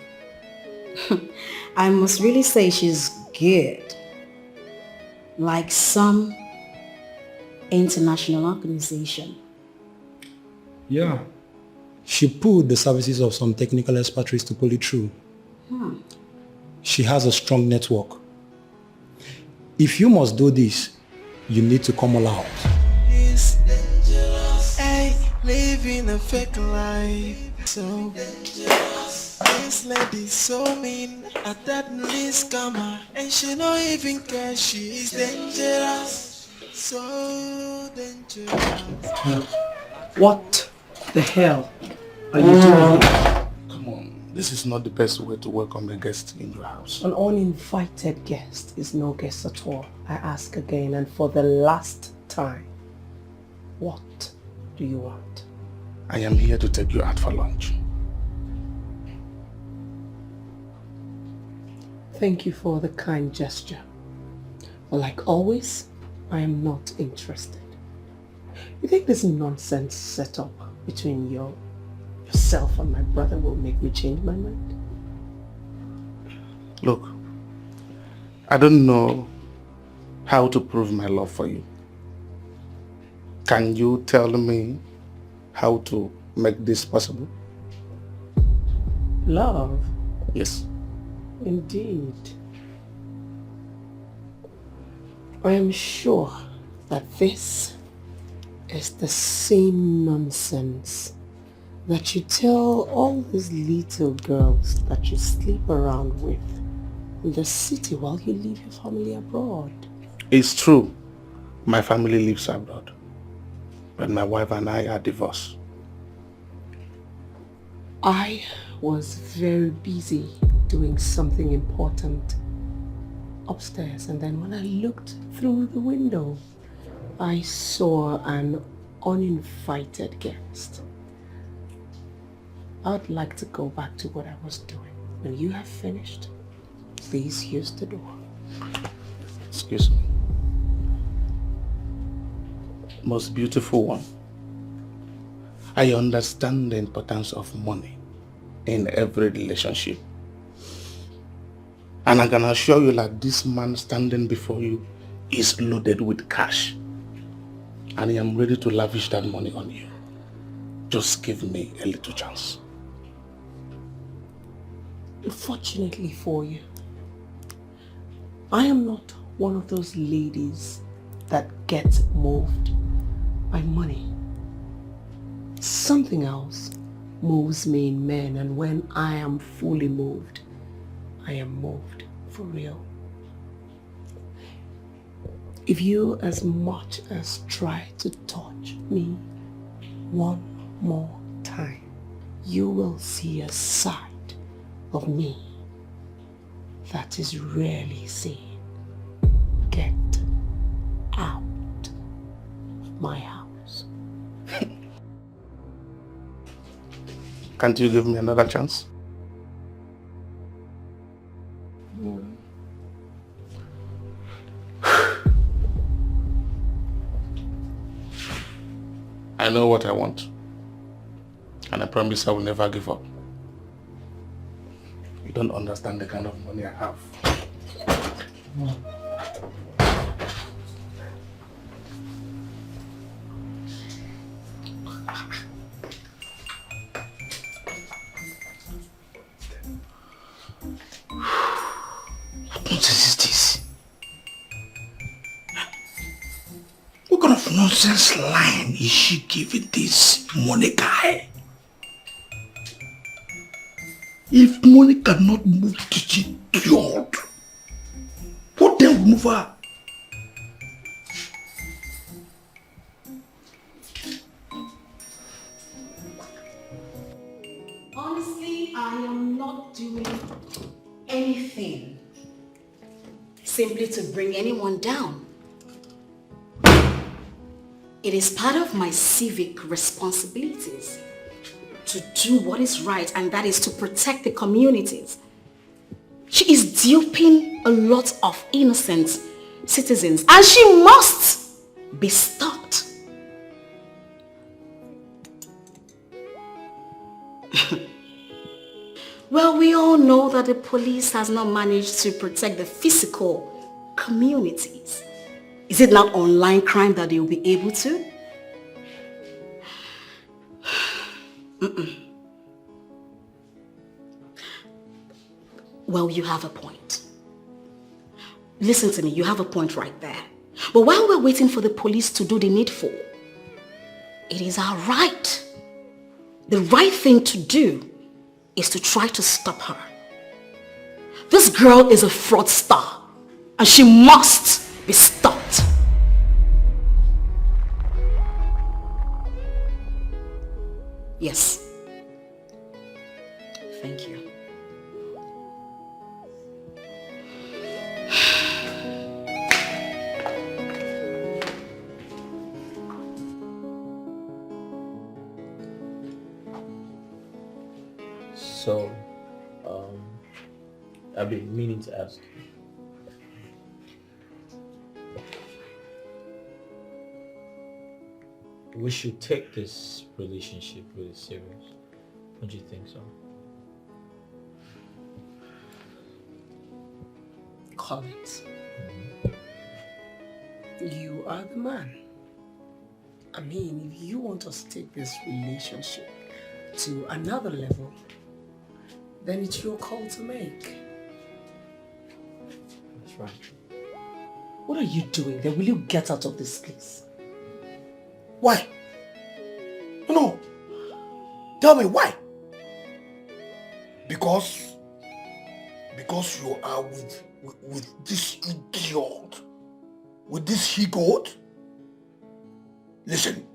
I must really say she's good. Like some international organization.
Yeah. She pulled the services of some technical expatriates to pull it through. She has a strong network. If you must do this, you need to come all out.
It's dangerous. Hey, living a fake life. So dangerous. This lady so mean. I definitely scam her. And she don't even care. She's dangerous. So dangerous.
What the hell are you doing?
Come on, this is not the best way to welcome a guest in your house.
An uninvited guest is no guest at all. I ask again and for the last time. What do you want?
I am here to take you out for lunch.
Thank you for the kind gesture. But like always, I am not interested. You think this nonsense setup between yourself and my brother will make me change my mind?
Look, I don't know how to prove my love for you. Can you tell me how to make this possible?
Love?
Yes.
Indeed. I am sure that this is the same nonsense that you tell all these little girls that you sleep around with in the city while you leave your family abroad.
It's true. My family lives abroad. But my wife and I are divorced.
I was very busy doing something important upstairs, and then when I looked through the window, I saw an uninvited guest. I'd like to go back to what I was doing. When you have finished, please use the door.
Excuse me. Most beautiful one. I understand the importance of money in every relationship. And I can assure you that this man standing before you is loaded with cash. And I am ready to lavish that money on you. Just give me a little chance.
Fortunately for you, I am not one of those ladies that get moved by money. Something else moves me in men, and when I am fully moved, I am moved for real. If you as much as try to touch me one more time, you will see a side of me that is rarely seen. Get out of my house.
Can't you give me another chance? I know what I want. And I promise I will never give up. You don't understand the kind of money I have.
What nonsense is this? What kind of nonsense line is she giving this money guy? If money cannot move this idiot, what then will move her?
Honestly, I am not doing anything simply to bring anyone down. It is part of my civic responsibilities to do what is right, and that is to protect the communities. She is duping a lot of innocent citizens, and she must be stopped. Well, we all know that the police has not managed to protect the physical communities. Is it not online crime that they will be able to? Well, you have a point. Listen to me, you have a point right there. But while we're waiting for the police to do the needful, it is our right. The right thing to do is to try to stop her. This girl is a fraudster, and she must be stopped. Yes. Thank you.
So, I've been meaning to ask. we should take this relationship really serious. Don't you think so?
Call it. You are the man. I mean, if you want us to take this relationship to another level, then it's your call to make.
That's right.
What are you doing there? Will you get out of this place?
Why? No. Tell me why? Because you are with this idiot, with this he-goat. Listen,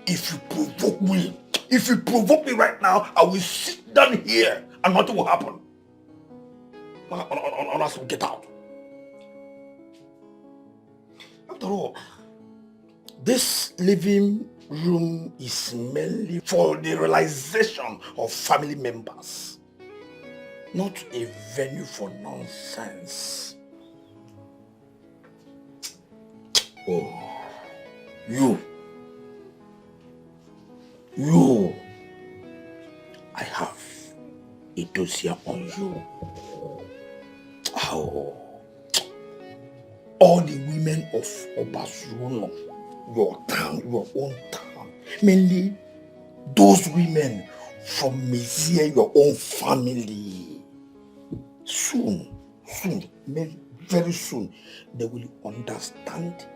if you provoke me right now, I will sit down here and nothing will happen. Unless we get out. After all, this living room is mainly for the realization of family members, not a venue for nonsense. Oh, you, I have a dossier on you. Oh, all the women of Obasuno, your town, your own town, mainly those women from Mezie, your own family. Soon, very soon, they will understand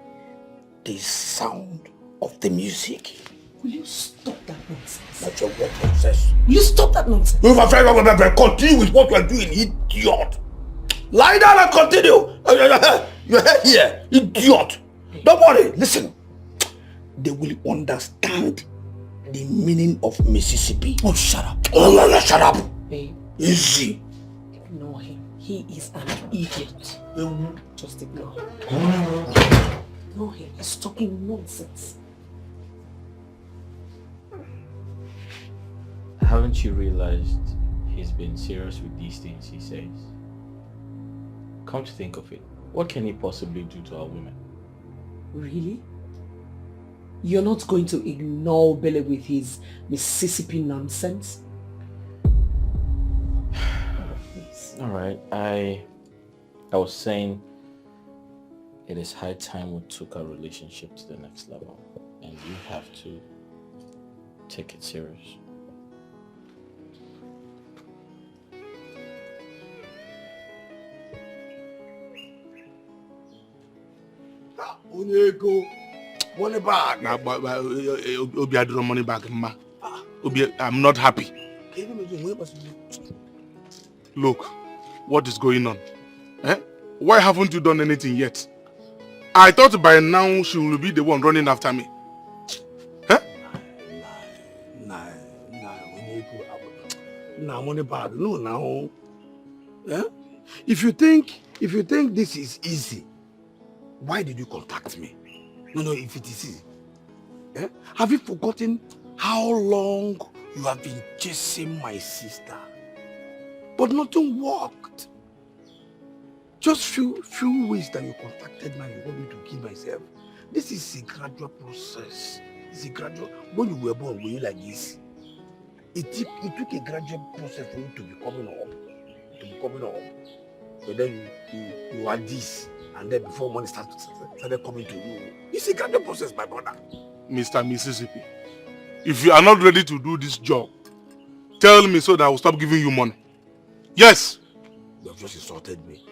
the sound of the music.
Will you stop that nonsense?
That's your word nonsense.
Will you stop that nonsense?
Continue with what you are doing, idiot. Lie down and continue. You're here, idiot. Don't worry, listen. They will understand the meaning of Mississippi. Oh, shut up. Oh, no, shut up.
Babe.
Easy.
Ignore him. He is an idiot. Just ignore him. Ignore him. He's talking nonsense.
Haven't you realized he's been serious with these things he says? Come to think of it, what can he possibly do to our women?
Really? You're not going to ignore Bele with his Mississippi nonsense?
Alright, I was saying it is high time we took our relationship to the next level, and you have to take it serious.
Money back.
Nah, but Obi had money back, ma. Obi, I'm not happy. Look, what is going on? Why haven't you done anything yet? I thought by now she will be the one running after me.
Nah, money bag. No, now. If you think this is easy, why did you contact me? No, if it is easy. Have you forgotten how long you have been chasing my sister? But nothing worked. Just few weeks that you contacted me and you want me to kill myself. This is a gradual process. It's a gradual. When you were born, were you like this? It took a gradual process for you to be coming home. But then you are this. And then before money started coming to you. It's a gradual process, my brother.
Mr. Mississippi, if you are not ready to do this job, tell me so that I will stop giving you money. Yes.
You have just insulted me.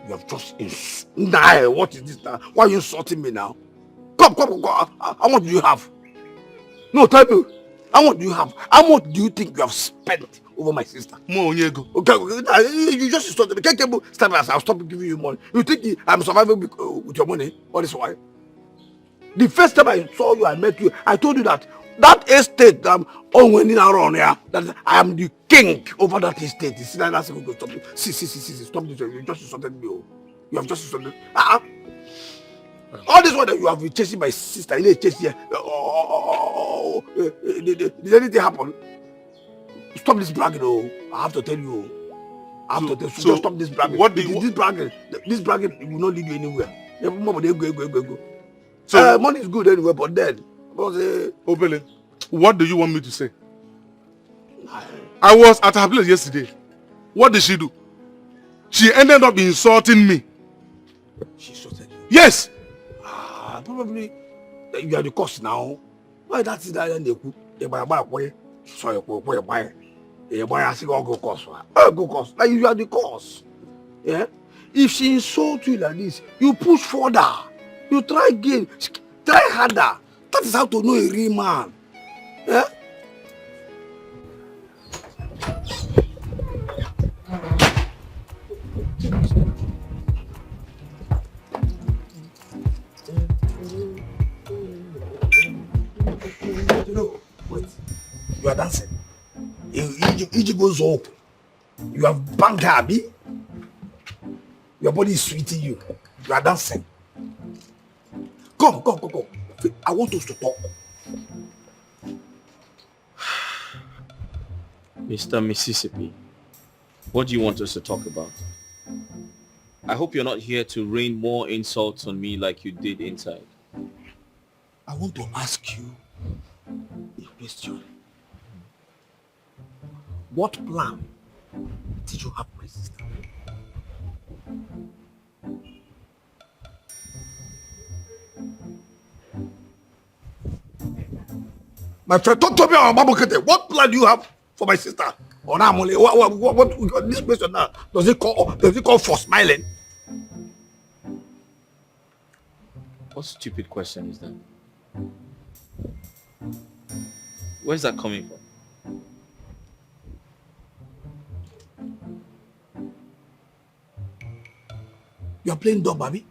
You have just Nah, what is this now? Why are you insulting me now? Come. How much do you have? No, tell me. How much do you have? How much do you think you have spent over my sister?
Okay,
you just insulted me. Can't I'll stop giving you money. You think I'm surviving with your money? All this why? The first time I saw you, I met you, I told you that estate I'm winning around here, that I am the king over that estate. You see that? That's going to stop you. See, stop this. You just insulted me. You have just insulted me. All this one that you have been chasing my sister, you chase here. Did anything happen? Stop this bragging, I have to tell you. So just stop this bragging. This bragging will not lead you anywhere. Go. So money is good anyway, but then
Obele, what do you want me to say? I was at her place yesterday. What did she do? She ended up insulting me.
She insulted you?
Yes.
Probably you are the cause now. Why that is that they could so you buy go cause. Go cause. Like you are the cause. Yeah? If she insults you like this, you push further. You try again. Try harder. That is how to know a real man. Yeah? Wait. You are dancing. Uju goes up. You have banged her, Abi. Your body is sweeting you. You are dancing. Come. I want us to talk.
Mr. Mississippi, what do you want us to talk about? I hope you're not here to rain more insults on me like you did inside.
I want to ask you a question. What plan did you have, my sister? My friend, talk to me about Babokete. What plan do you have for my sister? What this question now? Does it call for smiling?
What stupid question is that? Where's that coming from?
You are playing dumb, Abby?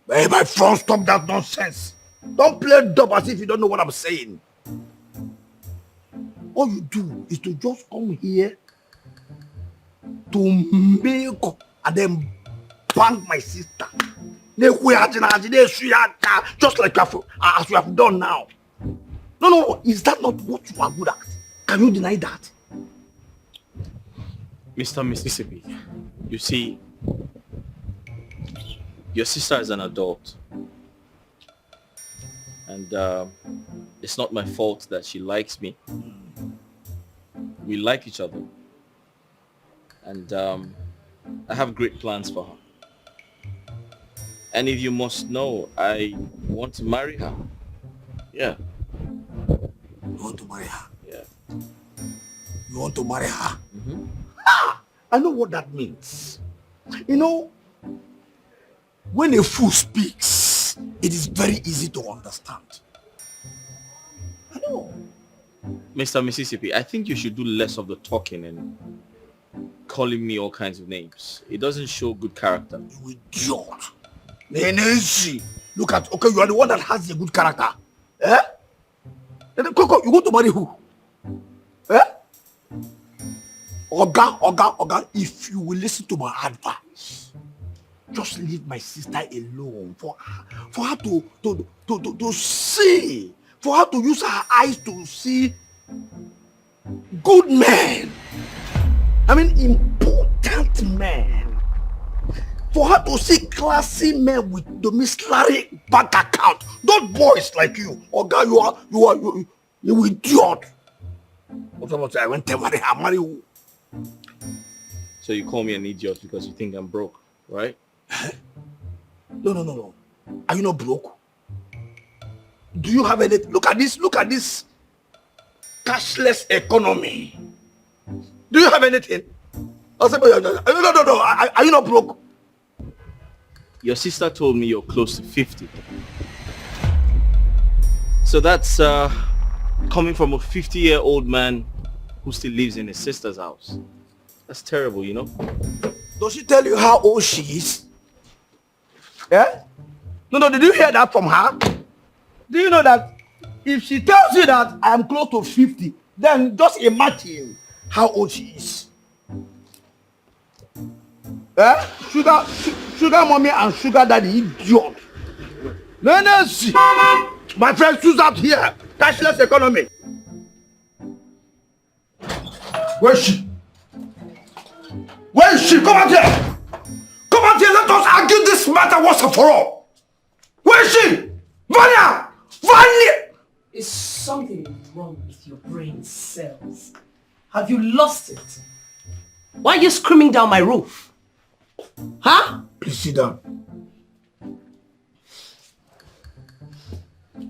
Hey, my friend, stop that nonsense. Don't play dumb as if you don't know what I'm saying. All you do is to just come here to make and then bang my sister. Just like as you have done now. No. Is that not what you are good at? Can you deny that?
Mr. Mississippi, you see, your sister is an adult. And it's not my fault that she likes me. We like each other. And I have great plans for her. And if you must know, I want to marry her. Yeah.
You want to marry her?
Yeah.
You want to marry her? Mm-hmm. I know what that means. You know, when a fool speaks, it is very easy to understand. I know.
Mr. Mississippi, I think you should do less of the talking and calling me all kinds of names. It doesn't show good character.
You idiot. Look at, okay, you are the one that has a good character. Eh? Coco, you want to marry who? Eh? Oga, if you will listen to my advice, just leave my sister alone for her to see, for her to use her eyes to see good men. I mean, important men. For her to see classy men with domiciliary bank account. Not boys like you. Oga, you idiot. What I went to marry her, marry who?
So you call me an idiot because you think I'm broke, right?
No. Are you not broke? Do you have any? Look at this cashless economy. Do you have anything? No. Are you not broke?
Your sister told me you're close to 50. So that's coming from a 50-year-old man who still lives in his sister's house. That's terrible, you know?
Does she tell you how old she is? Yeah? No, did you hear that from her? Do you know that if she tells you that I am close to 50, then just imagine how old she is. Eh? Sugar mommy and sugar daddy, idiot. No, my friend, choose out here. Cashless economy. Where is she? Where is she? Come out here. Come out here. Let us argue this matter once and for all. Where is she? Vanya!
Something is wrong with your brain cells. Have you lost it? Why are you screaming down my roof? Huh?
Please sit down.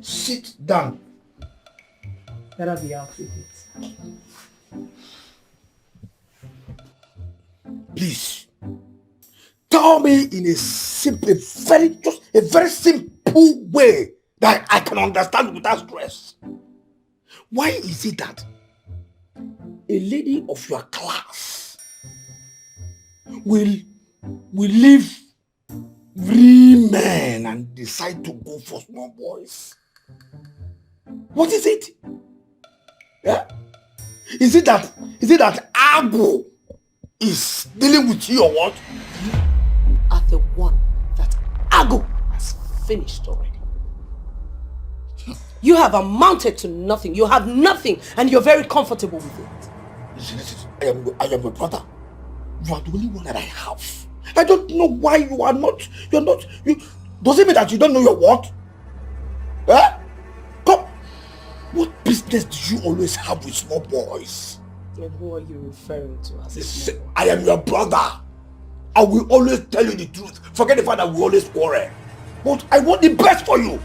Sit down.
Better be out with it.
Please. Tell me in a simple, a very simple way that I can understand without stress. Why is it that a lady of your class will leave real men and decide to go for small boys? What is it? Yeah? Is it that Agu is dealing with you or what?
You are the one that Agu has finished already. You have amounted to nothing. You have nothing and you're very comfortable with it.
Listen, I am your brother. You are the only one that I have. I don't know why you're not, does it mean that you don't know your what? Eh? Come. What business do you always have with small boys?
And who are you referring to as
Listen, I am your brother. I will always tell you the truth. Forget the fact that we always quarrel. But I want the best for you.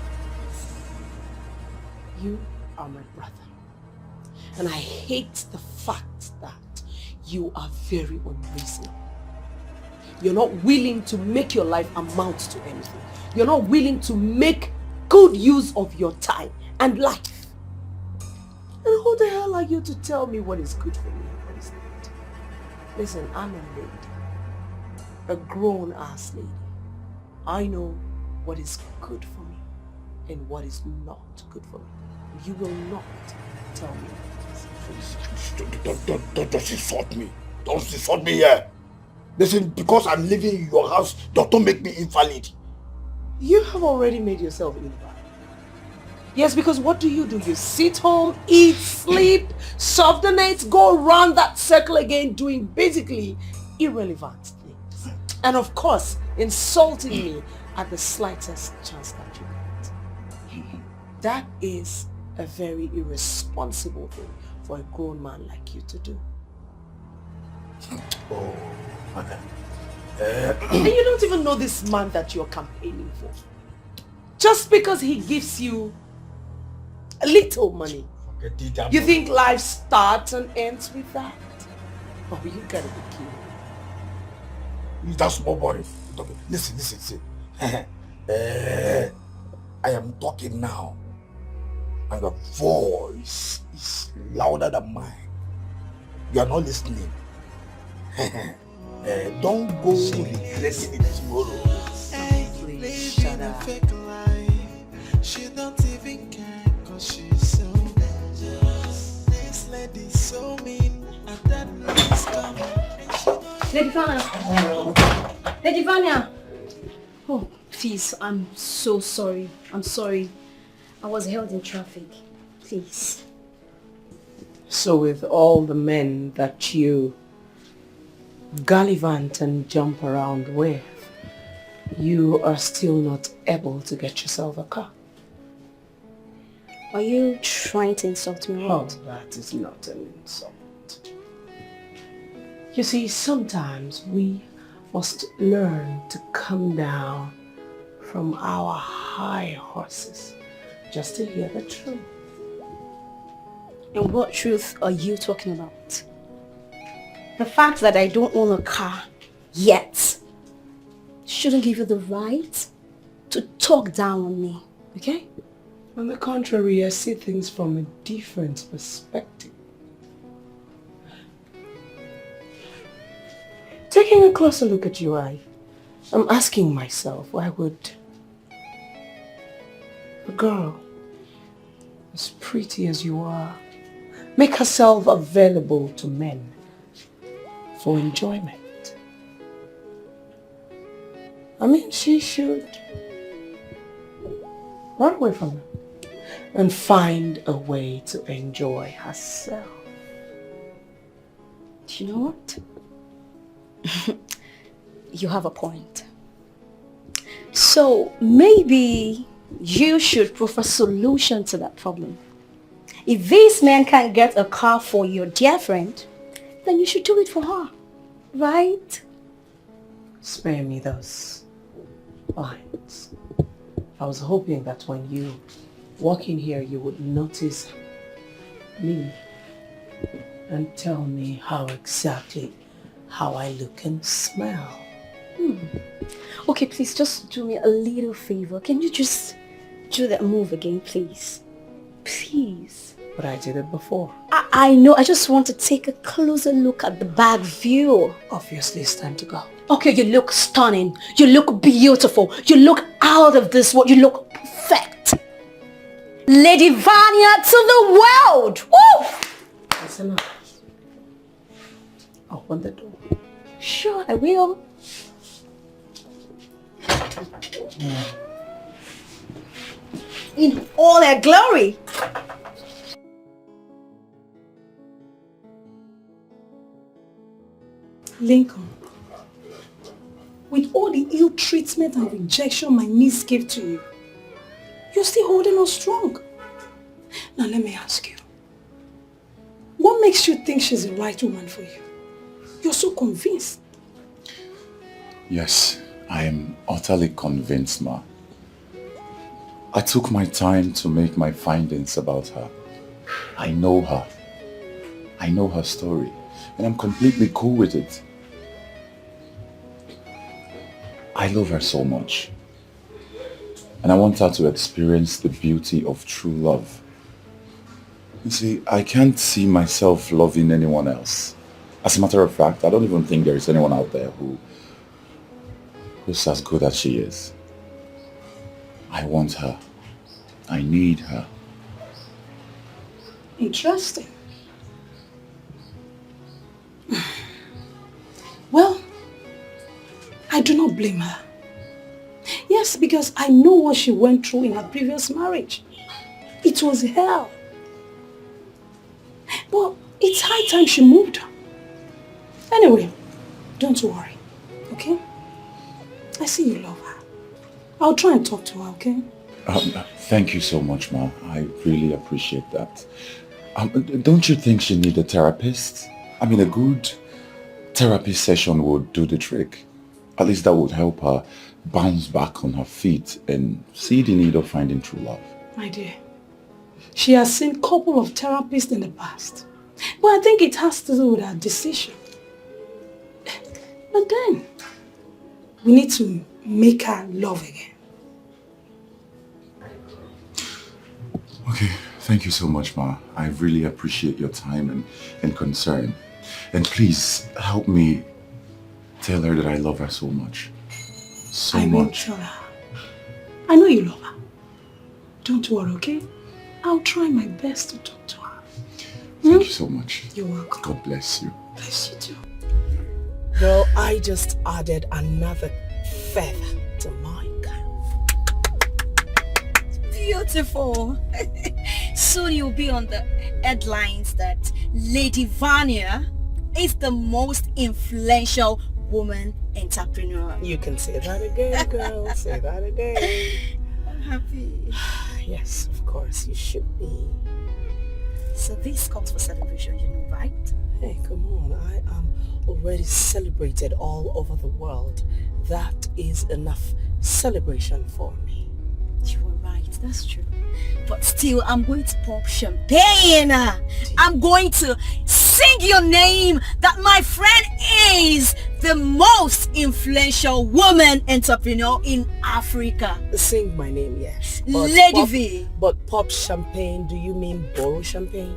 You are my brother. And I hate the fact that you are very unreasonable. You're not willing to make your life amount to anything. You're not willing to make good use of your time and life. And who the hell are you to tell me what is good for me and what is not? Listen, I'm a lady. A grown-ass lady. I know what is good for me and what is not good for me. You will not tell me what it is.
Don't insult me. Don't insult me here. Listen, because I'm living in your house, don't make me invalid.
You have already made yourself invalid. Yes, because what do? You sit home, eat, sleep, surf the net, go around that circle again doing basically irrelevant things. And of course, insulting me at the slightest chance that you get. That is a very irresponsible thing for a grown man like you to do.
Oh, okay.
And you don't even know this man that you're campaigning for. Just because he gives you a little money, you think life starts and ends with that? Oh, you gotta be kidding.
That small boy. Listen. I am talking now. And the voice is louder than mine. You are not listening. Don't go regretting it tomorrow.
Please shut up.
She don't even care cause she's so dangerous. This lady's so mean and that lady's coming.
Lady Vanya. Lady Vanya. Oh, please, I'm so sorry. I'm sorry. I was held in traffic. Please.
So with all the men that you gallivant and jump around with, you are still not able to get yourself a car.
Are you trying to insult me?
Oh, that is not an insult. You see, sometimes we must learn to come down from our high horses just to hear the truth.
And what truth are you talking about? The fact that I don't own a car yet shouldn't give you the right to talk down on me, okay?
On the contrary, I see things from a different perspective. Taking a closer look at you, I'm asking myself, why would a girl as pretty as you are make herself available to men for enjoyment? I mean, she should run away from them and find a way to enjoy herself.
Do you know what? You have a point. So maybe you should provide a solution to that problem. If this man can't get a car for your dear friend, then you should do it for her, right?
Spare me those lines. I was hoping that when you walk in here, you would notice me and tell me how I look and smell.
Okay, please just do me a little favor. Can you just do that move again, please? Please.
But I did it before.
I know. I just want to take a closer look at the back view.
Obviously, it's time to go.
Okay, you look stunning. You look beautiful. You look out of this world. You look perfect. Lady Vanya to the world. Woo!
That's enough. Open the door.
Sure, I will. In all their glory.
Lincoln, with all the ill treatment and rejection my niece gave to you, you're still holding on strong. Now let me ask you, what makes you think she's the right woman for you? You're so convinced.
Yes, I am utterly convinced, Ma. I took my time to make my findings about her. I know her. I know her story, and I'm completely cool with it. I love her so much, and I want her to experience the beauty of true love. You see, I can't see myself loving anyone else. As a matter of fact, I don't even think there is anyone out there who's as good as she is. I want her. I need her.
Interesting. Well, I do not blame her. Yes, because I know what she went through in her previous marriage. It was hell. But it's high time she moved. Anyway, don't worry, okay? I see you love her. I'll try and talk to her, okay?
Thank you so much, Ma. I really appreciate that. Don't you think she needs a therapist? I mean, a good therapy session would do the trick. At least that would help her bounce back on her feet and see the need of finding true love.
My dear, she has seen a couple of therapists in the past. But I think it has to do with her decision. But then, we need to make her love again.
Okay, thank you so much, Ma. I really appreciate your time and concern. And please, help me tell her that I love her so much. So
I will
much.
tell her. I know you love her. Don't worry, okay? I'll try my best to talk to her.
Thank you so much.
You're welcome.
God bless you.
Bless you too.
Girl, I just added another feather to my cap.
Beautiful. Soon you'll be on the headlines that Lady Vanya is the most influential woman entrepreneur.
You can say that again, girl. Say that again.
I'm happy.
Yes, of course, you should be.
So this calls for celebration, you know, right?
Hey, come on. I am already celebrated all over the world. That is enough celebration for me.
You were right, that's true. But still, I'm going to pop champagne. I'm going to sing your name that my friend is the most influential woman entrepreneur in Africa.
Sing my name, yes.
Lady V.
But pop champagne, do you mean borrow champagne?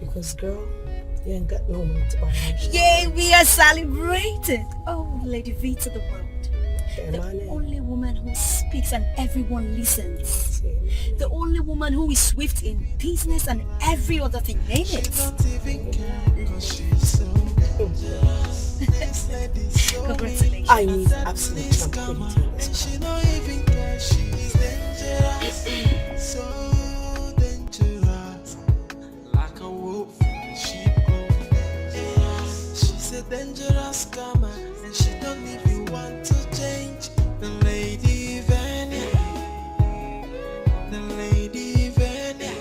Because girl, you ain't got no money to buy champagne.
Yay, we are celebrating. Oh, Lady V to the world. The only woman who speaks and everyone listens. The only woman who is swift in business and every other thing. Name it. Congratulations.
I need absolute tranquility in this
She don't even care, she's dangerous. So dangerous. Like a wolf in the sheep clothing. She's a dangerous scammer, and she don't even want to change. The Lady Vanya. The Lady Vanya.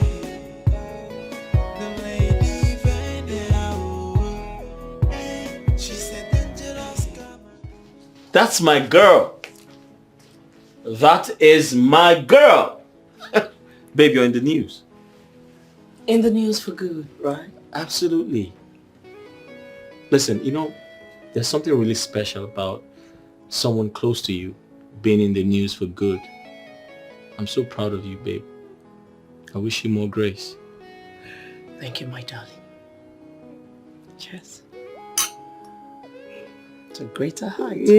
That's my girl. That is my girl. Babe, you're in the news.
In the news for good, right?
Absolutely. Listen, you know, there's something really special about someone close to you being in the news for good. I'm so proud of you, babe. I wish you more grace.
Thank you, my darling. Cheers. To greater heights.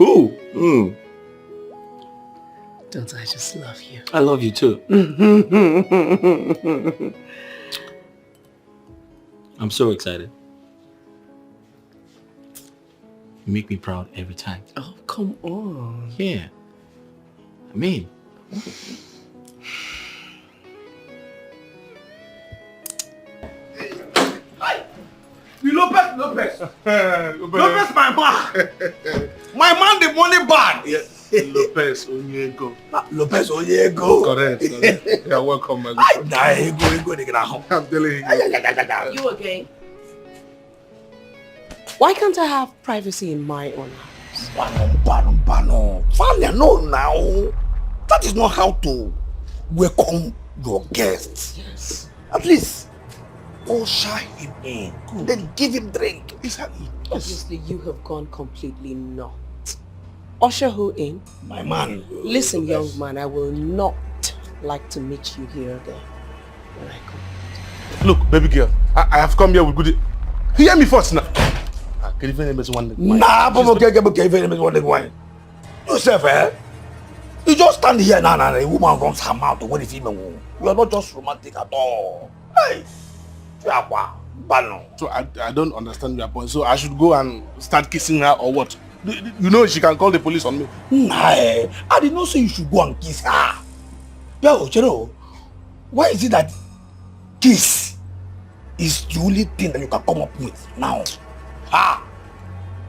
Ooh. Mm.
Don't I just love you?
I love you too. I'm so excited. You make me proud every time.
Oh, come on.
Yeah. I mean.
Lopez, my man. My man, the money bag.
Yeah. Lopez Onyego.
Lopez Onyego.
Correct. You're welcome, my good friend. I'm telling you.
You again? Why can't I have privacy in my own house?
Bano. Finally, no now. That is not how to welcome your guests.
Yes.
At least usher him in. Good. Then give him drink. Exactly.
Obviously, you have gone completely nuts. Usher who in?
My man.
Listen, young man, I will not like to meet you here again when I come.
Look, baby girl, I have come here with good... Hear me first now. Can you even name one wine?
Nah, but can you even name wine? Yourself, eh? You just stand here now and a woman runs her mouth to what is even. You are not just romantic at all. Hey! So
I don't understand your point. So I should go and start kissing her or what? You know she can call the police on me.
Nah, I did not say you should go and kiss her. Yo, you know, why is it that kiss is the only thing that you can come up with now? Ah,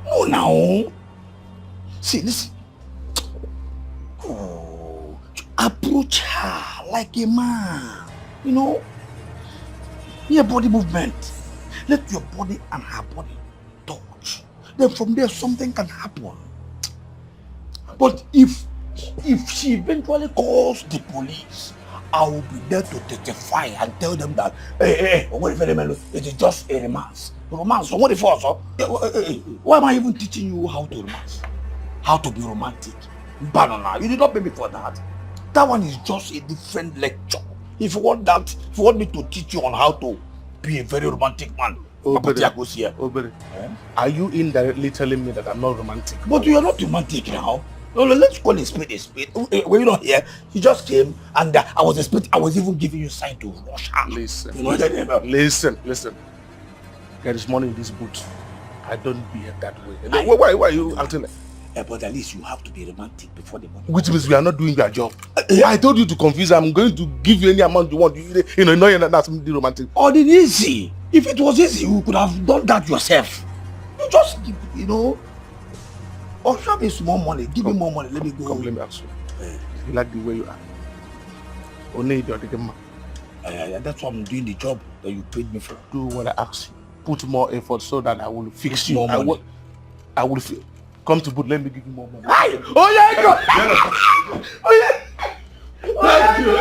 no, now. See, listen. Oh, approach her like a man. You know, your body movement. Let your body and her body touch. Then from there something can happen. But if she eventually calls the police, I will be there to testify and tell them that hey, it is just a romance. Romance, what if also? Why am I even teaching you how to romance? How to be romantic? Banana, you did not pay me for that. That one is just a different lecture. If you want that, if you want me to teach you on how to be a very romantic man,
are you indirectly telling me that I'm not romantic?
But you are not romantic now. No, let's call a spade a spade. When you're not here, you just came and I was even giving you a sign to rush her.
Listen,
you know
listen. There is money in this boot. I don't behave that way. Why are you acting like?
But at least you have to be romantic before the money.
Which means we are not doing your job. I told you to confuse. I'm going to give you any amount you want. You know that's romantic.
Or the easy. If it was easy, you could have done that yourself. You just give, you know. Or show me some more money. Give me more money. Let me go.
Come, let me ask you. You like the way you are? Only the man.
That's why I'm doing the job that you paid me for.
Do what I ask you. Put more effort so that I will fix you.
More money.
I will fix. Come to boot, let me give you more money.
Hey! Oh yeah, go! Oh yeah! Thank you.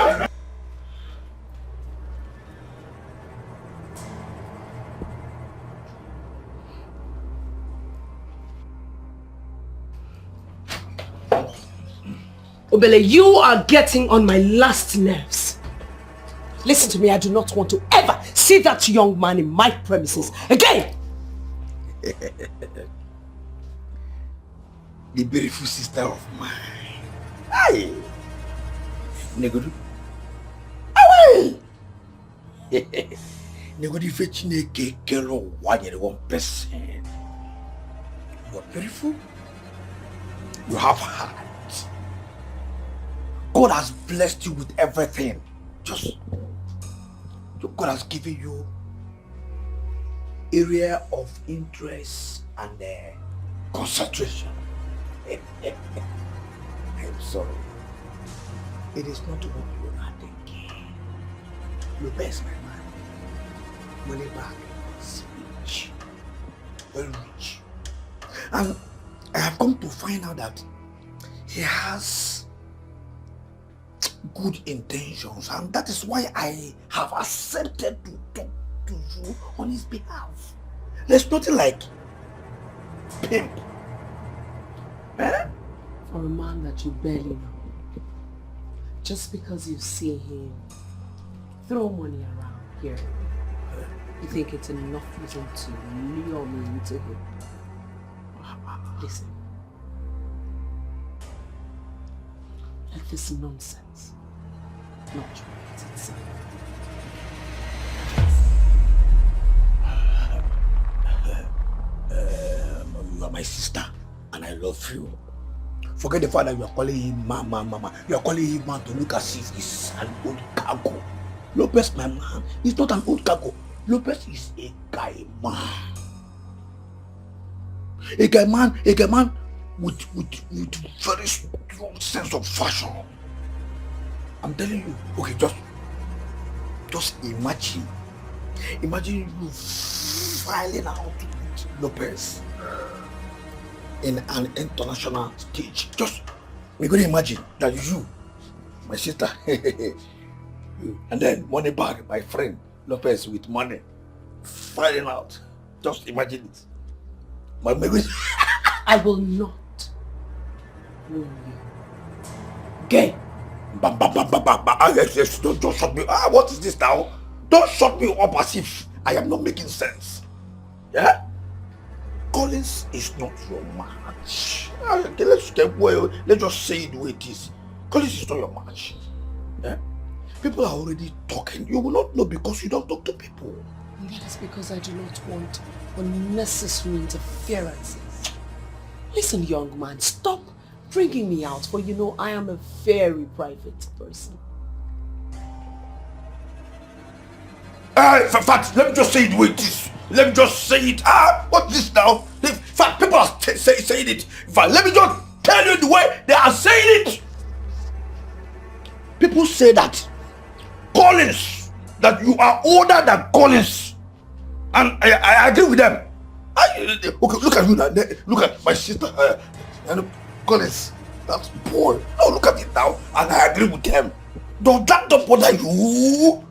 Ebele, you are getting on my last nerves. Listen to me, I do not want to ever see that young man in my premises again.
The beautiful sister of mine. Hey! Negodu. Away! Negodu Chineke kero one person. You are beautiful. You have heart. God has blessed you with everything. God has given you area of interest and concentration. I'm sorry. It is not what you are thinking. You're best, my man. Money back is rich. Very rich.
And I have come to find out that he has good intentions, and that is why I have accepted to talk to you on his behalf. There's nothing like pimp. Eh?
For a man that you barely know, just because you see him throw money around here, you think it's enough reason to lure me into him. Listen. Let this nonsense not repeat itself.
You are my sister and I love you. Forget the fact that you are calling him mama. You are calling him man to look as if he's an old cargo. Lopez, my man, is not an old cargo. Lopez is a guy man. A guy man with very strong sense of fashion. I'm telling you, okay, just imagine you filing out with Lopez in an international stage. Just, we're going to imagine that you, my sister, and then money bag, my friend Lopez with money, filing out. Just imagine it.
I will not ruin you. Gay.
Yes, don't shut me. What is this now? Don't shut me up as if I am not making sense. Yeah? Collins is not your match. Okay, let's just say it the way it is. Collins is not your match. Yeah? People are already talking. You will not know because you don't talk to people.
And that is because I do not want unnecessary interferences. Listen, young man, stop bringing me out, for you know I am a very private person.
In fact, let me just say it the way it is. Let me just say it. What's this now? In fact, people are saying it. In fact, let me just tell you the way they are saying it. People say that Collins, that you are older than Collins. And I agree with them. Okay, look at you now. Look at my sister. Collins, that boy. Now look at it now. And I agree with them. Does that not bother you?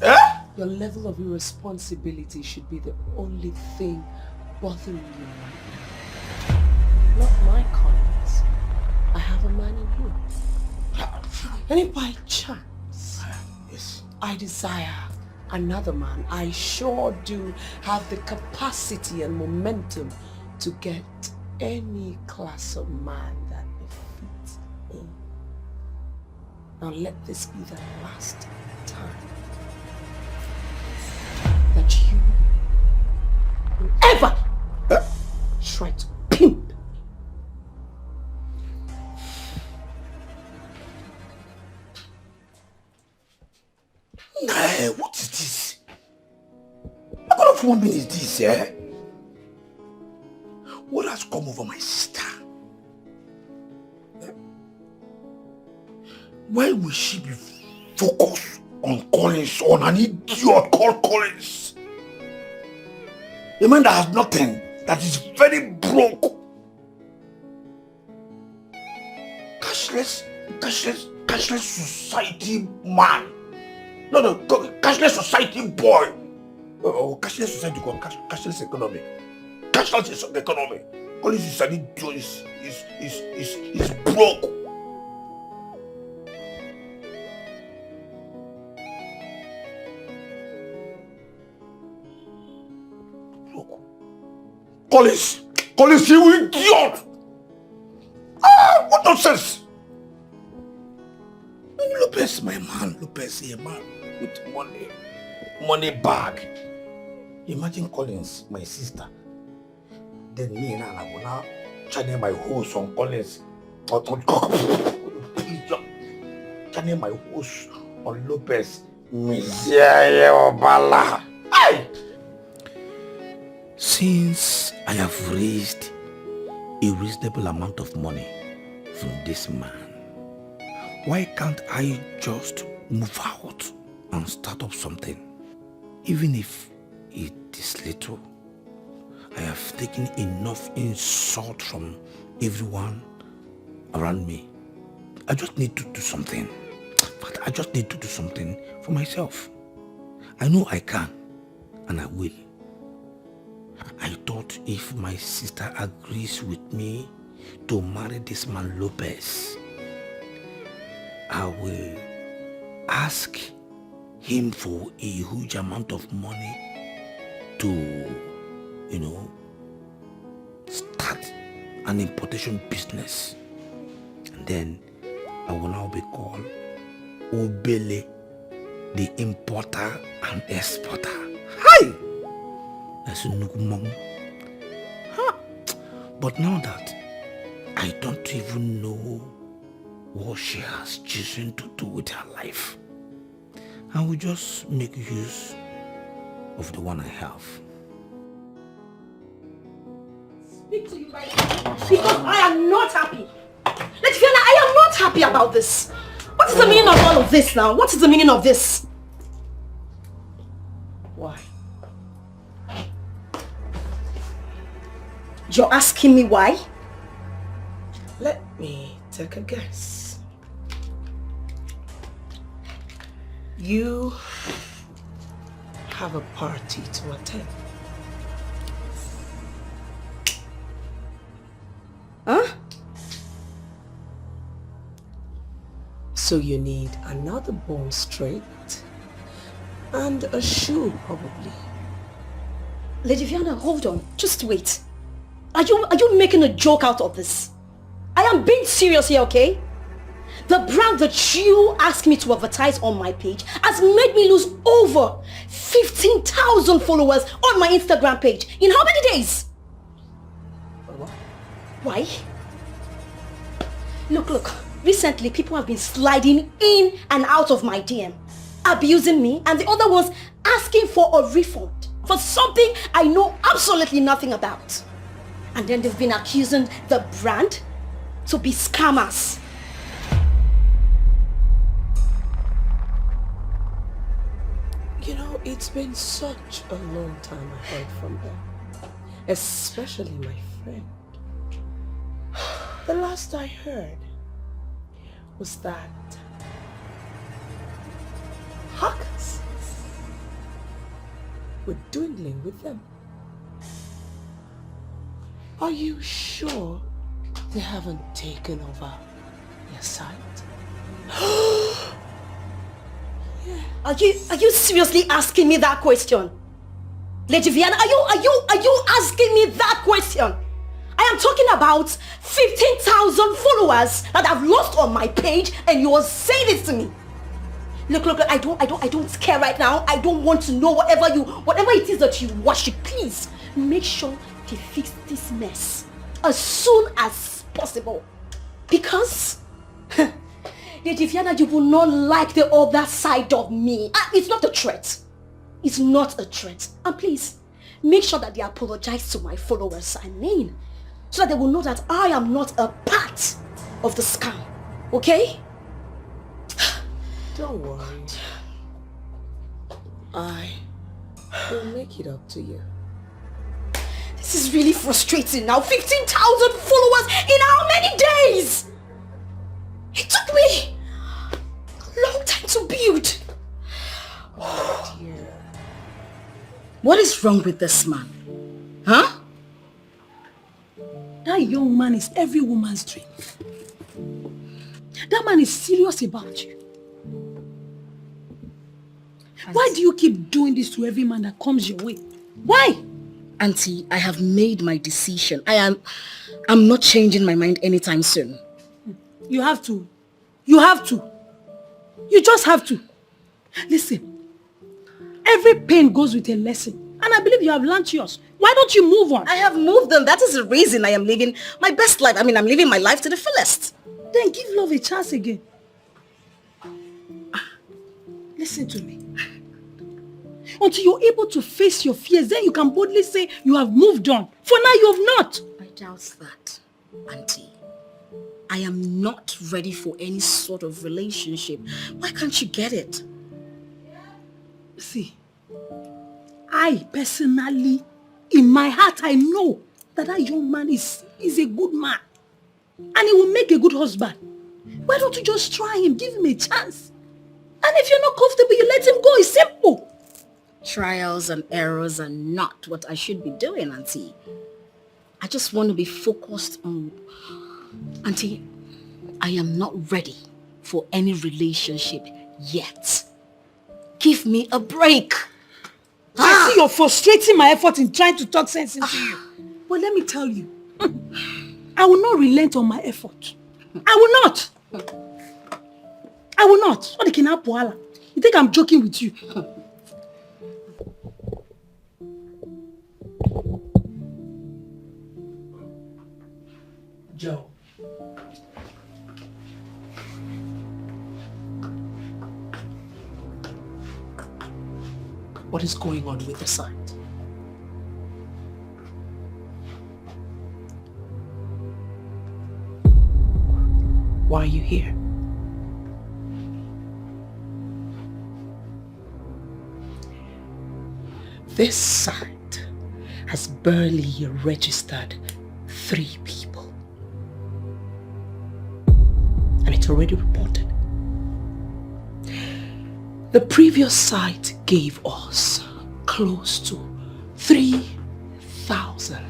Eh?
Your level of irresponsibility should be the only thing bothering you right now. Not my Collins. I have a man in him. And if by chance I desire another man, I sure do have the capacity and momentum to get any class of man that befits me. Now let this be the last time that you will ever try to pimp.
Nah, what is this? What kind of woman is this, eh? What has come over my sister? Why will she be focused on Collins, on an idiot called Collins? A man that has nothing, that is very broke. Cashless society man. No, cashless society boy. Cashless society, cashless economy. Cashless economy. Collins is an idiot, is broke. Collins, you idiot! What nonsense! Lopez, my man, Lopez, a man with money bag. Imagine Collins, my sister. Then me and I will now channel my hose on Collins. Channel my hose on Lopez. Since I have raised a reasonable amount of money from this man, why can't I just move out and start up something? Even if it is little, I have taken enough insult from everyone around me. I just need to do something. But I just need to do something for myself. I know I can, and I will. I thought if my sister agrees with me to marry this man Lopez, I will ask him for a huge amount of money to, start an importation business. And then I will now be called Ebele, the importer and exporter. Hi! That's a mom. But now that I don't even know what she has chosen to do with her life, I will just make use of the one I have.
Speak to you right now because I am not happy. Letfiana, I am not happy about this. What is the meaning of all of this now? What is the meaning of this?
Why?
You're asking me why?
Let me take a guess. You have a party to attend.
Huh?
So you need another bone straight and a shoe, probably.
Lady Viana, hold on. Just wait. Are you making a joke out of this? I am being serious here, okay? The brand that you asked me to advertise on my page has made me lose over 15,000 followers on my Instagram page. In how many days? Why? Look. Recently, people have been sliding in and out of my DM, abusing me, and the other ones asking for a refund for something I know absolutely nothing about. And then they've been accusing the brand to be scammers.
It's been such a long time I heard from them, especially my friend. The last I heard was that hackers were dwindling with them. Are you sure they haven't taken over your site?
Yeah. Are you seriously asking me that question? Lady Viana, are you asking me that question? I am talking about 15,000 followers that I've lost on my page, and you are saying this to me. Look, I don't care right now. I don't want to know whatever it is that you watch. Please make sure they fix this mess as soon as possible. Because Lady Viana, you will not like the other side of me. It's not a threat. It's not a threat. And please make sure that they apologize to my followers. So that they will know that I am not a part of the scam. Okay?
Don't worry. I will make it up to you.
This is really frustrating now. 15,000 followers in how many days? It took me a long time to build.
Oh dear.
What is wrong with this man? Huh?
That young man is every woman's dream. That man is serious about you. Why do you keep doing this to every man that comes your way? Why?
Auntie, I have made my decision. I'm not changing my mind anytime soon.
You have to. You have to. You just have to. Listen, every pain goes with a lesson. And I believe you have learned yours. Why don't you move on?
I have moved on. That is the reason I am living my best life. I'm living my life to the fullest.
Then give love a chance again. Listen to me. Until you're able to face your fears, then you can boldly say you have moved on. For now, you have not.
I doubt that, Auntie. I am not ready for any sort of relationship. Why can't you get it?
See, I personally In my heart, I know that young man is a good man. And he will make a good husband. Why don't you just try him? Give him a chance. And if you're not comfortable, you let him go. It's simple.
Trials and errors are not what I should be doing, Auntie. I just want to be focused on... Auntie, I am not ready for any relationship yet. Give me a break.
I see you're frustrating my effort in trying to talk sense into you. But let me tell you, I will not relent on my effort. I will not. I will not. What can happen? You think I'm joking with you?
Joe. What is going on with the site? Why are you here? This site has barely registered 3 people. And it's already reported. The previous site gave us close to 3,000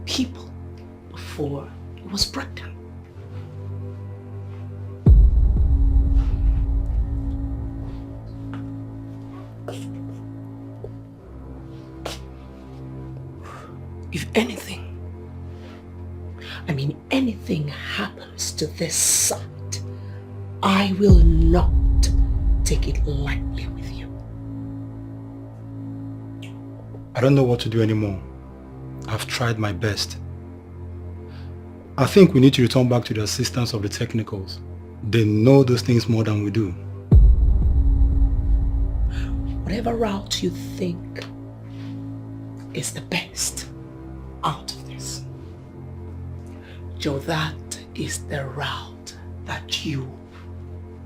people before it was pregnant. If anything, anything happens to this site, I will not take it lightly with you.
I don't know what to do anymore. I've tried my best. I think we need to return back to the assistance of the technicals. They know those things more than we do.
Whatever route you think is the best out of this, Joe, that is the route that you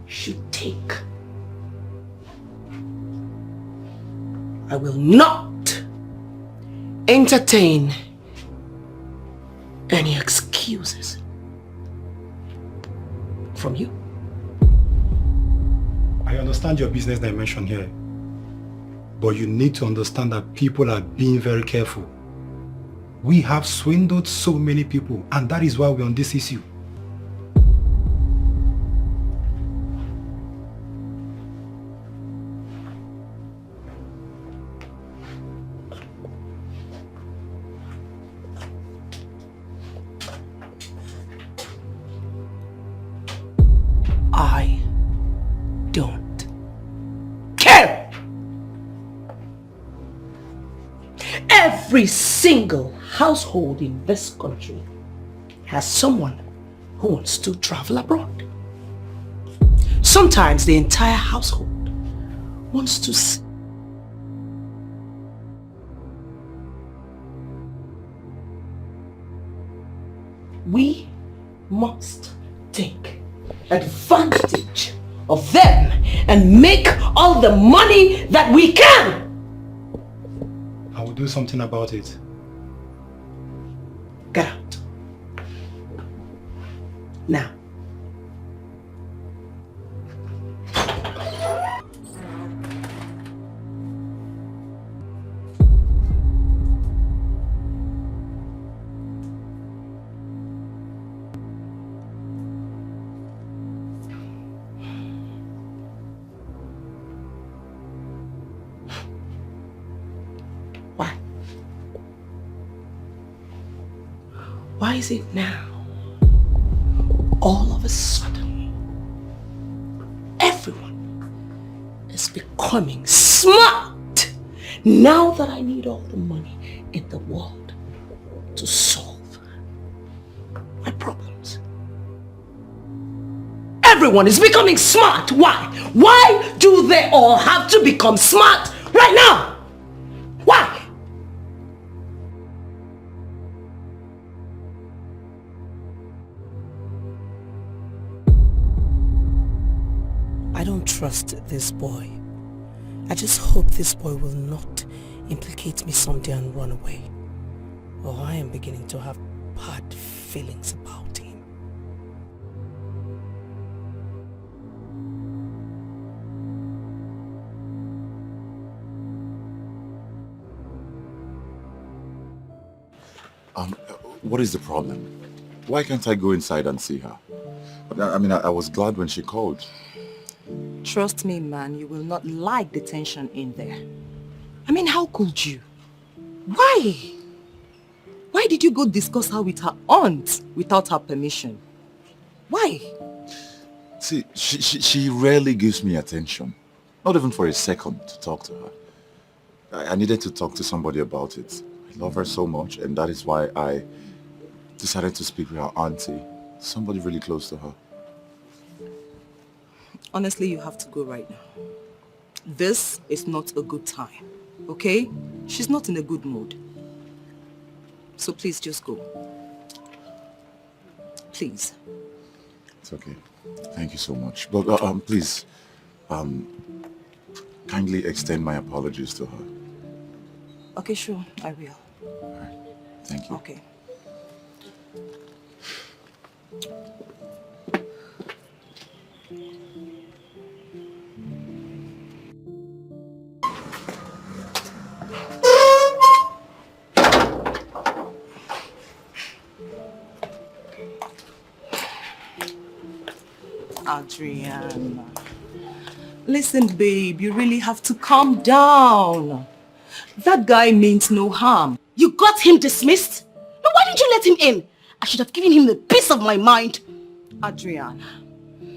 should take. I will not entertain any excuses from you.
I understand your business dimension here, but you need to understand that people are being very careful. We have swindled so many people, and that is why we're on this issue.
I don't care. Every single household in this country has someone who wants to travel abroad. Sometimes the entire household wants to see. We must take advantage of them and make all the money that we can.
I will do something about it.
Get out. Now. Why is it now, all of a sudden, everyone is becoming smart now that I need all the money in the world to solve my problems? Everyone is becoming smart. Why? Why do they all have to become smart right now? Why? I don't trust this boy. I just hope this boy will not implicate me someday and run away.
or I am beginning to have bad feelings about him.
What is the problem? Why can't I go inside and see her? I mean, I was glad when she called.
Trust me, man, you will not like the tension in there. I mean, how could you? Why? Why did you go discuss her with her aunt without her permission? Why?
See, she rarely gives me attention. Not even for a second to talk to her. I needed to talk to somebody about it. I love her so much, and that is why I decided to speak with her auntie. Somebody really close to her.
Honestly, you have to go right now. This is not a good time, okay? She's not in a good mood. So please just go. Please.
It's okay. Thank you so much. But please, kindly extend my apologies to her.
Okay, sure, I will.
All right. Thank you.
Okay. Adriana. Listen, babe, you really have to calm down. That guy means no harm.
You got him dismissed? Now why didn't you let him in? I should have given him the peace of my mind.
Adriana,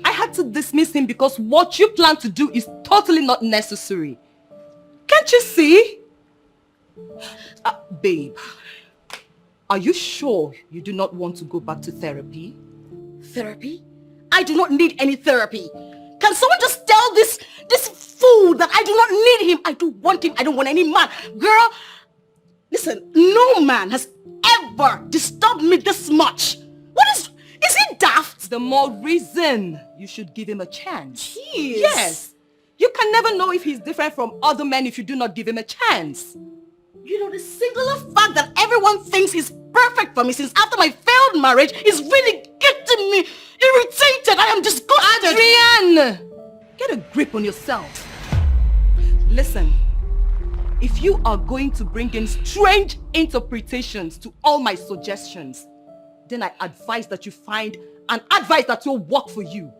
I had to dismiss him because what you plan to do is totally not necessary. Can't you see? Babe, are you sure you do not want to go back to therapy?
Therapy? I do not need any therapy. Can someone just tell this fool that I do not need him? I don't want him. I don't want any man. Girl, listen, no man has ever disturbed me this much. Is he daft?
The more reason you should give him a chance.
Jeez.
Yes. You can never know if he's different from other men if you do not give him a chance.
You know, the singular fact that everyone thinks he's perfect for me since after my failed marriage is really getting me irritated. I am disgusted.
Adrienne! Get a grip on yourself. Listen, if you are going to bring in strange interpretations to all my suggestions, then I advise that you find an advice that will work for you.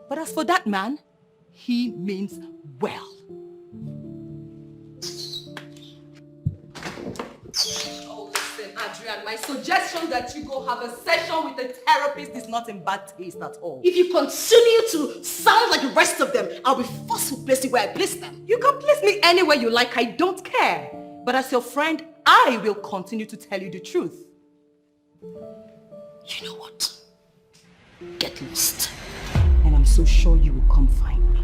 But as for that man, he means well. Oh, listen, Adrian, my suggestion that you go have a session with a therapist is not in bad taste at all.
If you continue to sound like the rest of them, I'll be forced to place you where I place them.
You can place me anywhere you like, I don't care. But as your friend, I will continue to tell you the truth.
You know what? Get lost.
And I'm so sure you will come find me.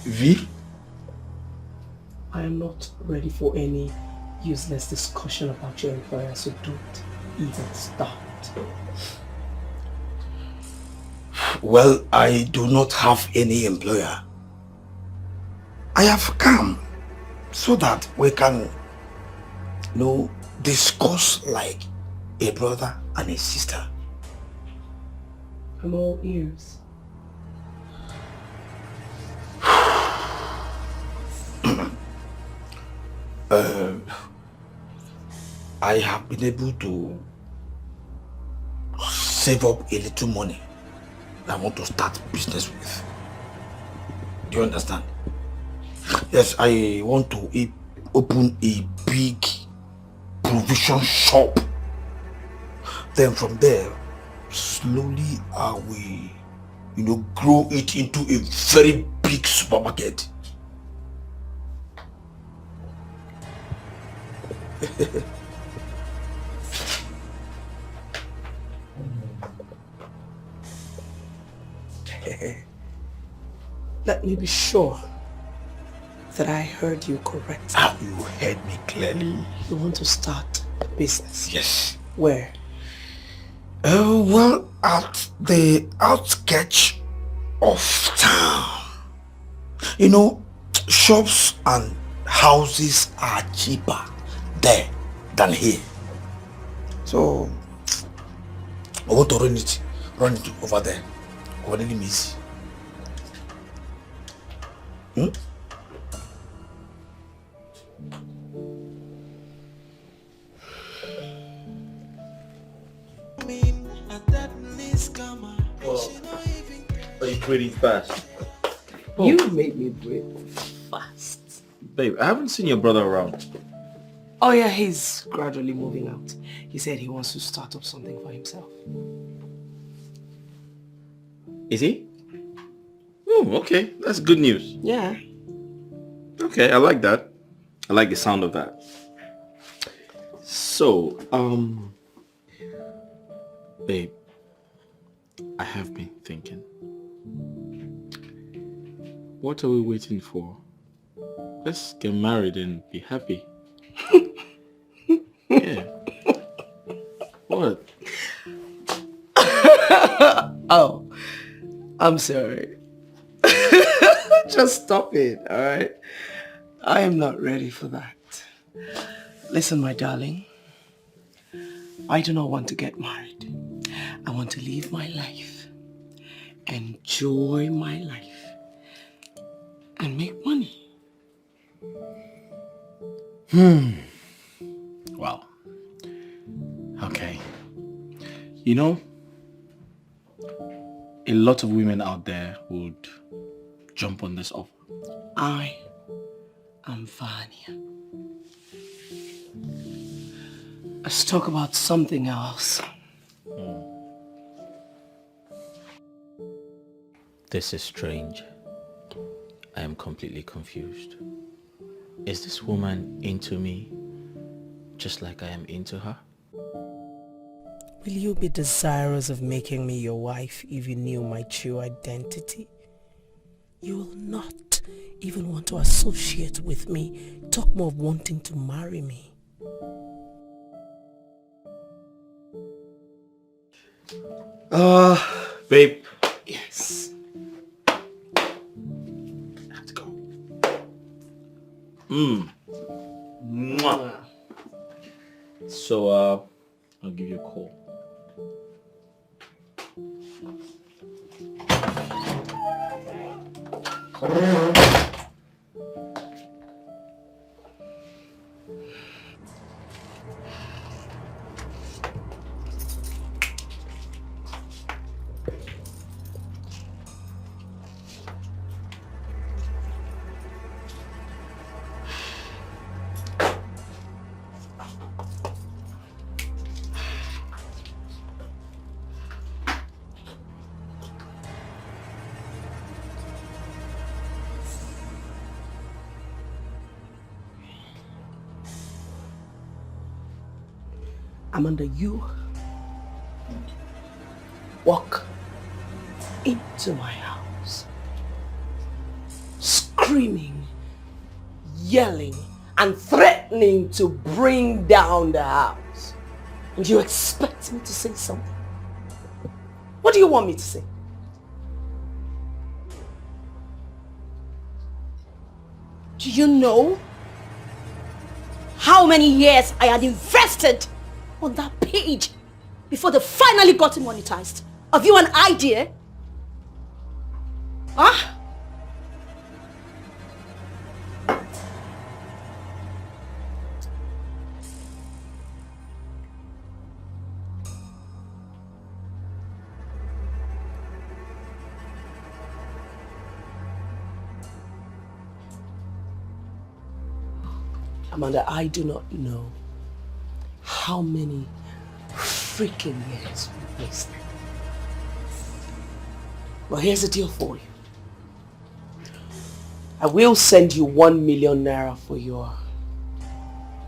V?
I am not ready for any useless discussion about your employer, so don't even start.
Well, I do not have any employer. I have come so that we can, discuss like a brother and a sister.
I'm all ears.
I have been able to save up a little money I want to start business with. Do you understand? Yes, I want to open a big provision shop. Then from there, slowly I will, grow it into a very big supermarket.
Let me be sure that I heard you correctly.
Ah, you heard me clearly.
You want to start a business?
Yes.
Where?
Well, at the outskirts of town. You know, shops and houses are cheaper there than here. So, I want to run it over there. Over the limits.
Are you breathing fast?
You made me breathe fast.
Babe, I haven't seen your brother around.
Oh yeah, he's gradually moving out. He said he wants to start up something for himself.
Is he? Oh, okay. That's good news.
Yeah.
Okay, I like that. I like the sound of that. So, babe, I have been thinking. What are we waiting for? Let's get married and be happy. Yeah. What?
Oh, I'm sorry. Just stop it, alright? I am not ready for that. Listen, my darling. I do not want to get married. I want to live my life. Enjoy my life. And make money.
Wow. Okay. You know, a lot of women out there would jump on this offer.
I am Vanya. Let's talk about something else.
This is strange. I am completely confused. Is this woman into me just like I am into her?
Will you be desirous of making me your wife if you knew my true identity? You will not even want to associate with me, talk more of wanting to marry me.
Babe.
Yes.
Let's go. Mwah. So, I'll give you a call.
Amanda, you walk into my house screaming, yelling, and threatening to bring down the house. And you expect me to say something? What do you want me to say?
Do you know how many years I had invested on that page before they finally got it monetized? Have you an idea? Huh?
Amanda, I do not know how many freaking years we wasted. But here's the deal for you. I will send you 1 million naira for your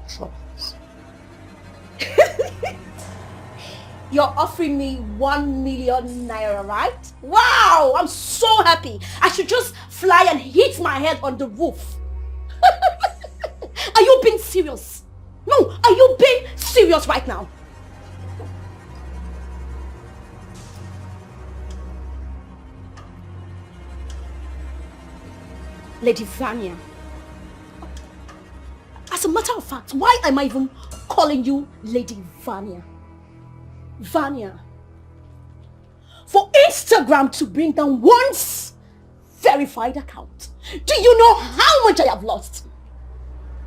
troubles.
You're offering me 1 million naira, right? Wow, I'm so happy. I should just fly and hit my head on the roof. Are you being serious? No, are you being serious right now? Lady Vanya. As a matter of fact, why am I even calling you Lady Vanya? Vanya. For Instagram to bring down one's verified account. Do you know how much I have lost?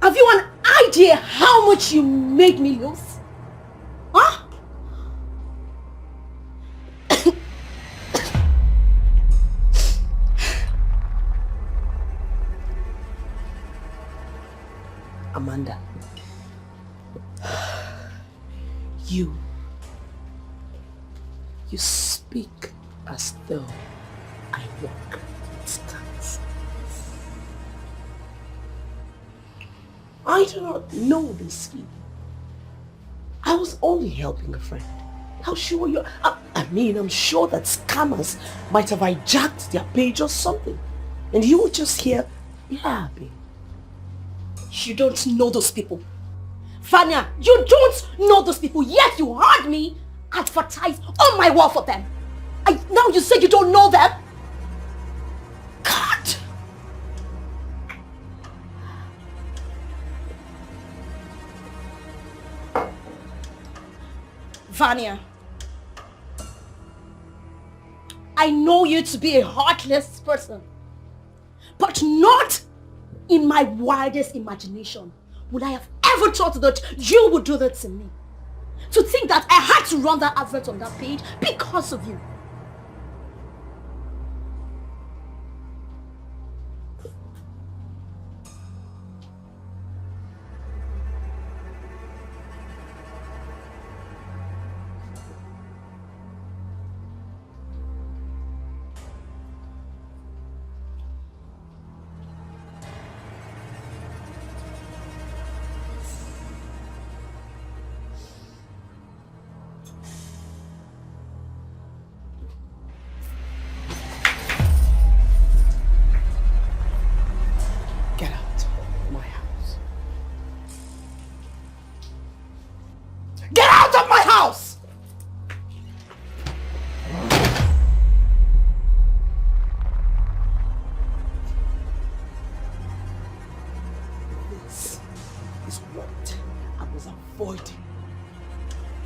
Have you an idea how much you made me lose? Huh?
Amanda, you speak as though I work with cats. I do not know these people. I was only helping a friend. How sure you are? I'm sure that scammers might have hijacked their page or something. And you were just here yapping.
You don't know those people. Vanya, you don't know those people, yet you heard me advertise on my wall for them. Now you say you don't know them? God! Vanya, I know you to be a heartless person, but not in my wildest imagination would I have ever thought that you would do that to me. To think that I had to run that advert on that page because of you.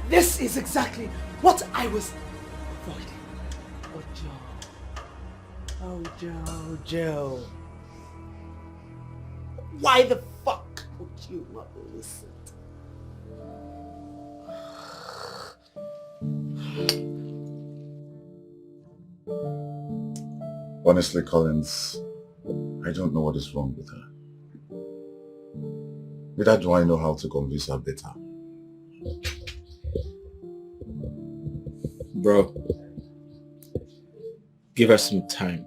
This is exactly what I was avoiding. Joe. Why the fuck would you not listen?
Honestly, Collins, I don't know what is wrong with her. Neither do I know how to convince her better.
Bro, give her some time.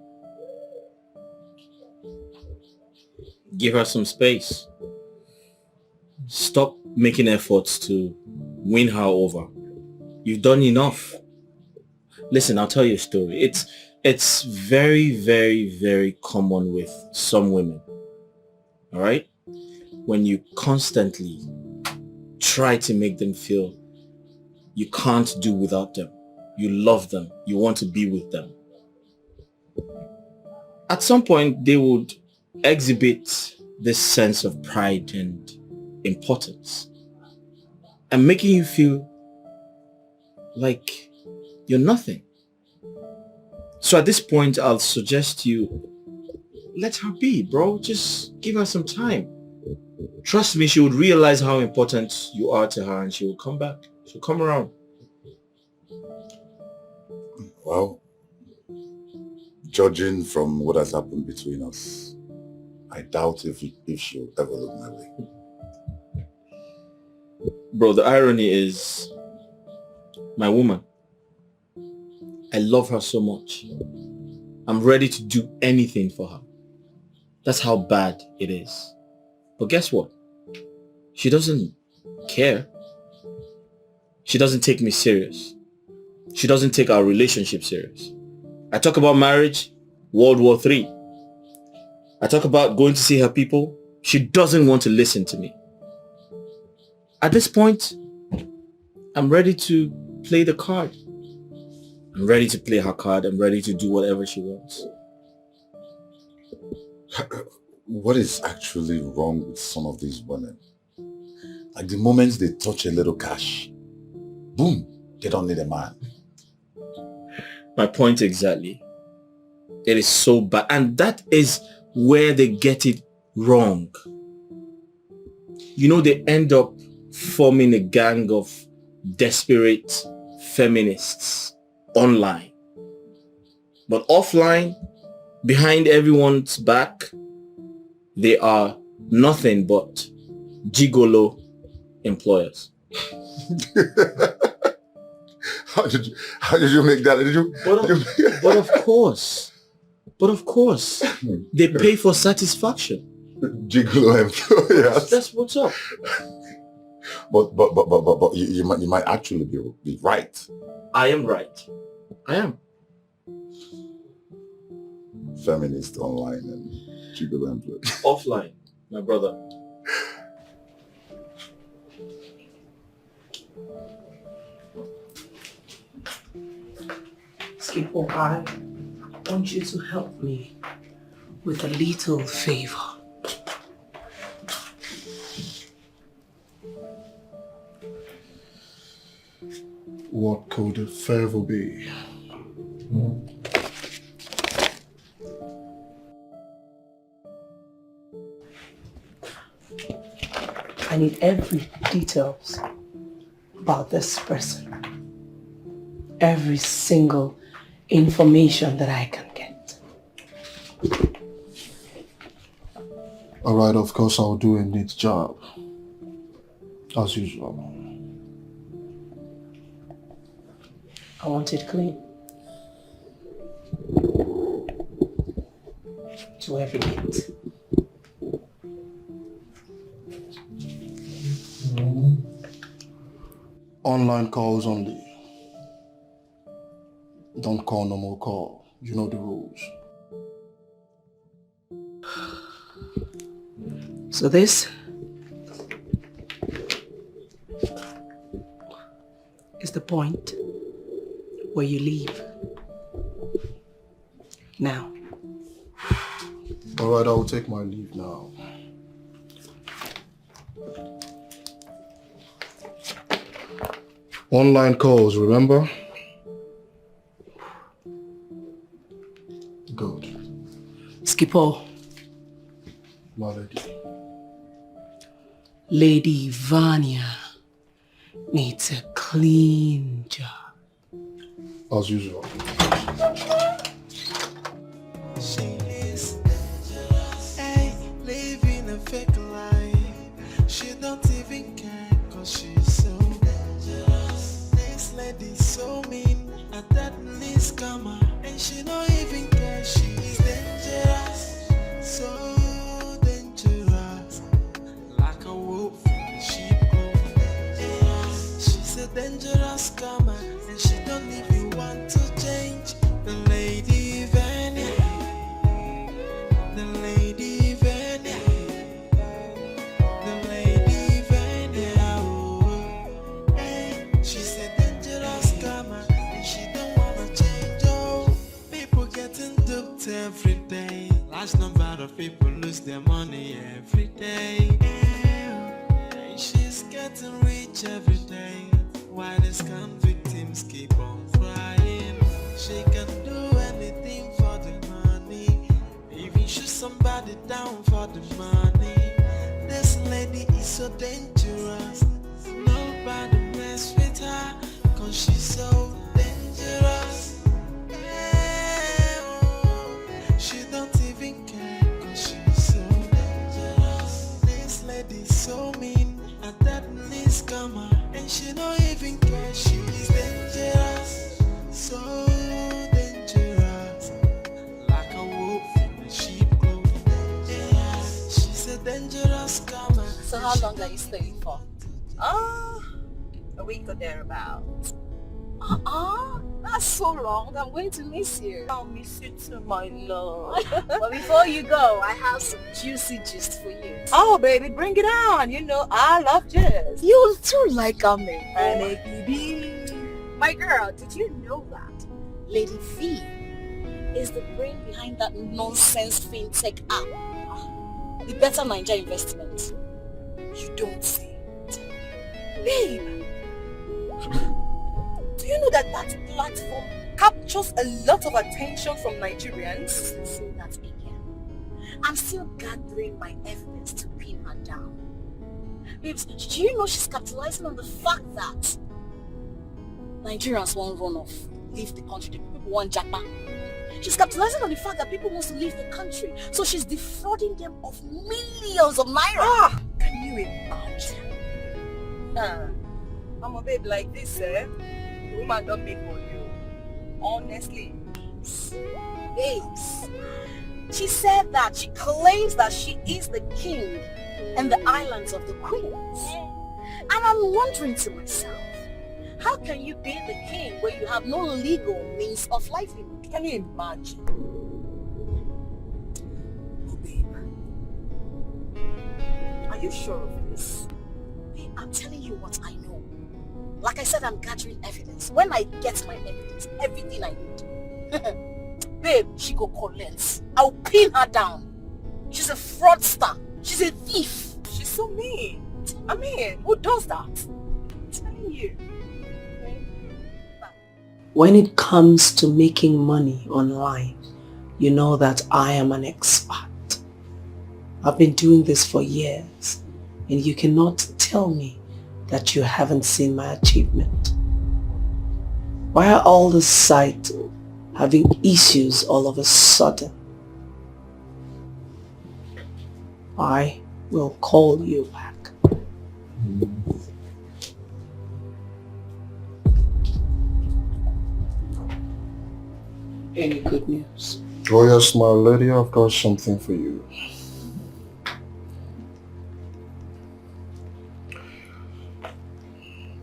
Give her some space. Stop making efforts to win her over. You've done enough. Listen, I'll tell you a story. It's very, very, very common with some women. All right? When you constantly try to make them feel you can't do without them. You love them. You want to be with them. At some point, they would exhibit this sense of pride and importance and making you feel like you're nothing. So at this point, I'll suggest you let her be, bro. Just give her some time. Trust me, she would realize how important you are to her and she will come back. She'll come around.
Well, judging from what has happened between us, I doubt if she'll ever look my way.
Bro, the irony is, my woman, I love her so much. I'm ready to do anything for her. That's how bad it is. But guess what? She doesn't care. She doesn't take me serious. She doesn't take our relationship serious. I talk about marriage, World War III. I talk about going to see her people. She doesn't want to listen to me. At this point, I'm ready to play the card. I'm ready to play her card. I'm ready to do whatever she wants.
What is actually wrong with some of these women? Like the moment they touch a little cash, boom, they don't need a man.
My point exactly. It is so bad. And that is where they get it wrong. You know, they end up forming a gang of desperate feminists online. But offline, behind everyone's back, they are nothing but gigolo employers.
How did you make that?
But of course, they pay for satisfaction.
Gigolo employers.
That's what's up.
But you might actually be right.
I am right. I am.
Feminist online and gigolo employers.
Offline, my brother.
Skipper, I want you to help me with a little favor.
What could the favor be?
I need every details about this person. Every single information that I can get.
Alright, of course I'll do a neat job. As usual.
I want it clean. To every bit.
Online calls only. Don't call no more call. You know the rules.
So this is the point where you leave. Now.
Alright, I'll take my leave now. Online calls, remember? Good.
Skipper.
My lady.
Lady Vanya needs a clean job.
As usual.
She is dangerous, ay, living a fake life. She don't even care, cause she's so dangerous. This lady's so mean, a deadly scammer, and she don't even care. She is dangerous, so dangerous, like a wolf in the sheep clothing. She's a dangerous scammer, and she don't even want to change. The lady Vanya, the lady Vanya, the lady Vanya, oh, hey, she's a dangerous scammer, and she don't wanna change, oh. People getting duped every day, large number of people lose their money every day, and she's getting rich every day, while the scam victims keep on crying. She can do anything for the money, even shoot somebody down for the money. This lady is so dangerous, nobody mess with her, cause she's so dangerous. She don't even care, cause she's so dangerous. This lady's so mean, a deadly scammer, and she don't even care. She is dangerous, so dangerous, like a wolf in the sheep clothing. Yeah, she's a dangerous scammer.
So how long are you staying for?
A week or thereabouts.
That's so long. I'm going to miss you.
I'll miss you too, my love.
But before you go, I have some juicy gist for you.
Oh, baby, bring it on. You know, I love jazz.
You too like a
My
girl, did you know that Lady V is the brain behind that nonsense fintech app? The Better Nigeria Investment. You don't say it.
Babe, do you know that that platform captures a lot of attention from Nigerians?
Say that again. I'm still gathering my evidence to pin her down. Babes, do you know she's capitalizing on the fact that Nigerians won't run off, leave the country, the people want japa. She's capitalizing on the fact that people want to leave the country, so she's defrauding them of millions of naira.
Can you imagine? I'm a babe like this, the woman don't make for you. Honestly.
Babes. She said that she claims that she is the king and the islands of the queens. And I'm wondering to myself, how can you be the king where you have no legal means of livelihood?
Can you imagine?
Oh, babe. Are you sure of this? Babe, I'm telling you what I know. Like I said, I'm gathering evidence. When I get my evidence, everything I need, babe, she go collect. I'll pin her down. She's a fraudster. She's a thief.
She's so mean. I mean, who does that? I'm telling you.
When it comes to making money online, you know that I am an expert. I've been doing this for years, and you cannot tell me that you haven't seen my achievement. Why are all the sites having issues all of a sudden? I will call you back. Any good news?
Oh yes, my lady, I've got something for you.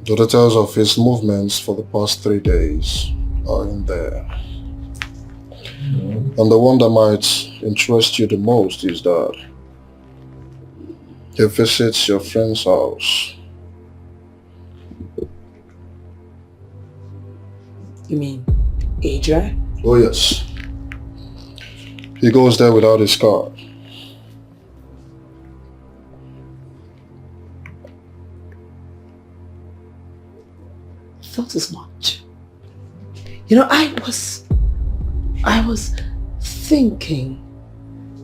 The details of his movements for the past 3 days are in there. And the one that might interest you the most is that he visits your friend's house.
You mean Adrian?
Oh yes. He goes there without his car.
Thought as much. You know, I was thinking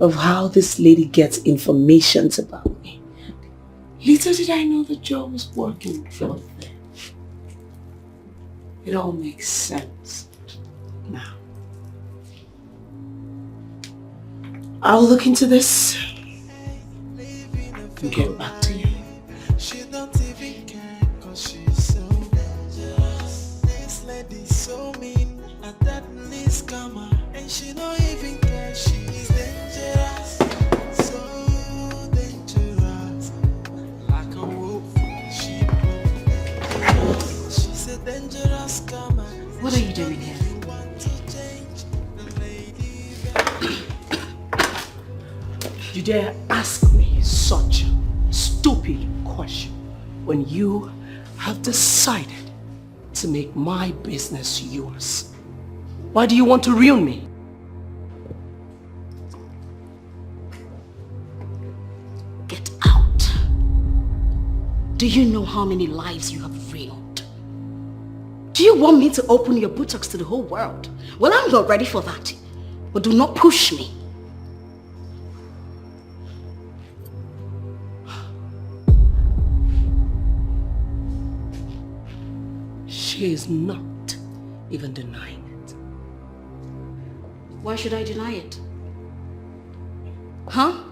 of how this lady gets information about me. Little did I know that Joe was working for them. It all makes sense now. I'll look into this and get back to you.
She don't even care cause she's so dangerous. This lady's so mean, a deadly scammer, and she don't even care she's dangerous. So dangerous, like a wolf, she dangerous. She's a dangerous scammer.
What are you doing here? You dare ask me such a stupid question when you have decided to make my business yours? Why do you want to ruin me?
Get out. Do you know how many lives you have ruined? Do you want me to open your buttocks to the whole world? Well, I'm not ready for that. But do not push me.
She is not even denying it.
Why should I deny it? Huh?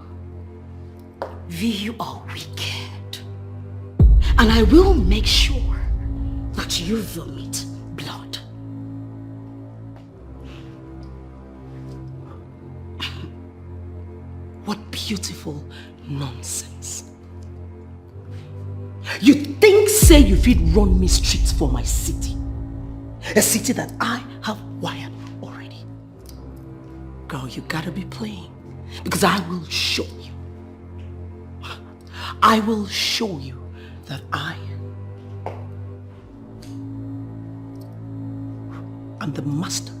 V, you are wicked. And I will make sure that you vomit blood.
What beautiful nonsense. You think say you fit run me streets for my city. A city that I have wired already. Girl, you gotta be playing. Because I will show you. I will show you that I am the master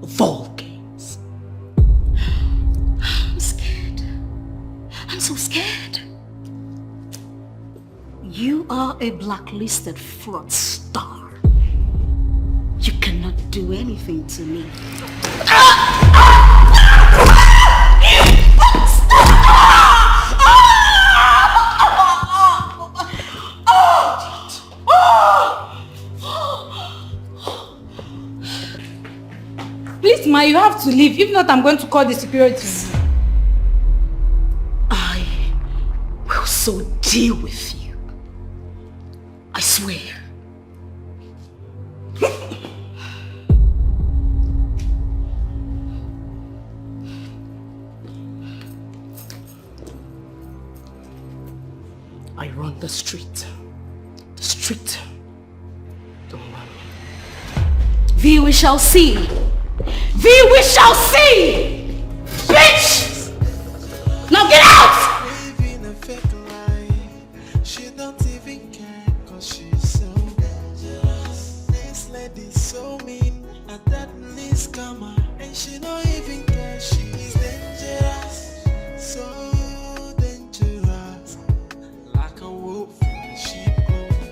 of all games. I'm scared. I'm so scared.
You are a blacklisted fraudster. You cannot do anything to me.
Please, Ma, you have to leave. If not, I'm going to call the security.
I will so deal with you. I swear.
I run the street. The street. Don't run.
V, we shall see. V, we shall see! Bitch! Now get out!
Living a fake life. She don't even care cause she's so dangerous. This lady's so mean. A deadly scammer. And she don't even care she's dangerous. So dangerous. Like a wolf in a sheep clothing.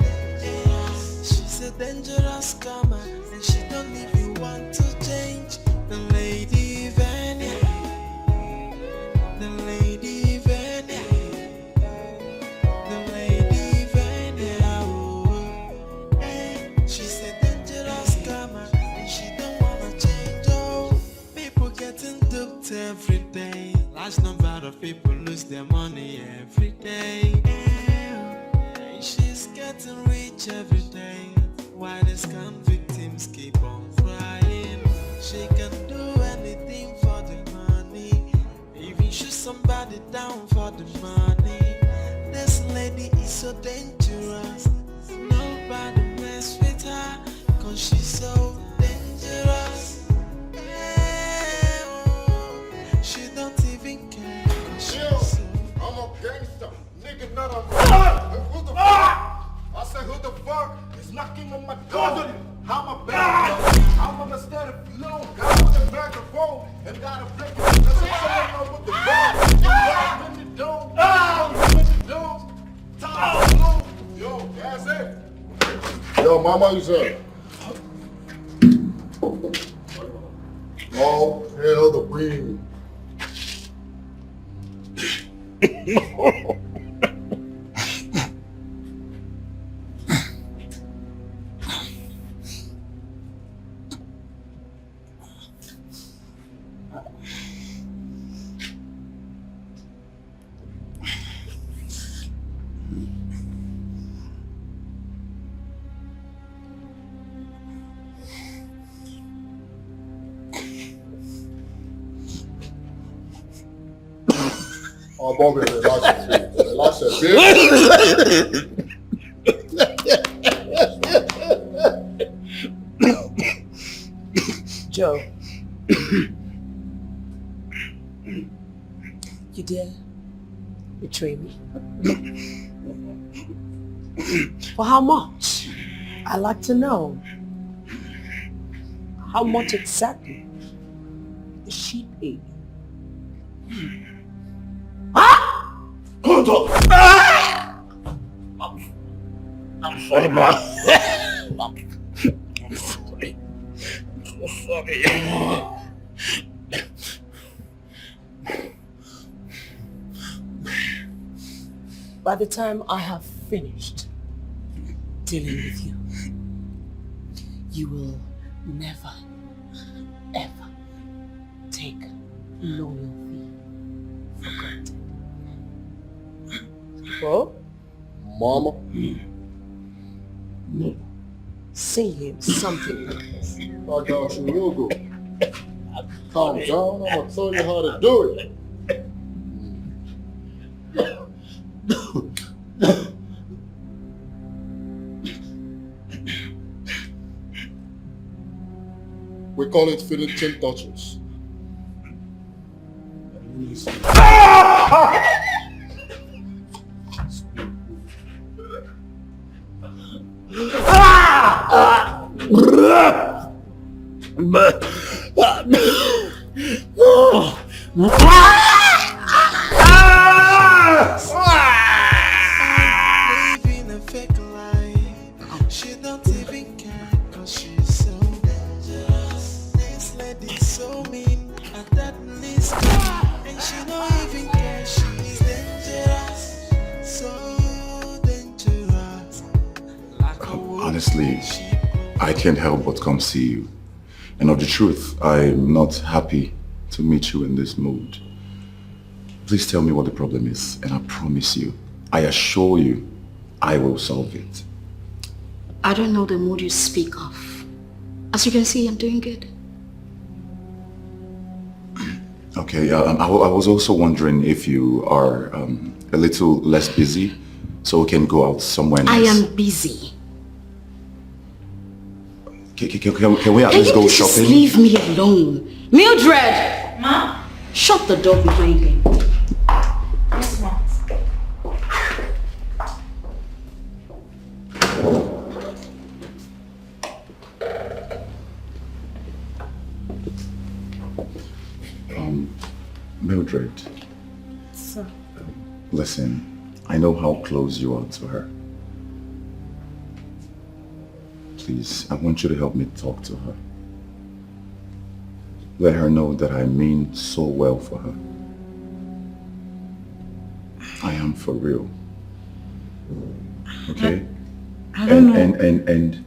She's a dangerous scammer. And she don't even want to change. The lady Vania. The lady Vania. The lady Vania. Oh, hey. She's a dangerous scammer and she don't wanna change. Oh, people getting duped every day. Large number of people lose their money every day. And she's getting rich every day. Why the scam victims keep on crying? She can do anything for the money. Even shoot somebody down for the money. This lady is so dangerous. Nobody mess with her cause she's so dangerous. She don't even care cause she's so...
I'm a gangster. Nigga not a... Who the fuck? I said who the fuck is knocking on my door? How my back? I'm on the steady flow. Got with the microphone and got a flick. Let's go with the ball. You in the dome. You in the dome. Time to blow. Yo, that's it. Yo, mama, you said. Oh, hell, the breed. Oh, Bobby, relax a bit.
Joe. You dare betray me? For how much? I'd like to know. How much exactly is she paid?
Hold on! I'm sorry, man. I'm sorry. I'm so sorry.
By the time I have finished dealing with you, you will never, ever take loyalty for granted. Well,
Mama?
No. Sing him something.
I got you real good. Calm down, I'm gonna tell you how to do it. We call it finishing touches.
Living a fake life. She don't even care cause she's so dangerous. This lady's so mean and that least and she don't even care. She's dangerous. So dangerous.
Honestly, I can't help but come see you. And of the truth, I'm not happy to meet you in this mood. Please tell me what the problem is, and I promise you, I assure you, I will solve it.
I don't know the mood you speak of. As you can see, I'm doing good.
Okay, I was also wondering if you are a little less busy, so we can go out somewhere nice.
I am busy.
Can we at least go shopping?
Just leave me alone. Mildred!
Ma?
Shut the door behind me.
Yes, ma.
Mildred.
Sir.
Listen, I know how close you are to her. Please, I want you to help me talk to her. Let her know that I mean so well for her. I am for real. Okay?
I don't know.
And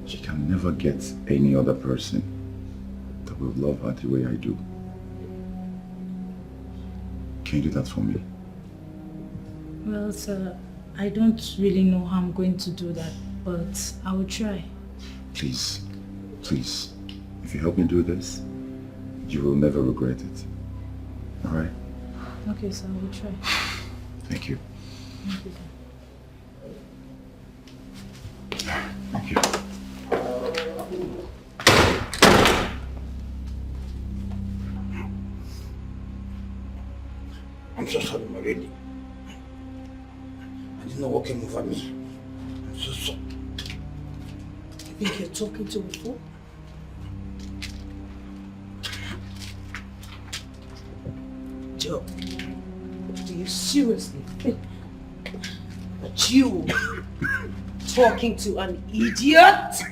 she can never get any other person that will love her the way I do. Can you do that for me?
Well, sir, I don't really know how I'm going to do that, but I will try.
Please, please, if you help me do this, you will never regret it. All right?
Okay, sir, I will try.
Thank you.
Thank you, sir.
Thank you.
I'm so sorry, my lady. I didn't know what came over me. I'm so sorry.
You think you're talking to a fool? Joe, do you seriously think that you talking to an idiot?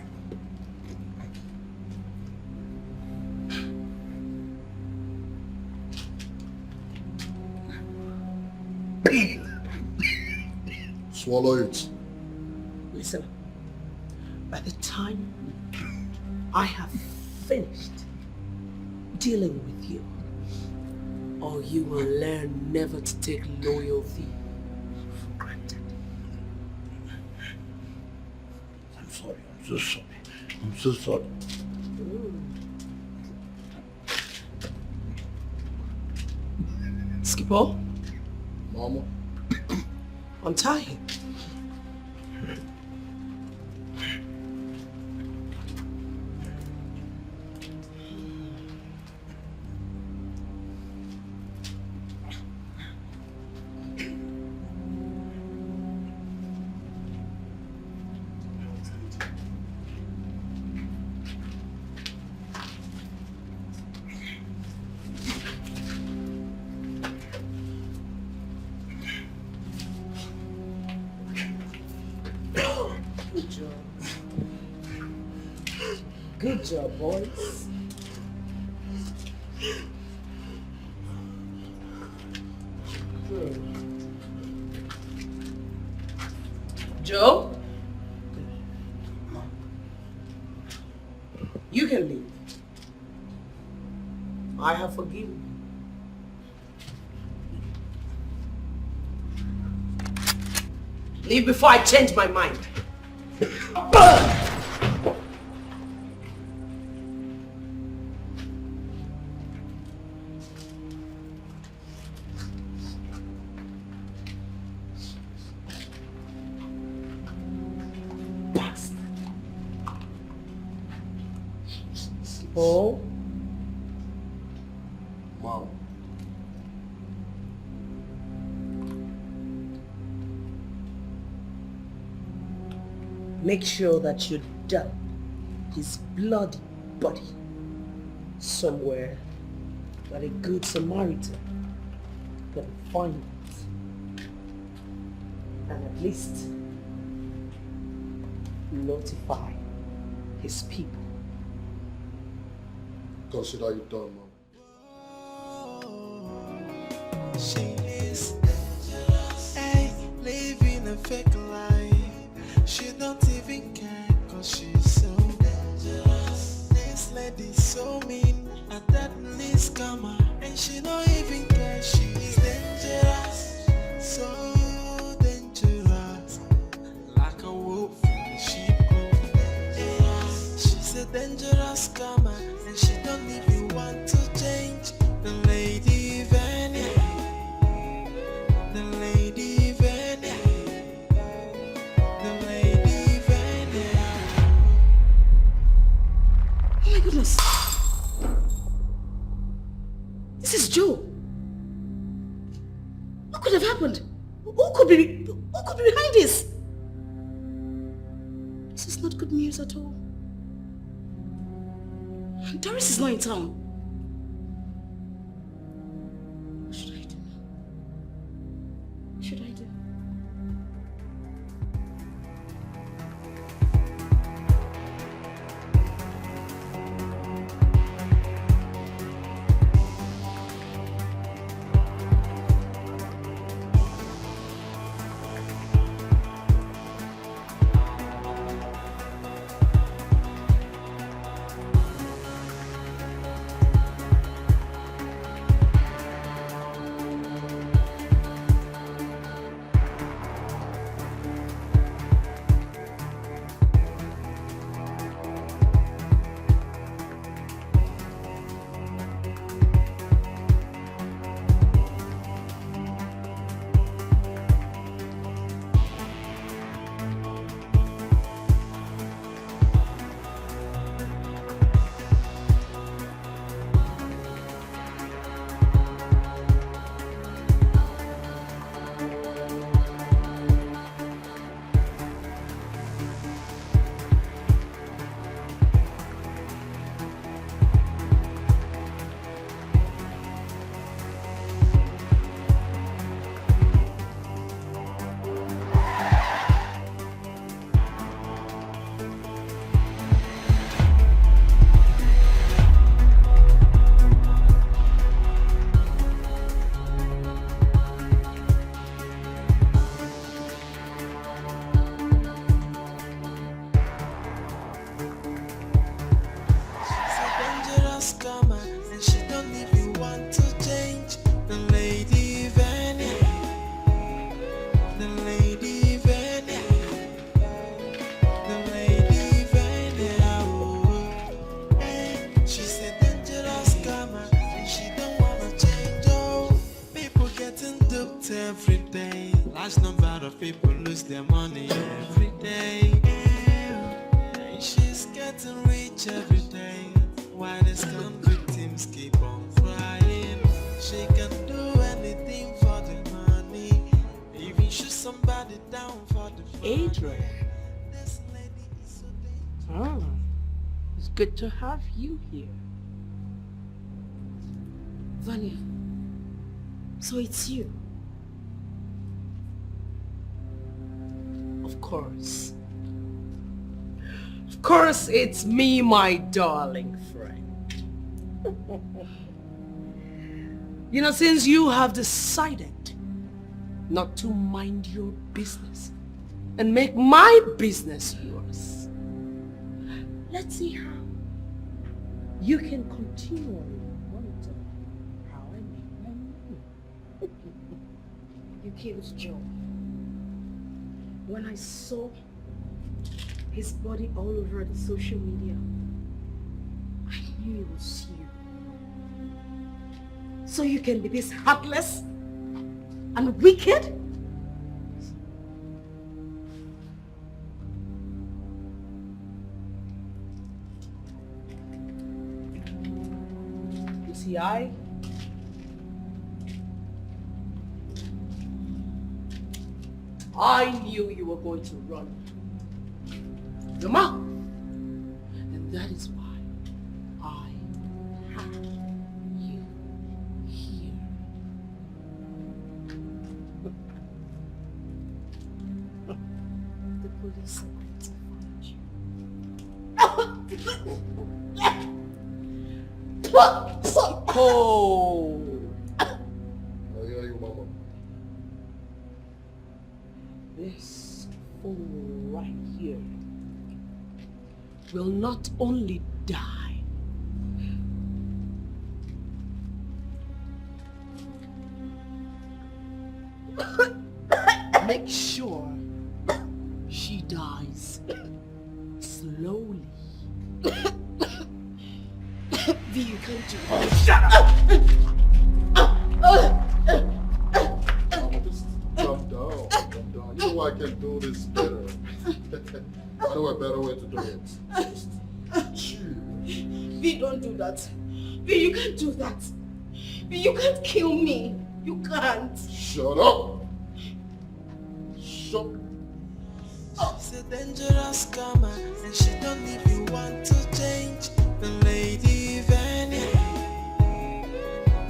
Swallow it.
Listen, by the time I have finished dealing with you, or you will learn never to take loyalty for granted.
I'm sorry. I'm so sorry. I'm so sorry.
Skipper?
Mama?
Untie him. Good job, boys. Joe? You can leave. I have forgiven you. Leave before I change my mind. Oh?
Mom.
Make sure that you dump his bloody body somewhere that a good Samaritan can find it. And at least notify his people.
Consider it done, Mom.
She is dangerous, ay, living a fake life. She don't even care, cause she's so dangerous. This lady's so mean, a deadly scammer, and she don't even care. She's dangerous, so dangerous, like a wolf in the sheep clothing. She's a dangerous scammer, and she don't even want to change. The lady Vania, the lady Vania, the lady Vania.
Oh my goodness. This is Joe. What could have happened? Who could be behind this? This is not good news at all. Doris is not in town. What should I do? What should I do?
Large number of people lose their money every day. And she's getting rich every day. Why the scam victims keep on crying? She can do anything for the money. Even shoot somebody down for the fun.
Adrian. Ah, it's good to have you here.
Vanya, so it's you.
Of course. Of course it's me, my darling friend. You know, since you have decided not to mind your business and make my business yours, let's see how you can continually monitor how I make my money.
You killed Joe. When I saw his body all over the social media, I knew it was you. So you can be this heartless and wicked?
UTI. I knew you were going to run your mouth. And that is why I have you here.
The police are going to find you.
Oh.
I hear you, Mama.
This fool right here will not only die, make sure she dies slowly. V, you can't do it. Shut
Mama, just calm down. Calm down. You know I can do this better. I know a better way to do it. Just chill.
V, don't do that. V, you can't do that. V, you can't kill me. You can't.
Shut up. Shut up.
She's a dangerous scammer, and she don't even want to change. The lady Venia,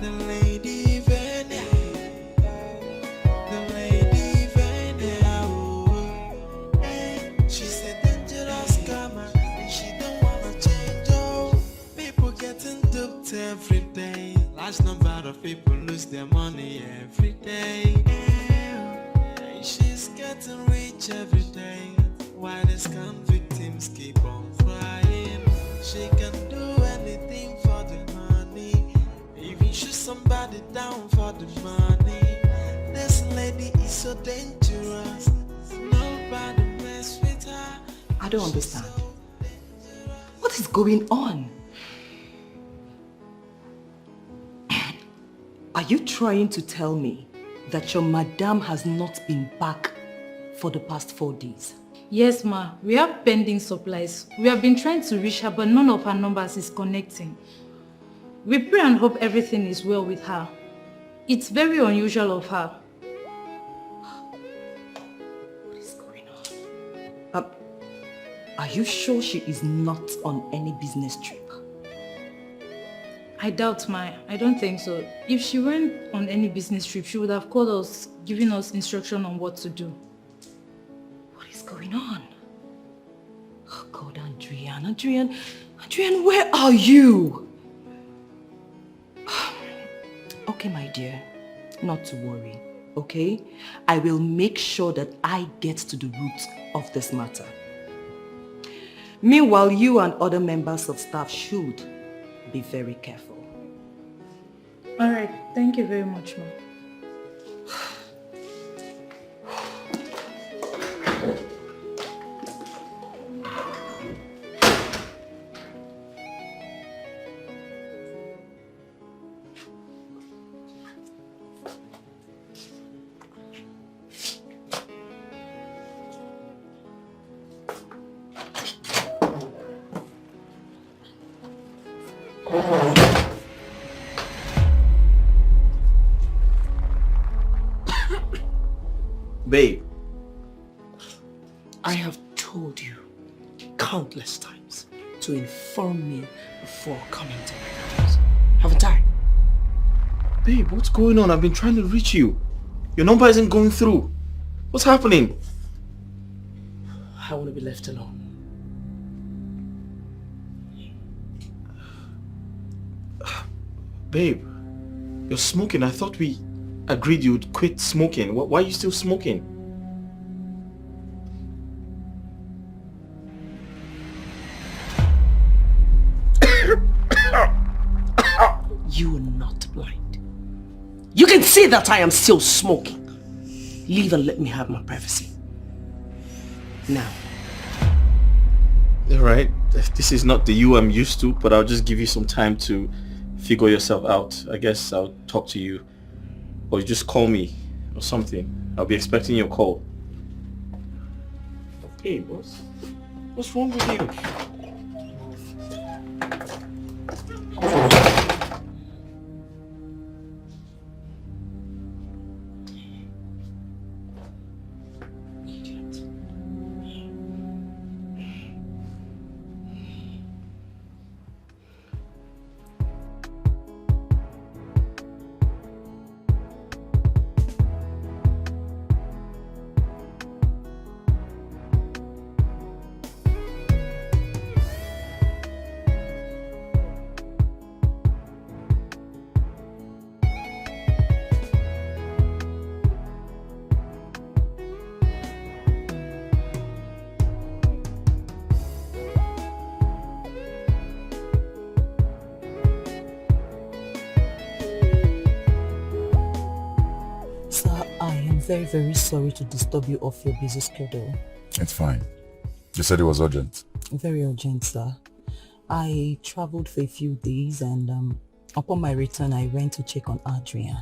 the lady Venia, the lady Venia. Oh, hey, she's a dangerous scammer, and she don't wanna change. Oh, people getting duped every day. Large number of people lose their money every day. Hey, she's getting rich every day. Why the scam victims keep on crying? She can do anything for the money, even shoot somebody down for the money. This lady is so dangerous, nobody mess with her.
I don't understand. What is going on? Are you trying to tell me that your madam has not been back for the past 4 days?
Yes, ma. We have pending supplies. We have been trying to reach her, but none of her numbers is connecting. We pray and hope everything is well with her. It's very unusual of her.
What is going on? Are you sure she is not on any business trip?
I doubt, ma. I don't think so. If she went on any business trip, she would have called us, giving us instruction on what to do.
Going on? Oh God, Adrian, where are you? Okay, my dear, not to worry, okay? I will make sure that I get to the root of this matter. Meanwhile, you and other members of staff should be very careful.
All right, thank you very much, ma.
Babe, I have told you countless times to inform me before coming to my house. Haven't I?
Babe, what's going on? I've been trying to reach you. Your number isn't going through. What's happening?
I want to be left alone.
Babe, you're smoking. I thought we agreed you'd quit smoking. Why are you still smoking?
You are not blind. You can see that I am still smoking. Leave and let me have my privacy. Now.
Alright, this is not the you I'm used to, but I'll just give you some time to figure yourself out. I guess I'll talk to you. Or you just call me or something. I'll be expecting your call. Hey, what's wrong with you?
very, very sorry to disturb you off your busy schedule.
It's fine. You said it was urgent.
Very urgent, sir. I traveled for a few days and upon my return, I went to check on Adrian.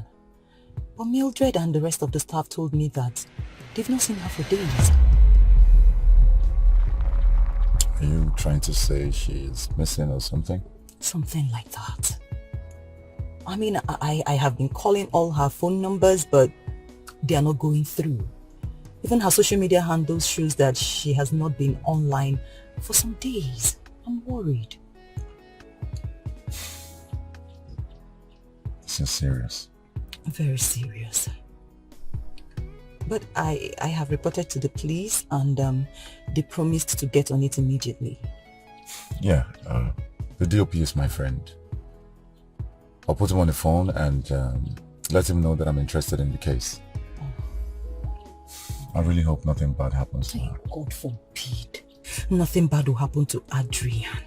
But Mildred and the rest of the staff told me that they've not seen her for days.
Are you trying to say she's missing or something?
Something like that. I mean, I have been calling all her phone numbers, but they are not going through. Even her social media handles shows that she has not been online for some days. I'm worried.
This is serious.
Very serious. But I have reported to the police and they promised to get on it immediately.
Yeah, the DOP is my friend. I'll put him on the phone and let him know that I'm interested in the case. I really hope nothing bad happens to her.
God forbid. Nothing bad will happen to Adrian.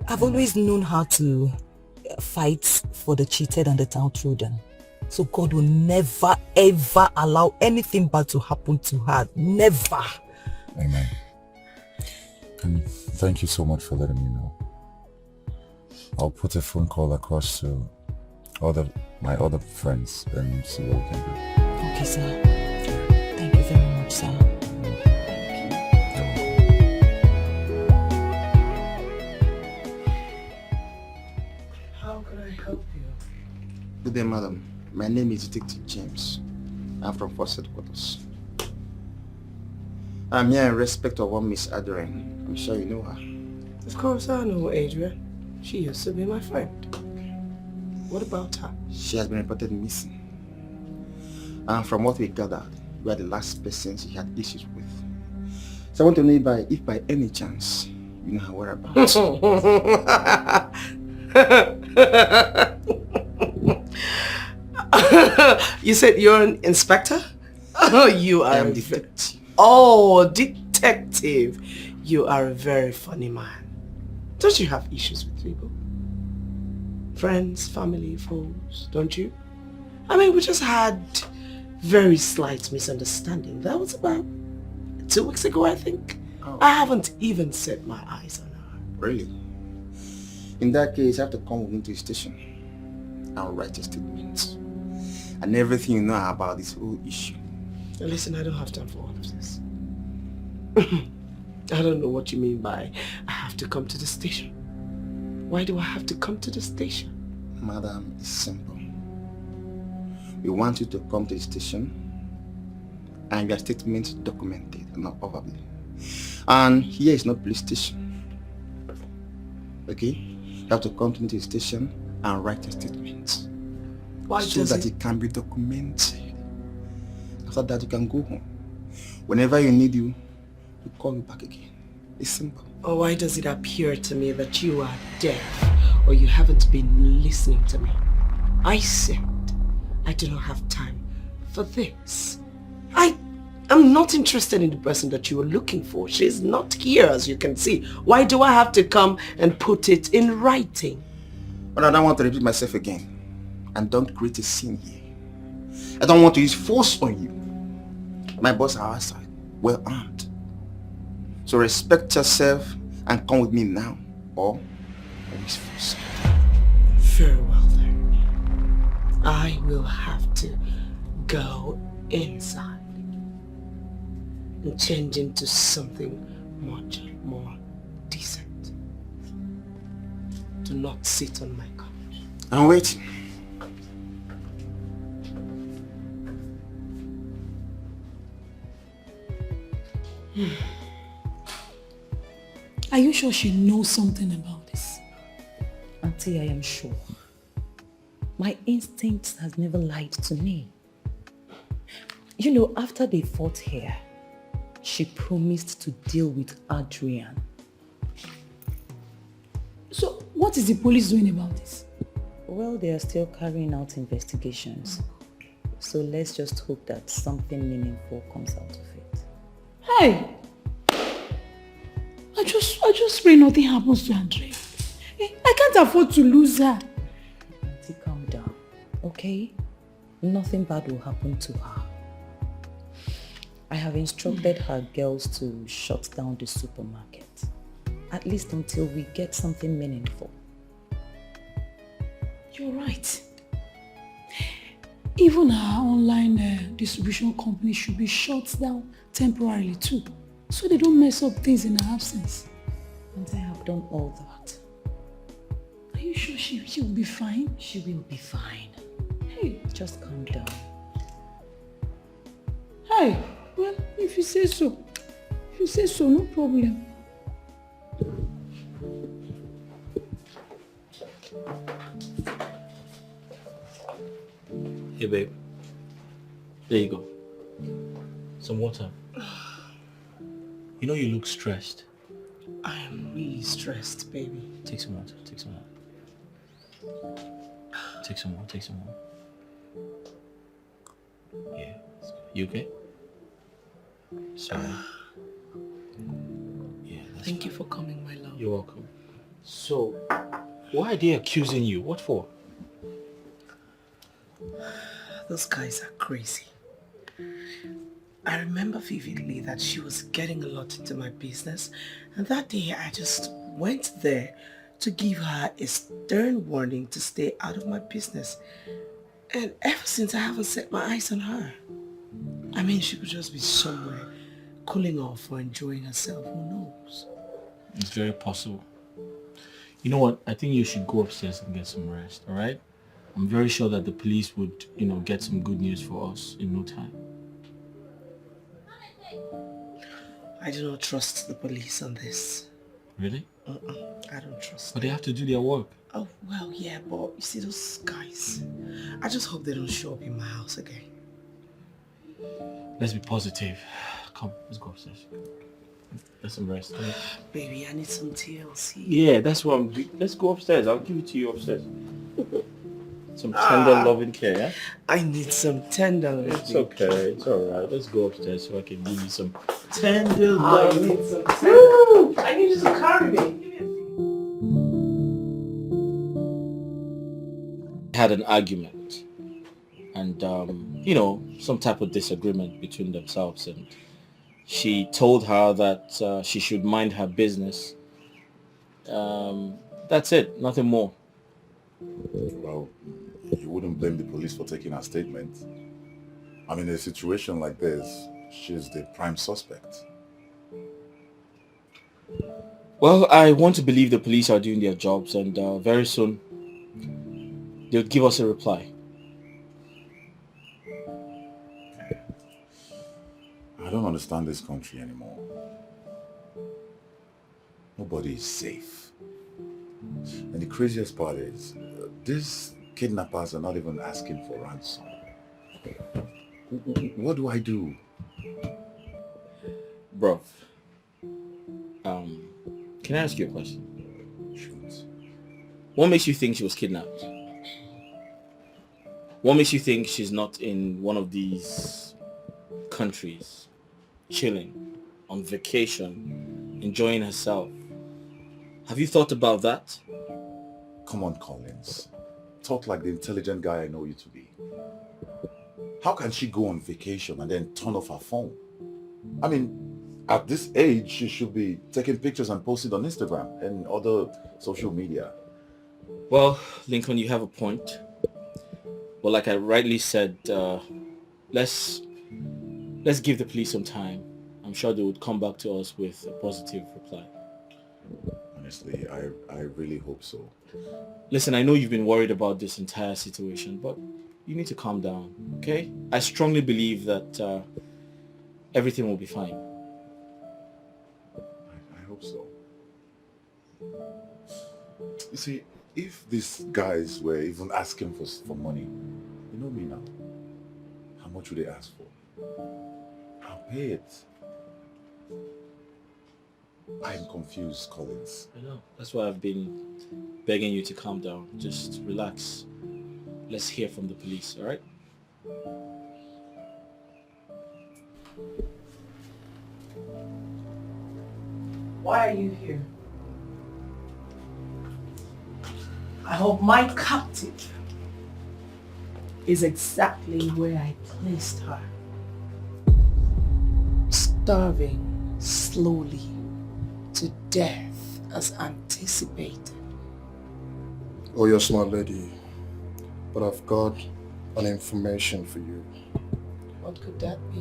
I've always known her to fight for the cheated and the downtrodden. So God will never ever allow anything bad to happen to her. Never.
Amen. And thank you so much for letting me know. I'll put a phone call across to my other friends and see what we can do.
Okay, sir. Thank you very much, sir.
How can I help you?
Good day, madam. My name is Detective James. I'm from Force Headquarters. I'm here in respect of one Miss Adrian. I'm sure you know her.
Of course I know Adrian. She used to be my friend. What about her?
She has been reported missing. And from what we gathered, you are the last person she had issues with. So I want to know if by any chance you know her whereabouts.
You said you're an inspector? Oh, you are.
I am detective.
Oh, detective. You are a very funny man. Don't you have issues with people? Friends, family, foes, don't you? I mean, we just had very slight misunderstanding. That was about 2 weeks ago, I think. Oh. I haven't even set my eyes on her.
Really? In that case, you have to come with me to the station and write a statement. And everything you know about this whole issue.
Now listen, I don't have time for all of this. I don't know what you mean by I have to come to the station. Why do I have to come to the station?
Madam, it's simple. We want you to come to the station and your statement documented, not probably. And here is not police station. Okay? You have to come to the station and write a statement.
Why
so that it can be documented. After that you can go home. Whenever you need you, we call you back again. It's simple.
Or why does it appear to me that you are deaf or you haven't been listening to me? I said I do not have time for this. I'm not interested in the person that you are looking for. She's not here, as you can see. Why do I have to come and put it in writing?
But I don't want to repeat myself again. And don't create a scene here. I don't want to use force on you. My boss are outside, well armed. So respect yourself and come with me now, or use force.
Very well then. I will have to go inside and change into something much more decent. Do not sit on my couch.
I'm waiting.
Are you sure she knows something about this?
Auntie, I am sure. My instinct has never lied to me. You know, after they fought here, she promised to deal with Adrian.
So, what is the police doing about this?
Well, they are still carrying out investigations. So let's just hope that something meaningful comes out of it.
Hey! I just pray nothing happens to Andrea. I can't afford to lose her.
Auntie, calm down, okay? Nothing bad will happen to her. I have instructed her girls to shut down the supermarket, at least until we get something meaningful.
You're right. Even our online distribution company should be shut down temporarily too, so they don't mess up things in our absence.
And I have done all that.
Are you sure she will be fine?
She will be fine.
Hey,
just calm down.
Hey, well, if you say so. If you say so, no problem.
Hey babe, there you go. Some water. You know you look stressed.
I am really stressed, baby.
Take some water, take some water. Take some more, take some more. Yeah, you okay? Sorry. Yeah,
Thank you for coming, my love.
You're welcome. So, why are they accusing you? What for?
Those guys are crazy. I remember vividly that she was getting a lot into my business, and that day I just went there to give her a stern warning to stay out of my business. And ever since, I haven't set my eyes on her. I mean, she could just be somewhere cooling off or enjoying herself. Who knows?
It's very possible. You know what? I think you should go upstairs and get some rest, all right? I'm very sure that the police would, get some good news for us in no time.
I do not trust the police on this.
Really?
I don't trust
But they have to do their work.
Oh, well, yeah, but you see those guys. I just hope they don't show up in my house again.
Let's be positive. Come, let's go upstairs. Get some rest. Come on.
Baby, I need some TLC.
Yeah, that's what I'm doing. Let's go upstairs. I'll give it to you upstairs. Some tender loving care, yeah?
I need some tender loving.
It's okay. It's alright. Let's go upstairs so I can give you some tender
I
loving.
need some tender. I need you to carry me.
Had an argument and some type of disagreement between themselves, and she told her that she should mind her business. That's it, nothing more.
Well, you wouldn't blame the police for taking her statement. I mean, in a situation like this, she's the prime suspect.
Well, I want to believe the police are doing their jobs, and very soon they'll give us a reply.
I don't understand this country anymore. Nobody is safe. And the craziest part is, these kidnappers are not even asking for ransom. What do I do?
Bro, can I ask you a question?
Shoot.
What makes you think she was kidnapped? What makes you think she's not in one of these countries, chilling, on vacation, enjoying herself? Have you thought about that?
Come on, Collins. Talk like the intelligent guy I know you to be. How can she go on vacation and then turn off her phone? I mean, at this age, she should be taking pictures and posting on Instagram and other social media.
Well, Lincoln, you have a point. But like I rightly said, let's give the police some time. I'm sure they would come back to us with a positive reply.
Honestly, I really hope so.
Listen, I know you've been worried about this entire situation, but you need to calm down, okay? I strongly believe that everything will be fine.
I hope so. You see, if these guys were even asking for money, you know me now, how much would they ask for? I'll pay it. I'm confused, Collins.
I know. That's why I've been begging you to calm down. Just relax. Let's hear from the police, all right?
Why are you here? I hope my captive is exactly where I placed her. starving slowly to death as anticipated.
Oh, you're a smart lady, but I've got an information for you.
What could that be?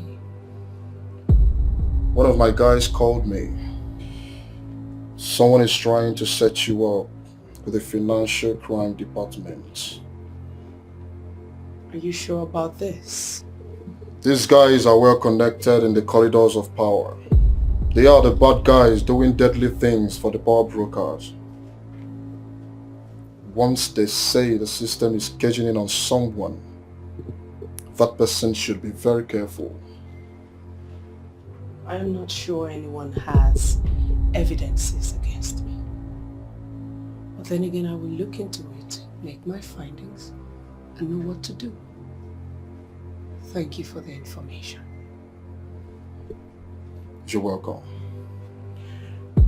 One of my guys called me. Someone is trying to set you up with the financial crime department.
Are you sure about this?
These guys are well connected in the corridors of power. They are the bad guys doing deadly things for the power brokers. Once they say the system is caging in on someone, that person should be very careful.
I am not sure anyone has evidences against me. But then again, I will look into it, make my findings, and know what to do. Thank you for the information.
You're welcome.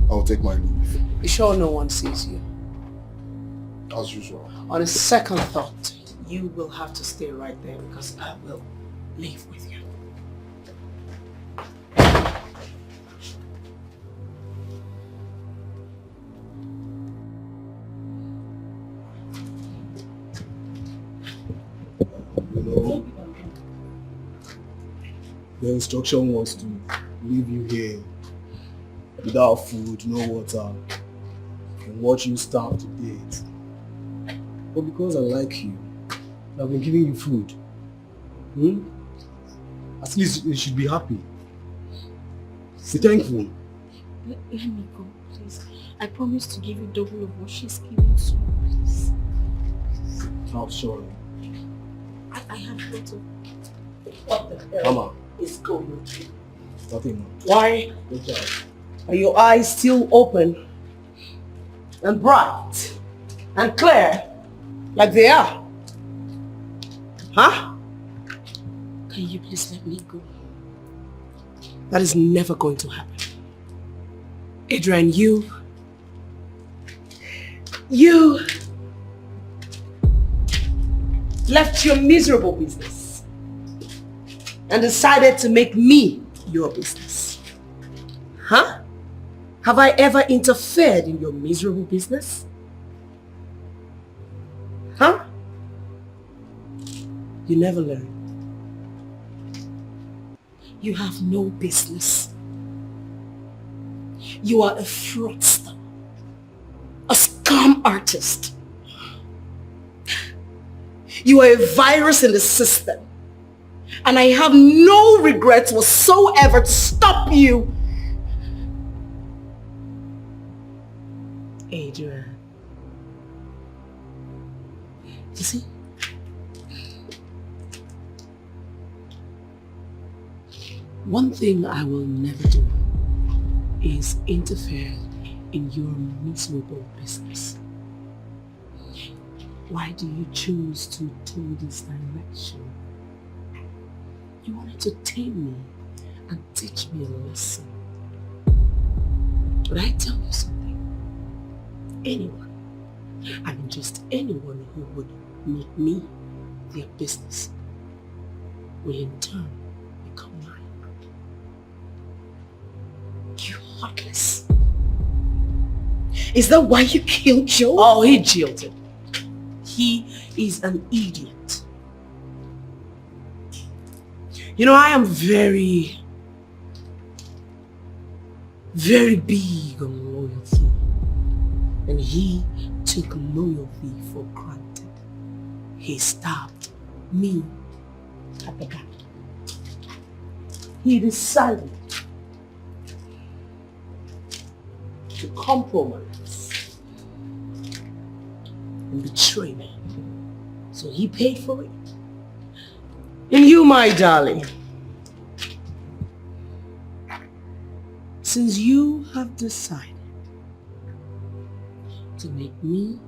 I'll take my leave.
Be sure no one sees you.
As usual.
On a second thought, you will have to stay right there because I will leave with you.
You know, the instruction was to leave you here without food, no water, and watch you starve to death. But because I like you, I've been giving you food. At least you should be happy. Be thankful.
Let me go, please. I promise to give you double of what she's giving to you, please.
I'm sorry.
I have got to...
What the hell
Mama.
is going on?
Nothing.
Why
Good job.
are your eyes still open and bright and clear like they are? Huh?
Can you please let me go?
That is never going to happen. Adrian, you left your miserable business and decided to make me your business. Huh? Have I ever interfered in your miserable business? Huh? You never learn.
You have no business. You are a fraudster, a scam artist.
You are a virus in the system. And I have no regrets whatsoever to stop you. Adrian. You see? One thing I will never do is interfere in your miserable business. Why do you choose to do this direction? You wanted to tame me and teach me a lesson. But I tell you something. Anyone, I mean just anyone who would make me their business will in turn become mine. You heartless. Is that why you killed Joe? Oh, he jilted. He is an idiot. You know, I am very big on loyalty. And he took loyalty for granted. He stabbed me at the back. He decided to compromise and betray me. So he paid for it. And you, my darling, since you have decided to make me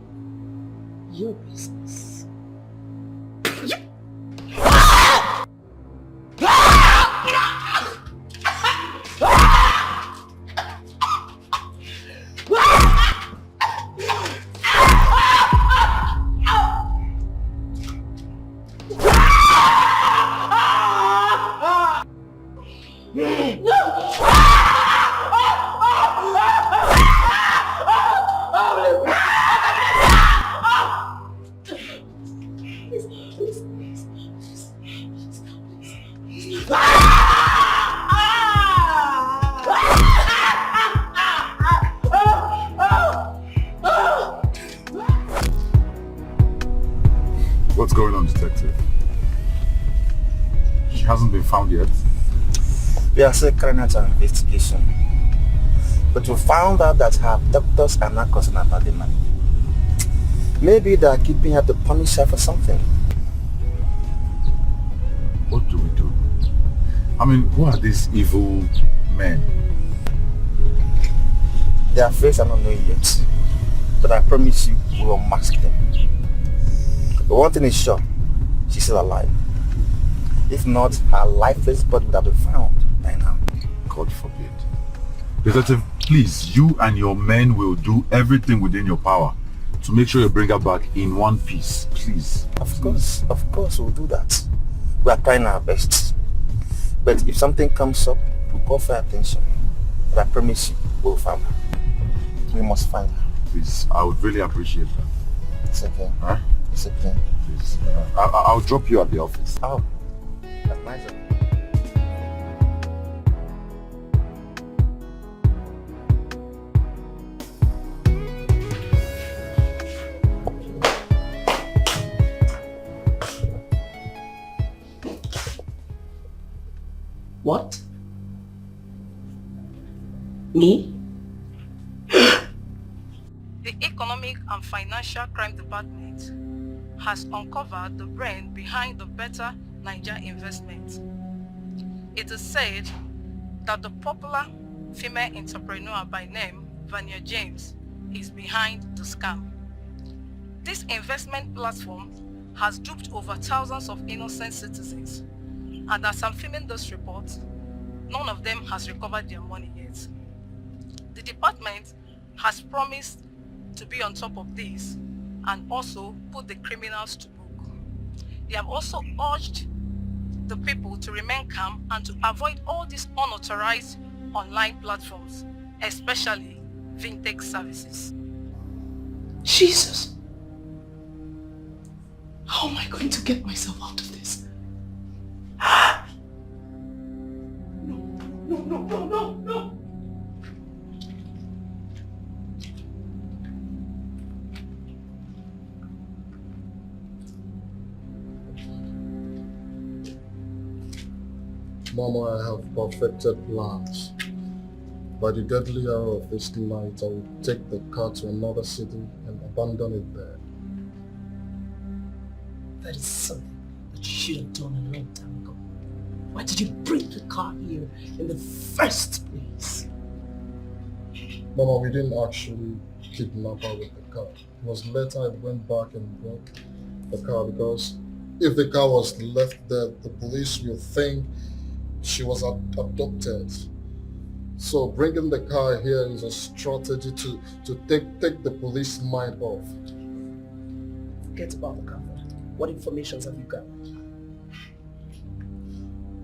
your business,
No!
What's going on, detective? She hasn't been found yet.
We are still carrying out an investigation. But we found out that her doctors are not concerned about the money. Maybe they are keeping her to punish her for something.
What do we do? I mean, who are these evil men?
Their faces are not known yet. But I promise you, we will mask them. But one thing is sure, she's still alive. If not, her lifeless body would have been found by now.
God forbid. Detective, please, you and your men will do everything within your power to make sure you bring her back in one piece, please.
Of course we'll do that. We are trying our best. But if something comes up, we'll call for attention. But I promise you, we'll find her. We must find her.
Please, I would really appreciate that.
It's okay.
Huh?
It's okay.
Please, I'll drop you at the office.
Oh, that's nice of you.
What? Me?
The Economic and Financial Crime Department has uncovered the brain behind the Better Niger investment. It is said that the popular female entrepreneur by name Vania James is behind the scam. This investment platform has duped over thousands of innocent citizens, and as some film industry reports, none of them has recovered their money yet. The department has promised to be on top of this and also put the criminals to book. They have also urged the people to remain calm and to avoid all these unauthorized online platforms, especially fintech services.
Jesus! How am I going to get myself out of this? No.
Mama, I have perfected plans. By the deadly hour of this night, I will take the car to another city and abandon it there.
That is something that you should have done a long time ago. Why did you bring the car here in the first place?
Mama, we didn't actually kidnap her with the car. It was later I went back and brought the car because if the car was left there, the police will think she was abducted. So bringing the car here is a strategy to take the police mind off.
Forget about the car. What information have you got?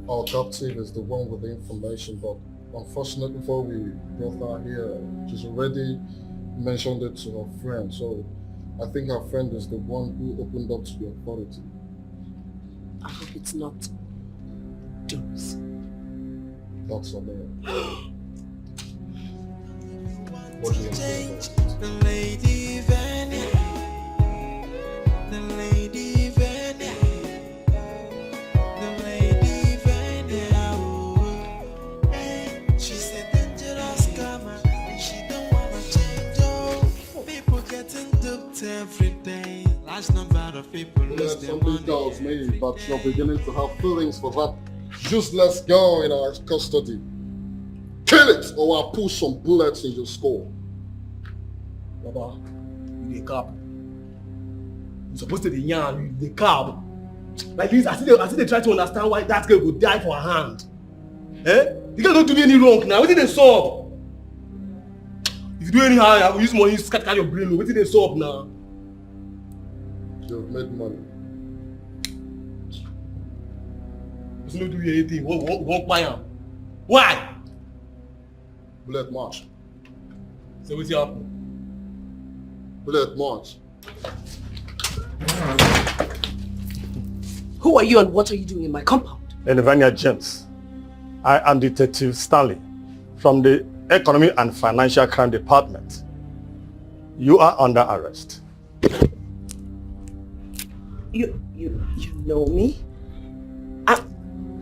Our captive is the one with the information, but unfortunately before we brought her here, she's already mentioned it to her friend. So I think her friend is the one who opened up to the authority.
I hope it's not Jones.
That's a man. What do you think?
The lady Vanny, the lady Vanny, the lady Vanny, oh, she's a dangerous scammer, and she don't wanna change, oh, people getting duped every day, large number of people lose their money.
Something tells me that you're beginning to have feelings for that useless girl in our custody. Kill it, or I'll pull some bullets in your skull.
Baba, you the cab. You're supposed to be young, you the cab. Like this, I see they try to understand why that girl would die for her hand. Eh? The girl don't do me any wrong now. What did they solve? If you do anyhow, I will use money to scatter your brain. What did they solve now?
You've made money.
Doesn't do anything. Won't buy him. Why?
Bullet march.
So what's your happen?
Bullet march.
Who are you and what are you doing in my compound?
Enivania James. I am Detective Stanley from the Economic and Financial Crime Department. You are under arrest.
You know me?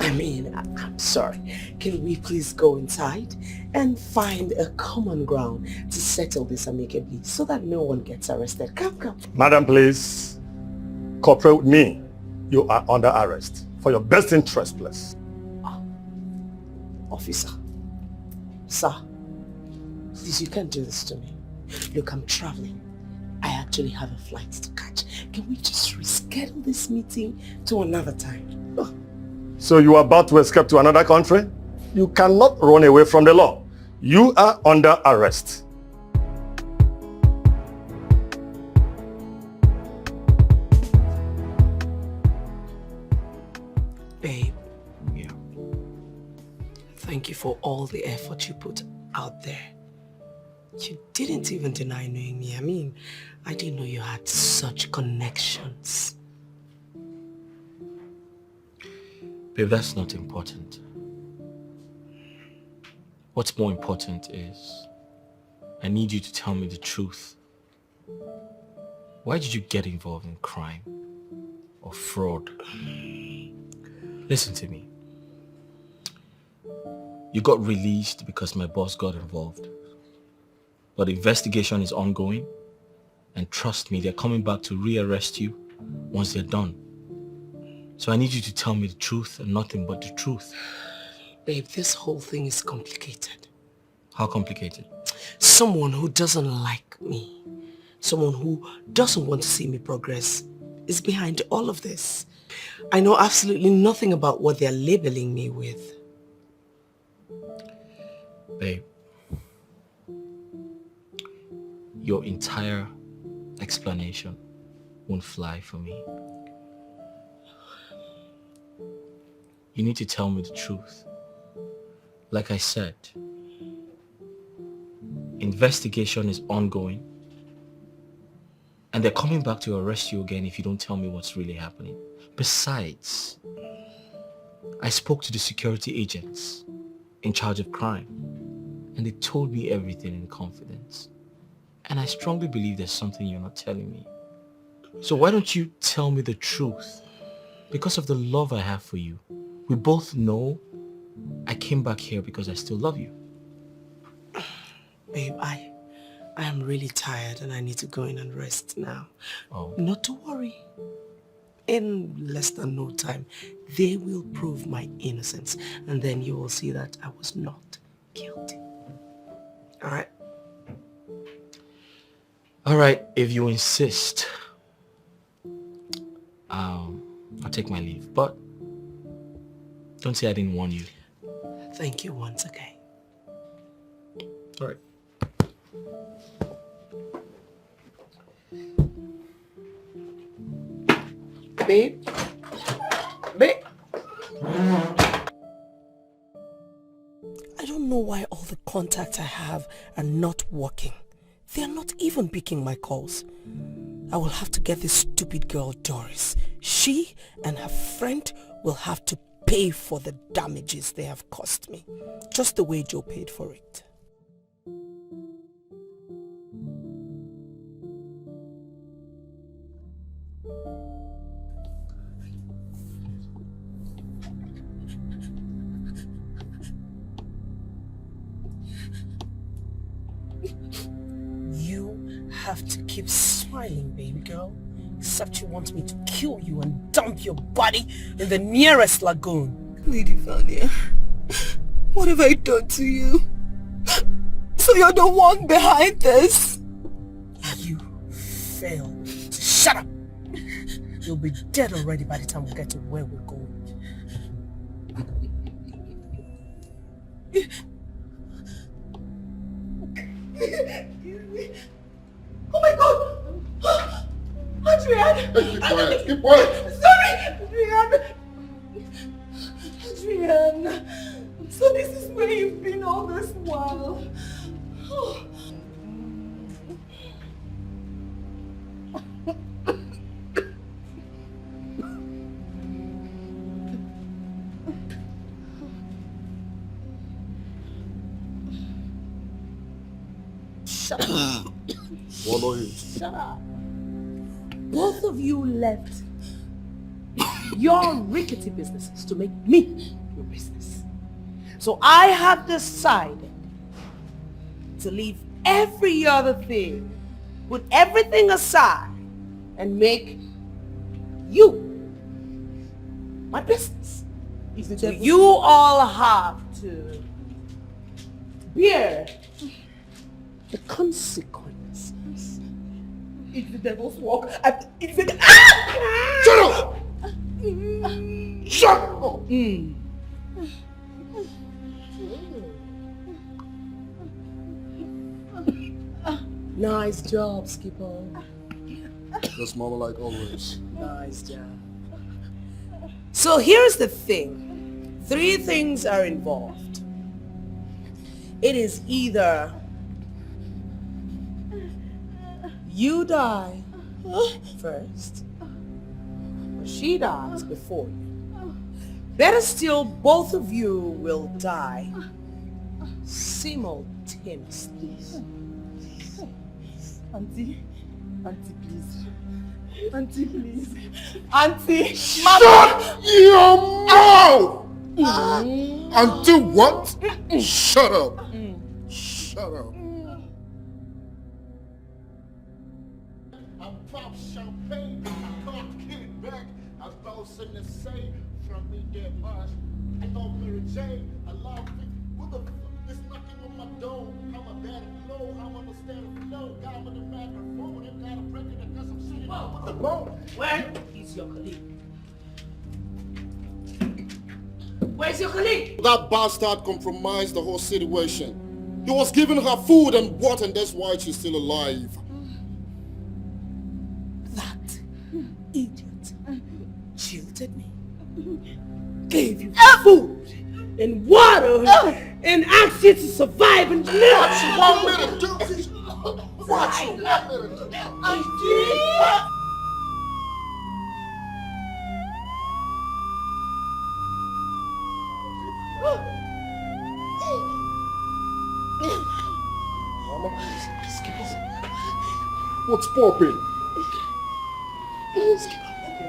I'm sorry. Can we please go inside and find a common ground to settle this amicably so that no one gets arrested? Come.
Madam, please cooperate with me. You are under arrest for your best interest, please.
Officer, sir, please, you can't do this to me. Look, I'm traveling. I actually have a flight to catch. Can we just reschedule this meeting to another time?
So you are about to escape to another country? You cannot run away from the law. You are under arrest.
Babe. Yeah. Thank you for all the effort you put out there. You didn't even deny knowing me. I mean, I didn't know you had such connections.
Babe, that's not important. What's more important is I need you to tell me the truth. Why did you get involved in crime or fraud? Listen to me. You got released because my boss got involved. But the investigation is ongoing. And trust me, they're coming back to rearrest you once they're done. So I need you to tell me the truth and nothing but the truth.
Babe, this whole thing is complicated.
How complicated?
Someone who doesn't like me, someone who doesn't want to see me progress, is behind all of this. I know absolutely nothing about what they're labeling me with.
Babe, your entire explanation won't fly for me. You need to tell me the truth. Like I said, investigation is ongoing and they're coming back to arrest you again if you don't tell me what's really happening. Besides, I spoke to the security agents in charge of crime and they told me everything in confidence. And I strongly believe there's something you're not telling me. So why don't you tell me the truth? Because of the love I have for you. We both know I came back here because I still love you.
Babe, I am really tired and I need to go in and rest now.
Oh.
Not to worry. In less than no time, they will prove my innocence and then you will see that I was not guilty. Alright?
Alright, if you insist, I'll take my leave. But don't say I didn't warn you.
Thank you once again.
Alright.
Babe? Babe? I don't know why all the contacts I have are not working. They are not even picking my calls. I will have to get this stupid girl Doris. She and her friend will have to pay for the damages they have caused me. Just the way Joe paid for it. You have to keep smiling, baby girl. Except you want me to kill you and dump your body in the nearest lagoon.
Lady Vanya, what have I done to you? So you're the one behind this?
You failed. Shut up! You'll be dead already by the time we get to where we're going.
Oh my god! Adrian!
Keep quiet, keep quiet!
Sorry! Adrian! Adrian! So this is where you've been doing all this while?
Shut up.
Shut up.
Both of you left your rickety businesses to make me your business. So I have decided to leave every other thing, put everything aside, and make you my business. So you all have to bear the consequences.
It's the devil's work. It's the...
Shut up! Shut up!
Nice job, Skipper.
That's mama like always.
Nice job. So here's the thing. 3 things are involved. It is either you die first, or she dies before you. Better still, both of you will die simultaneously.
Auntie, please. Auntie, please. Auntie,
Shut your mouth! Until what? Shut up. Shut up.
I pop champagne, I can't get it back. I thought something to say from me that much. I know Mary Jane, I love it. Who the fuck is knocking on my door? I'm a bad flow, I'm understand the flow. Got with the microphone, and got a break it because I'm sitting out with the bone.
Where is your colleague? Where's your colleague?
That bastard compromised the whole situation. He was giving her food and water, and that's why she's still alive.
That idiot jilted me, gave you food and water, and asked you to survive and live.
What you want me to do? What you want me to do?
I did.
What's popping?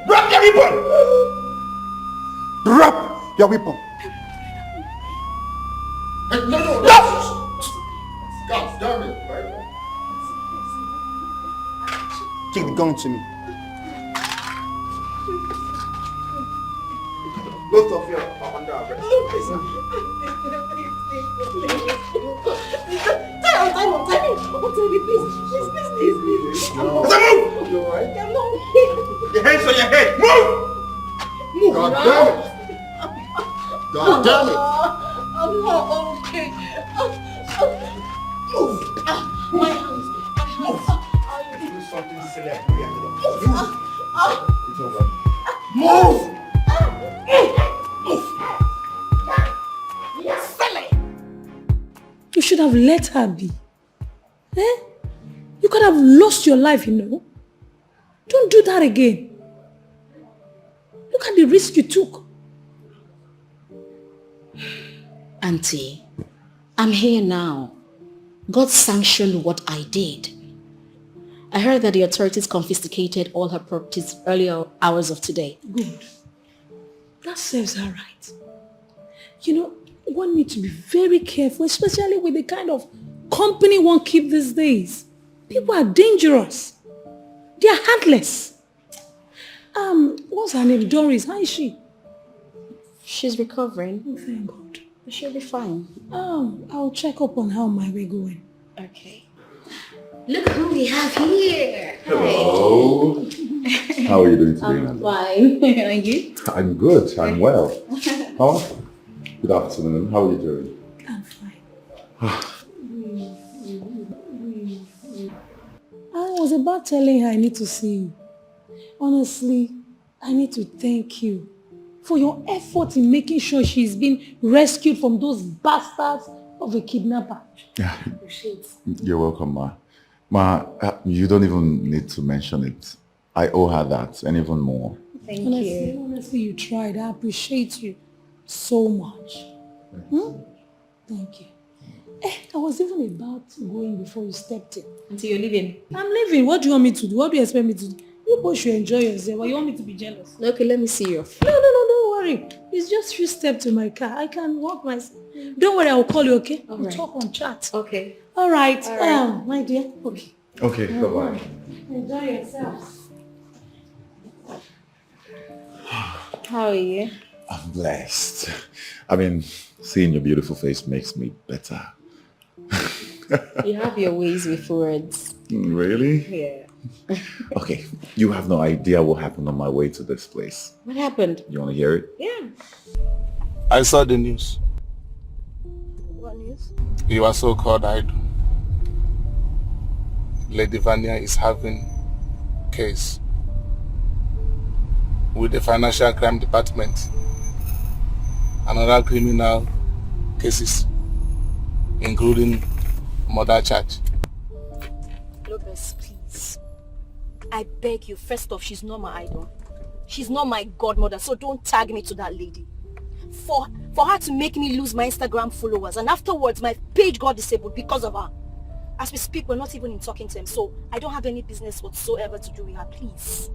Drop your weapon!
Drop your weapon.
Hey, no! God damn it, right?
Take the gun to me.
Both of you are under arrest.
Please.
Move! You alright? Your hands on your head! Move! God damn it! God damn it!
I'm not okay.
Move!
My hands.
Do something silly. It's over.
Move!
You should have let her be. Eh? You could have lost your life, you know. Don't do that again. Look at the risk you took.
Auntie, I'm here now. God sanctioned what I did. I heard that the authorities confiscated all her properties earlier hours of today.
Good. That serves her right. You know, one needs to be very careful, especially with the kind of company one keeps these days. People are dangerous. They are heartless. What's her name? Doris, how is she?
She's recovering.
Oh, thank God.
She'll be fine.
I'll check up on her on my way going.
Okay. Look who we have here.
Hello. How are you doing today,
I'm fine. And you?
I'm good. I'm well. Oh, good afternoon. How are you doing?
I'm fine. I was about telling her I need to see you. Honestly, I need to thank you for your effort in making sure she's been rescued from those bastards of a kidnapper.
Yeah.
Appreciate.
You're welcome, Ma. Ma, you don't even need to mention it. I owe her that, and even more.
Thank
you. Honestly, you tried. I appreciate you so much. Thank you. I was even about to go in before you stepped in.
Until you're leaving?
I'm leaving. What do you want me to do? What do you expect me to do? You both should enjoy yourself. Or you want me to be jealous?
Okay, let me see your
No, don't worry. It's just a few steps to my car. I can walk myself. Don't worry, I will call you, okay? We'll talk on chat.
Okay.
All right. My dear. Okay.
Okay, bye-bye.
Enjoy yourself.
How are you?
I'm blessed. I mean, seeing your beautiful face makes me better.
You have your ways with words.
Really?
Yeah.
Okay, you have no idea what happened on my way to this place.
What happened?
You want to hear it?
Yeah.
I saw the news.
What news?
Your so-called idol, Lady Vania, is having case with the Financial Crime Department and other criminal cases, including murder charge.
Lopez, please. I beg you, first off, she's not my idol. She's not my godmother, so don't tag me to that lady. For her to make me lose my Instagram followers, and afterwards my page got disabled because of her. As we speak, we're not even in talking to him, so I don't have any business whatsoever to do with her, please.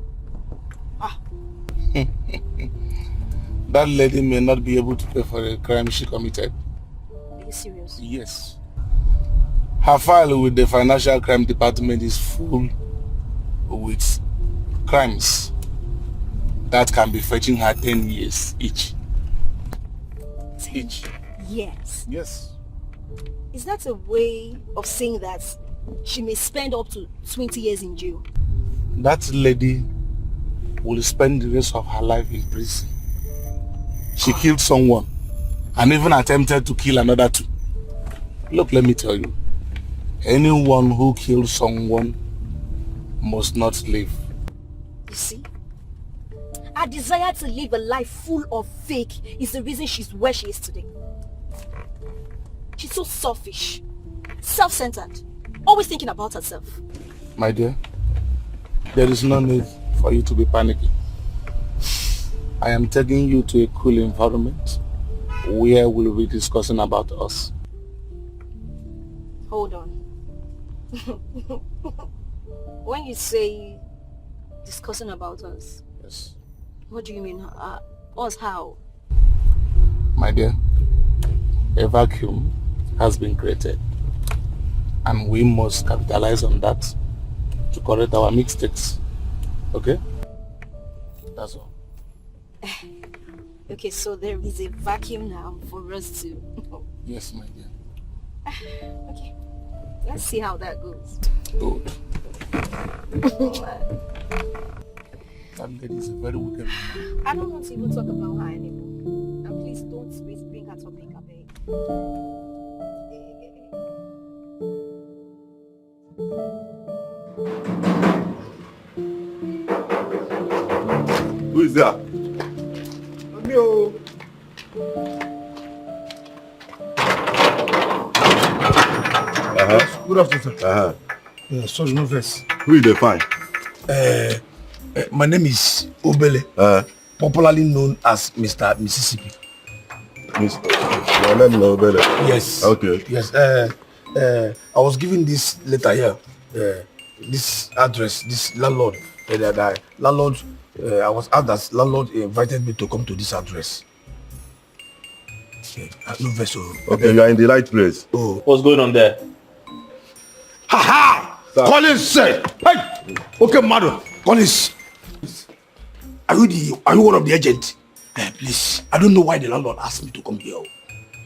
That lady may not be able to pay for the crime she committed.
Are you serious?
Yes. Her file with the Financial Crime Department is full with crimes that can be fetching her 10 years each.
10 years?
Yes.
Is that a way of saying that she may spend up to 20 years in jail?
That lady will spend the rest of her life in prison. She killed someone and even attempted to kill another two. Look, let me tell you, anyone who kills someone must not live.
You see? Her desire to live a life full of fake is the reason she's where she is today. She's so selfish, self-centered, always thinking about herself.
My dear, there is no need for you to be panicking. I am taking you to a cool environment where we'll be discussing about us.
Hold on. When you say discussing about us,
yes,
what do you mean? Us how?
My dear, a vacuum has been created and we must capitalize on that to correct our mistakes. Okay? That's all.
Okay, so there is a vacuum now for us to...
Yes, my dear.
Okay, let's see how that goes.
Good. That lady is a very wicked woman.
I don't want to even talk about her anymore. And please don't bring her topic, I beg.
Who is that?
Good afternoon, sir. Sorry, no verse.
Who is the fine?
My name is Ebele, popularly known as Mr. Mississippi.
Your name is Ebele?
Yes.
Okay.
Yes. I was given this letter here, this address, this landlord. Landlord, I was asked that landlord invited me to come to this address. No vessel.
Okay, you are in the right place.
Oh.
What's going on there?
Ha ha! Collins said, hey! Okay, madam. Collins, are you one of the agents? Please, I don't know why the landlord asked me to come here.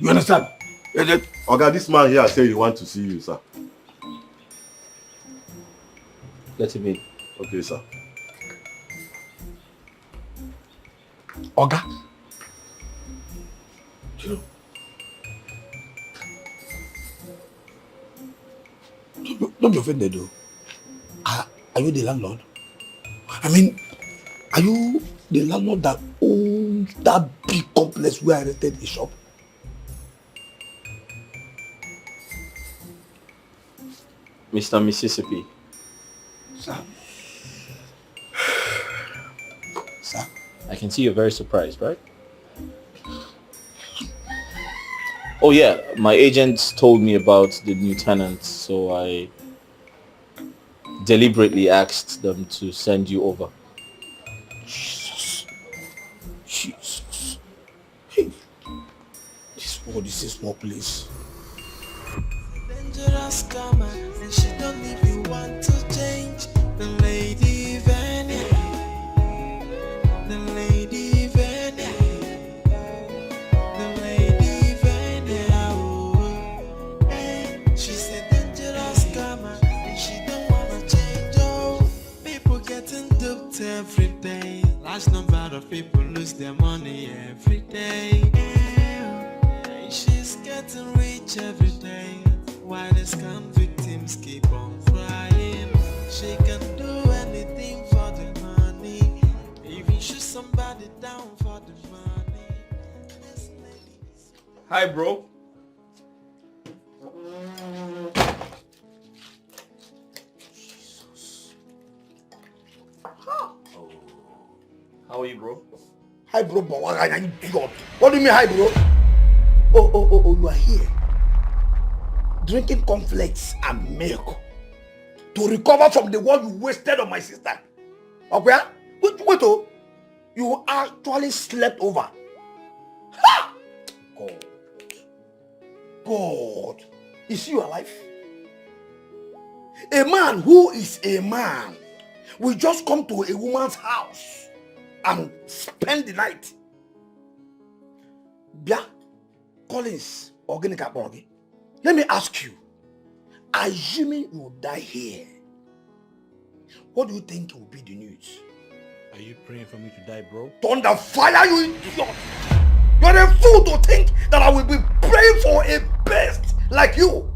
You understand?
Okay, this man here said he wants to see you, sir.
Let him in.
Okay, sir.
Oga. Don't be offended though. Are you the landlord? I mean, are you the landlord that owns that big complex where I rented the shop?
Mr. Mississippi.
Sir. Sir?
I can see you're very surprised, right? Oh yeah, my agents told me about the new tenants, so I deliberately asked them to send you over.
Jesus. Hey, this world is a small place.
Dangerous karma, and she don't even want to change. The lady Venia, the lady Venia, the lady Venia. Oh, hey, she's a dangerous karma, and she don't wanna change. Oh, people getting duped every day. Large number of people lose their money every day. Hey, she's getting rich every day. Why the scam victims keep on crying? She can do anything for the money, even shoot somebody down for the money. This lady is...
Hi, bro. How are you, bro?
Hi, bro. What do you mean, hi, bro? Oh, you are here. Drinking cornflakes and milk to recover from the one you wasted on my sister. Okay? Wait, oh. You actually slept over. Ha! God. Is you alive? A man who is a man will just come to a woman's house and spend the night. Bia Collins, organic apology. Let me ask you, assuming you die here, what do you think will be the news?
Are you praying for me to die, bro?
Thunder fire, you idiot! You're a fool to think that I will be praying for a beast like you,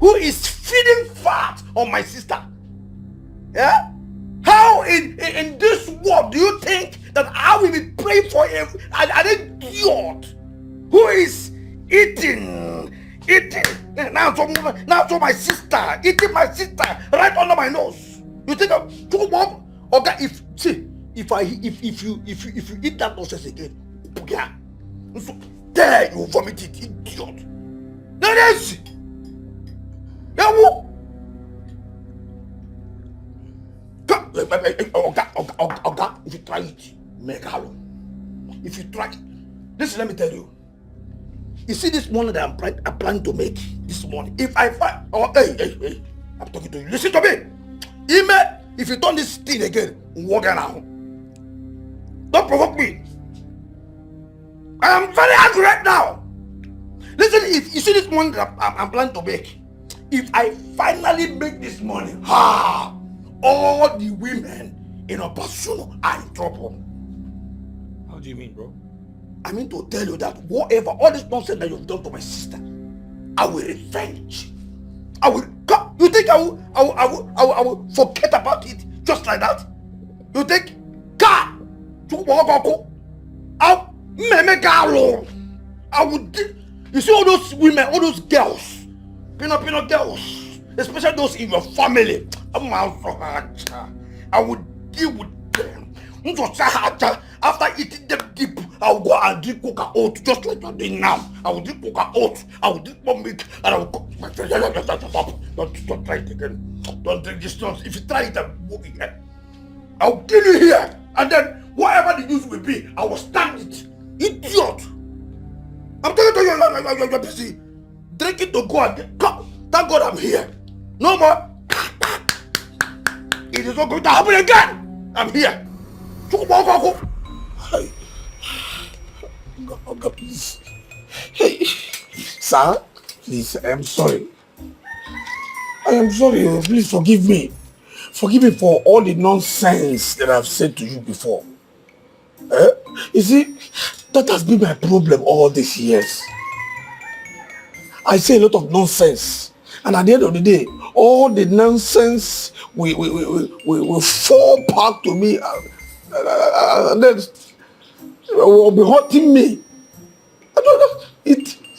who is feeding fat on my sister. Yeah? How in this world do you think that I will be praying for an idiot who is eating now to my sister, eating my sister right under my nose? You think I'm too much? Okay, if you eat that nonsense again, yeah, so there you vomit it, idiot. That is okay, if you try it, make alone. If you try it, listen, let me tell you. You see this morning that I'm planning to make this morning. If I find, hey, I'm talking to you. Listen to me. If you turn this thing again, walk around. Don't provoke me. I am very angry right now. Listen, if you see this morning that I'm planning to make, if I finally make this money, all the women in Opasuno are in trouble.
How do you mean, bro?
I mean to tell you that whatever, all this nonsense that you've done to my sister, I will revenge. I will. You think I will forget about it just like that? You think? I would. You see all those women, all those girls, peanut girls, especially those in your family. I would deal with them. After eating them deep, I will go and drink coca oat just like you're doing now. I will drink coca oat, I will drink more milk, and I will go. Don't try it again. Don't drink this nonsense. If you try it, I will kill you here. And then whatever the news will be, I will stand it. Idiot! I'm telling you, you're busy drinking to go and thank God I'm here. No more. It is not going to happen again. I'm here. Hey, God, please. Hey, sir, please, I am sorry. I am sorry. Please forgive me. Forgive me for all the nonsense that I've said to you before. You see, that has been my problem all these years. I say a lot of nonsense, and at the end of the day, all the nonsense will fall back to me, and then will be hurting me. I don't know.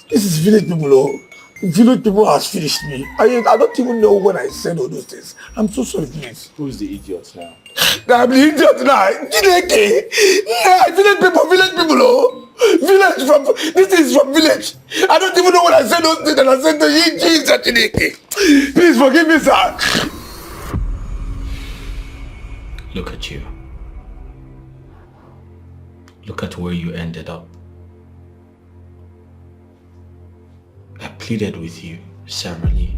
This is village people. Village people has finished me. I don't even know when I said all those things. I'm so sorry, please.
Who's the idiot now?
I'm the idiot now. Village people, oh. This is from village. I don't even know when I said those things and I said to you, Jesus. Please forgive me, sir.
Look at you. Look at where you ended up. I pleaded with you severally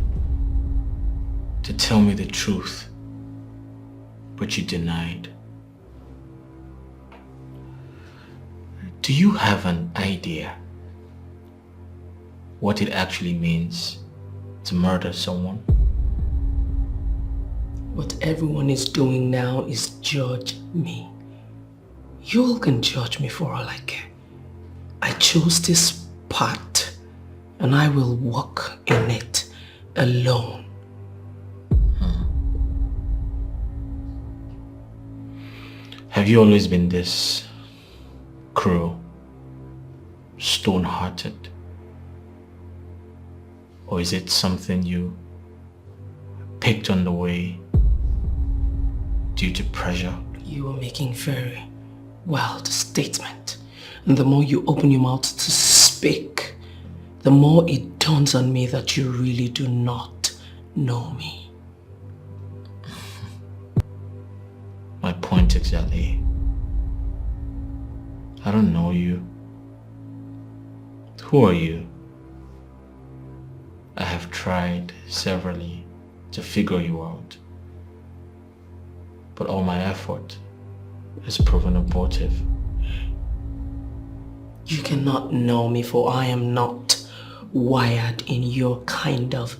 to tell me the truth, but you denied. Do you have an idea what it actually means to murder someone?
What everyone is doing now is judge me. You all can judge me for all I care. I chose this path and I will walk in it alone.
Have you always been this cruel, stone-hearted? Or is it something you picked on the way due to pressure?
You are making very wild statement. And the more you open your mouth to speak, the more it dawns on me that you really do not know me.
My point exactly. I don't know you. Who are you? I have tried severally to figure you out, but all my effort has proven abortive.
You cannot know me, for I am not wired in your kind of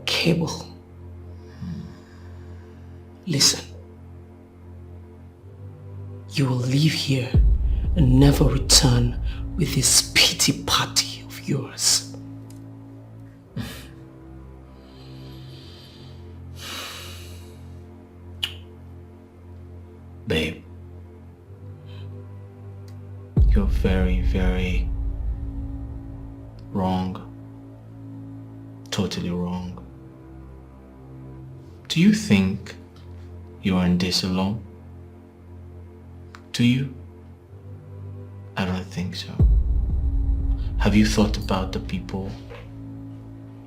cable. Listen, you will leave here and never return with this pity party of yours.
Babe, you're very, very wrong. Totally wrong. Do you think you're in this alone? Do you? I don't think so. Have you thought about the people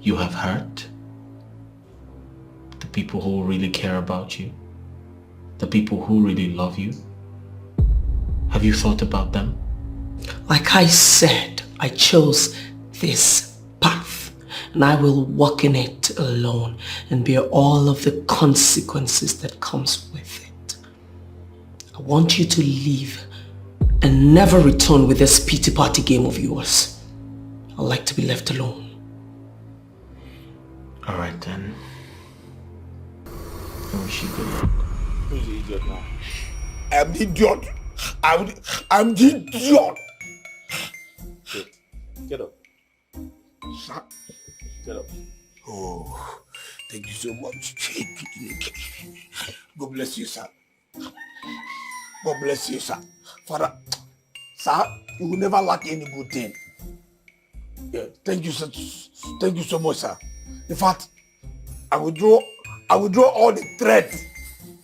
you have hurt? The people who really care about you? The people who really love you? Have you thought about them?
Like I said, I chose this path and I will walk in it alone and bear all of the consequences that comes with it. I want you to leave and never return with this pity party game of yours. I'd like to be left alone.
Alright then. I wish you good luck. Who's the idiot now?
I'm the idiot. I'm the idiot.
Get up.
Sir?
Get up.
Oh, thank you so much. God bless you, sir. God bless you, sir. Father, sir, you will never lack any good thing. Yeah, thank you, sir. Thank you so much, sir. In fact, I will draw all the threats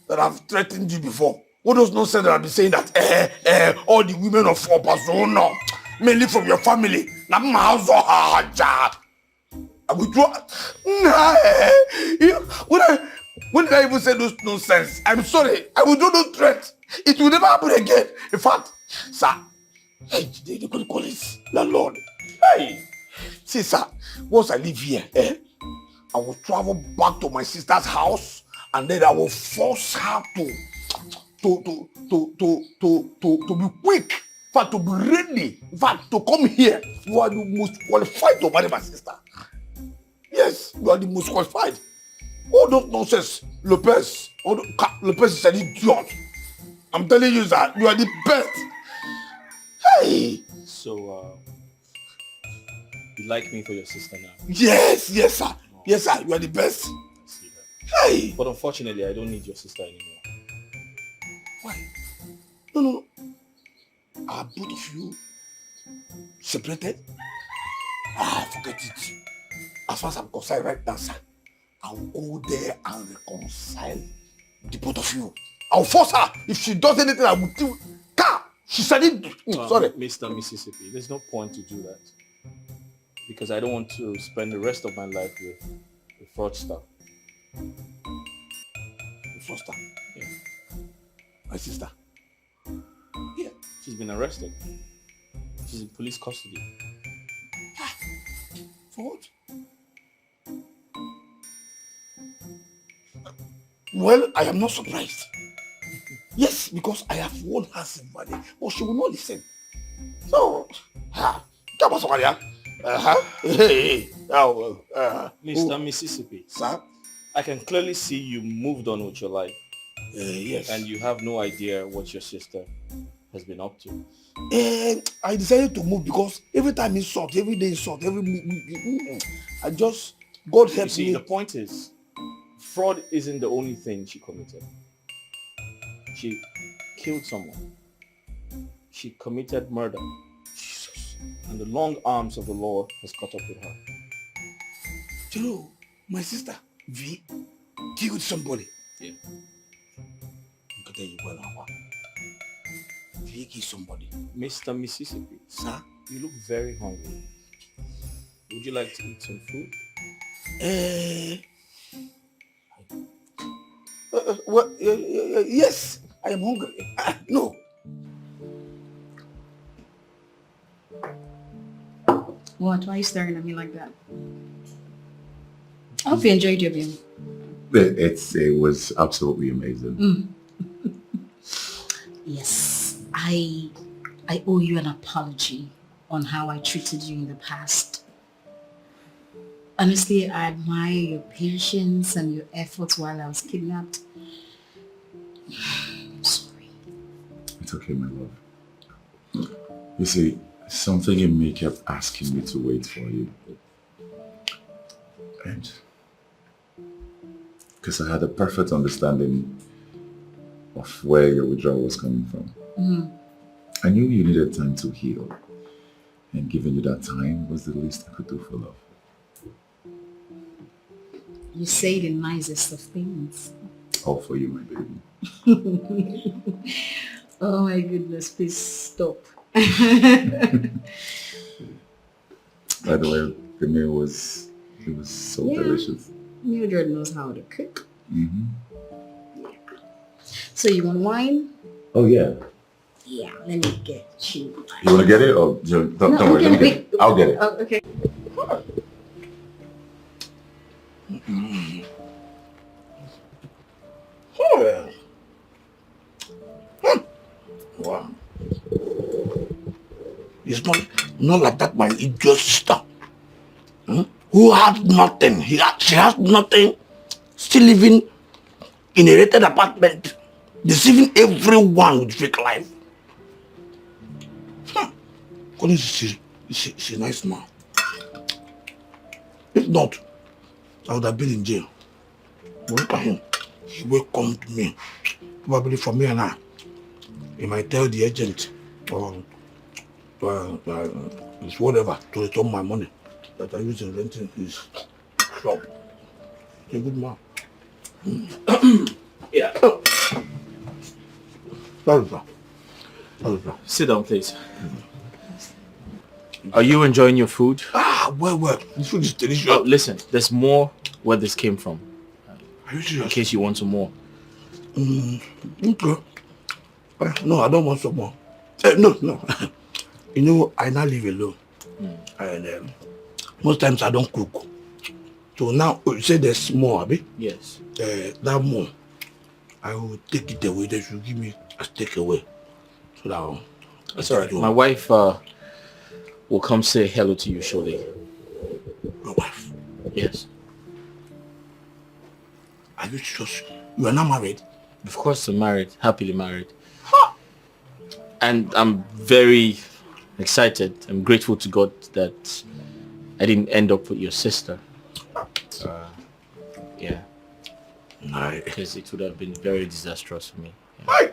that I've threatened you before. All those nonsense that I've been saying that all the women of Obazona, mainly from your family. I will draw. When did I even say those nonsense? I'm sorry. I will do those threats. It will never happen again. In fact, sir, hey, they could call it landlord. Hey, see, sir, once I leave here, I will travel back to my sister's house, and then I will force her to be quick, in fact, to be ready, in fact, to come here. You are the most qualified to marry my sister. Yes, you are the most qualified. All those nonsense, Lopez is an idiot. I'm telling you that you are the best. Hey.
So, you like me for your sister now?
Yes, sir. Yes, sir. You are the best. Hey.
But unfortunately, I don't need your sister anymore.
Why? No. Are both of you separated? Forget it. as far as I'm concerned right now, sir, I'll go there and reconcile the both of you. I'll force her. If she does anything, I will do. She said it. Sorry.
Mr. Mississippi, there's no point to do that. Because I don't want to spend the rest of my life with a fraudster.
A fraudster?
Yeah.
My sister?
Yeah. She's been arrested. She's in police custody.
For what? Well, I am not surprised. Yes, because I have warned her somebody, but she will not listen. So,
Mr. Mississippi,
sir,
I can clearly see you moved on with your life.
Yes.
And you have no idea what your sister has been up to.
I decided to move because every time insult, every day insult, I just, God help me.
The point is, fraud isn't the only thing she committed. She killed someone. She committed murder. Jesus. And the long arms of the law has caught up with her.
You know, my sister, V, killed somebody.
Yeah.
I tell you well now. V killed somebody.
Mr. Mississippi.
Sir?
You look very hungry. Would you like to eat some food?
Yes, I am hungry. No.
What? Why are you staring at me like that? I hope you enjoyed your meal.
It was absolutely amazing.
Yes, I owe you an apology on how I treated you in the past. Honestly, I admire your patience and your efforts while I was kidnapped. I'm sorry.
It's okay, my love. You see, something in me kept asking me to wait for you. And because I had a perfect understanding of where your withdrawal was coming from. I knew you needed time to heal. And giving you that time was the least I could do for love.
You say the nicest of things.
All for you, my baby.
Oh my goodness, please stop.
By the way, the meal was so delicious.
Mildred knows how to cook. So you want wine?
Oh yeah.
Yeah, let me get you.
You want to get it? Or don't worry, let me get it. I'll get it.
Oh, okay.
Wow. It's not like that, my idiot sister. Who had nothing. She has nothing. Still living in a rented apartment. Deceiving everyone with fake life. She's a nice man. If not, I would have been in jail. Look at him. He welcomed me. Probably for me and I. He might tell the agent or it's whatever to return my money that I use in renting his shop. He's a good man.
Yeah.
Sorry, sir.
Sit down, please. Are you enjoying your food?
Well. The food is delicious.
Oh, listen, there's more where this came from.
Are you serious?
In case you want some more.
Okay. No, I don't want some more. No. You know, I now live alone. And most times I don't cook. So now, you say there's more, Abi?
Yes.
That more, I will take it away. They should give me a takeaway. So that
that's all right. My wife will come say hello to you shortly.
Your wife?
Yes.
Are you sure? You are not married?
Of course I'm married. Happily married. Huh. And I'm very excited. I'm grateful to God that I didn't end up with your sister. Yeah. Because it would have been very disastrous for me. Yeah.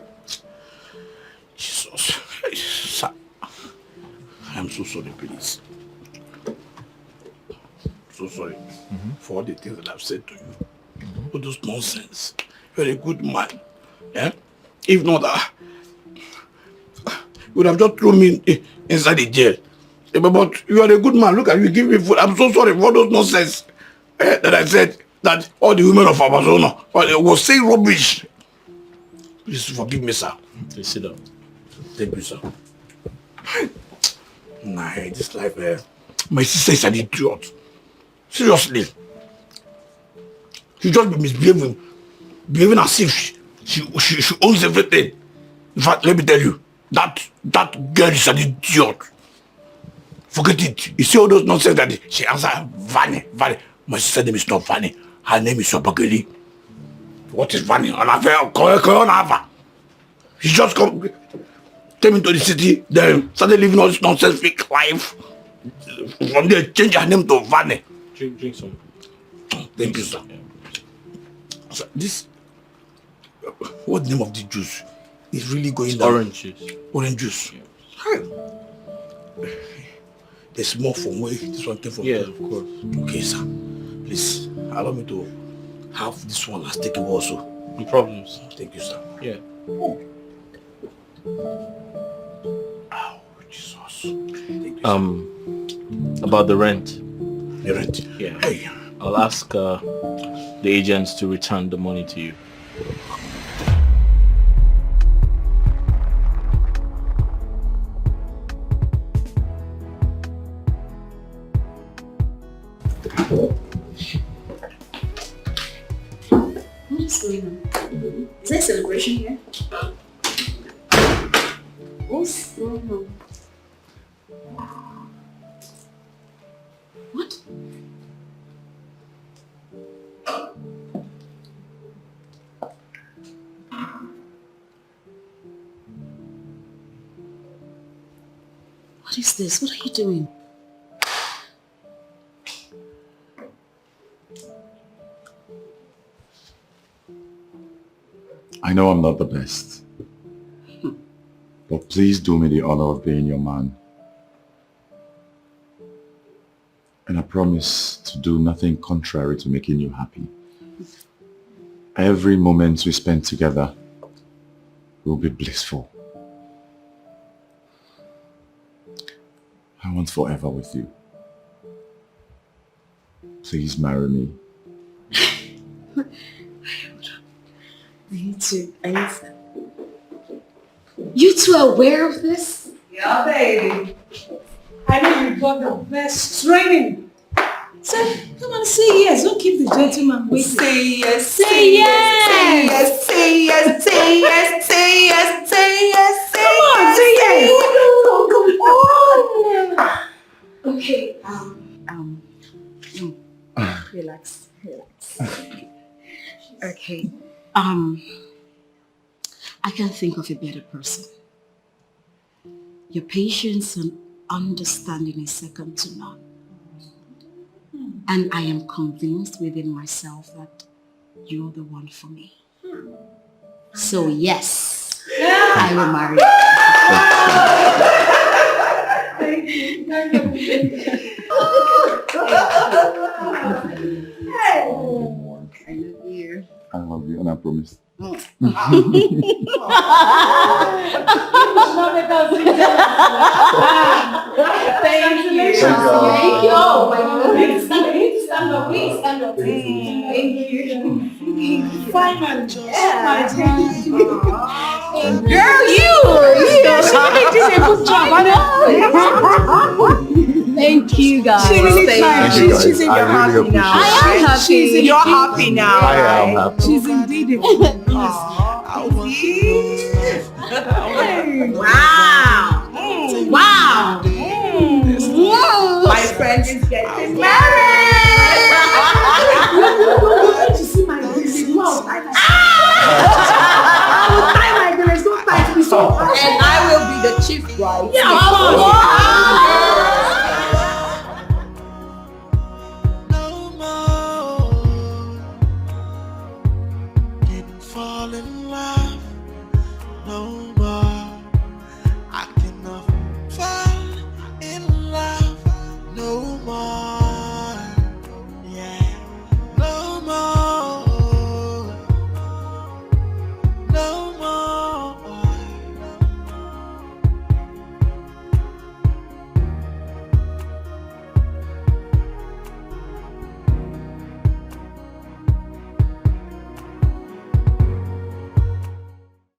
Jesus. I'm so sorry, please. so sorry for all the things that I've said to you. All those nonsense. You're a good man. Yeah? If not, you would have just thrown me inside the jail. But you are a good man. Look at you, give me food. I'm so sorry for all those nonsense that I said that all the women of Amazon was saying rubbish. Please forgive me, sir.
Please sit down.
Thank you, sir. Nah, this life, my sister is an idiot. Seriously. She just be behaving as if she owns everything. In fact, let me tell you, that girl is an idiot. Forget it. You see all those nonsense that she answered, Vanny. My sister's name is not Vanny. Her name is Obageli. What is Vanny? She just came into the city, then started living all this nonsense fake life. From there, change her name to Vanny.
Drink some.
Thank you, sir. So this, what the name of the juice is really going down?
Orange juice.
Orange juice. Yeah. There's more from where this one came from.
Yeah, of course.
Okay, sir. Please allow me to have this one as takeaway also.
No problems.
Thank you, sir.
Yeah.
Oh, Jesus.
About the rent.
The rent?
Yeah. Hey. I'll ask the agents to return the money to you.
What is going on? Is there a celebration here? What's going on? What? What is this? What are you doing?
I know I'm not the best, but please do me the honor of being your man. And I promise to do nothing contrary to making you happy. Every moment we spend together will be blissful. I want forever with you. Please marry me.
I need to. You two are aware of this?
Yeah, baby. I know you got the best training. So come on, say yes. Don't keep the gentleman waiting. Say yes.
Say yes. Say yes. Say yes. Say yes. Say yes. Say yes.
Come on.
Okay. Relax. Okay. I can think of a better person. Your patience and understanding is second to none. And I am convinced within myself that you're the one for me. So yes, I will marry you.
Thank you.
I love you.
I love you and I promise.
Thank you.
Thank you.
Oh my goodness. Stand up, please. Stand up, please. Thank you. Fine man. Yeah.
Girl, you.
She really did a good job. I know.
Thank you, guys.
She really tried. She's in your happy now.
I am happy.
She's in your happy now.
I am happy.
She's indeed a good
Wow. My friend is getting married.
You see my baby. Wow. I will tie my dress. Don't tie me so hard.
And I will be the chief bride.
Yeah,
Falling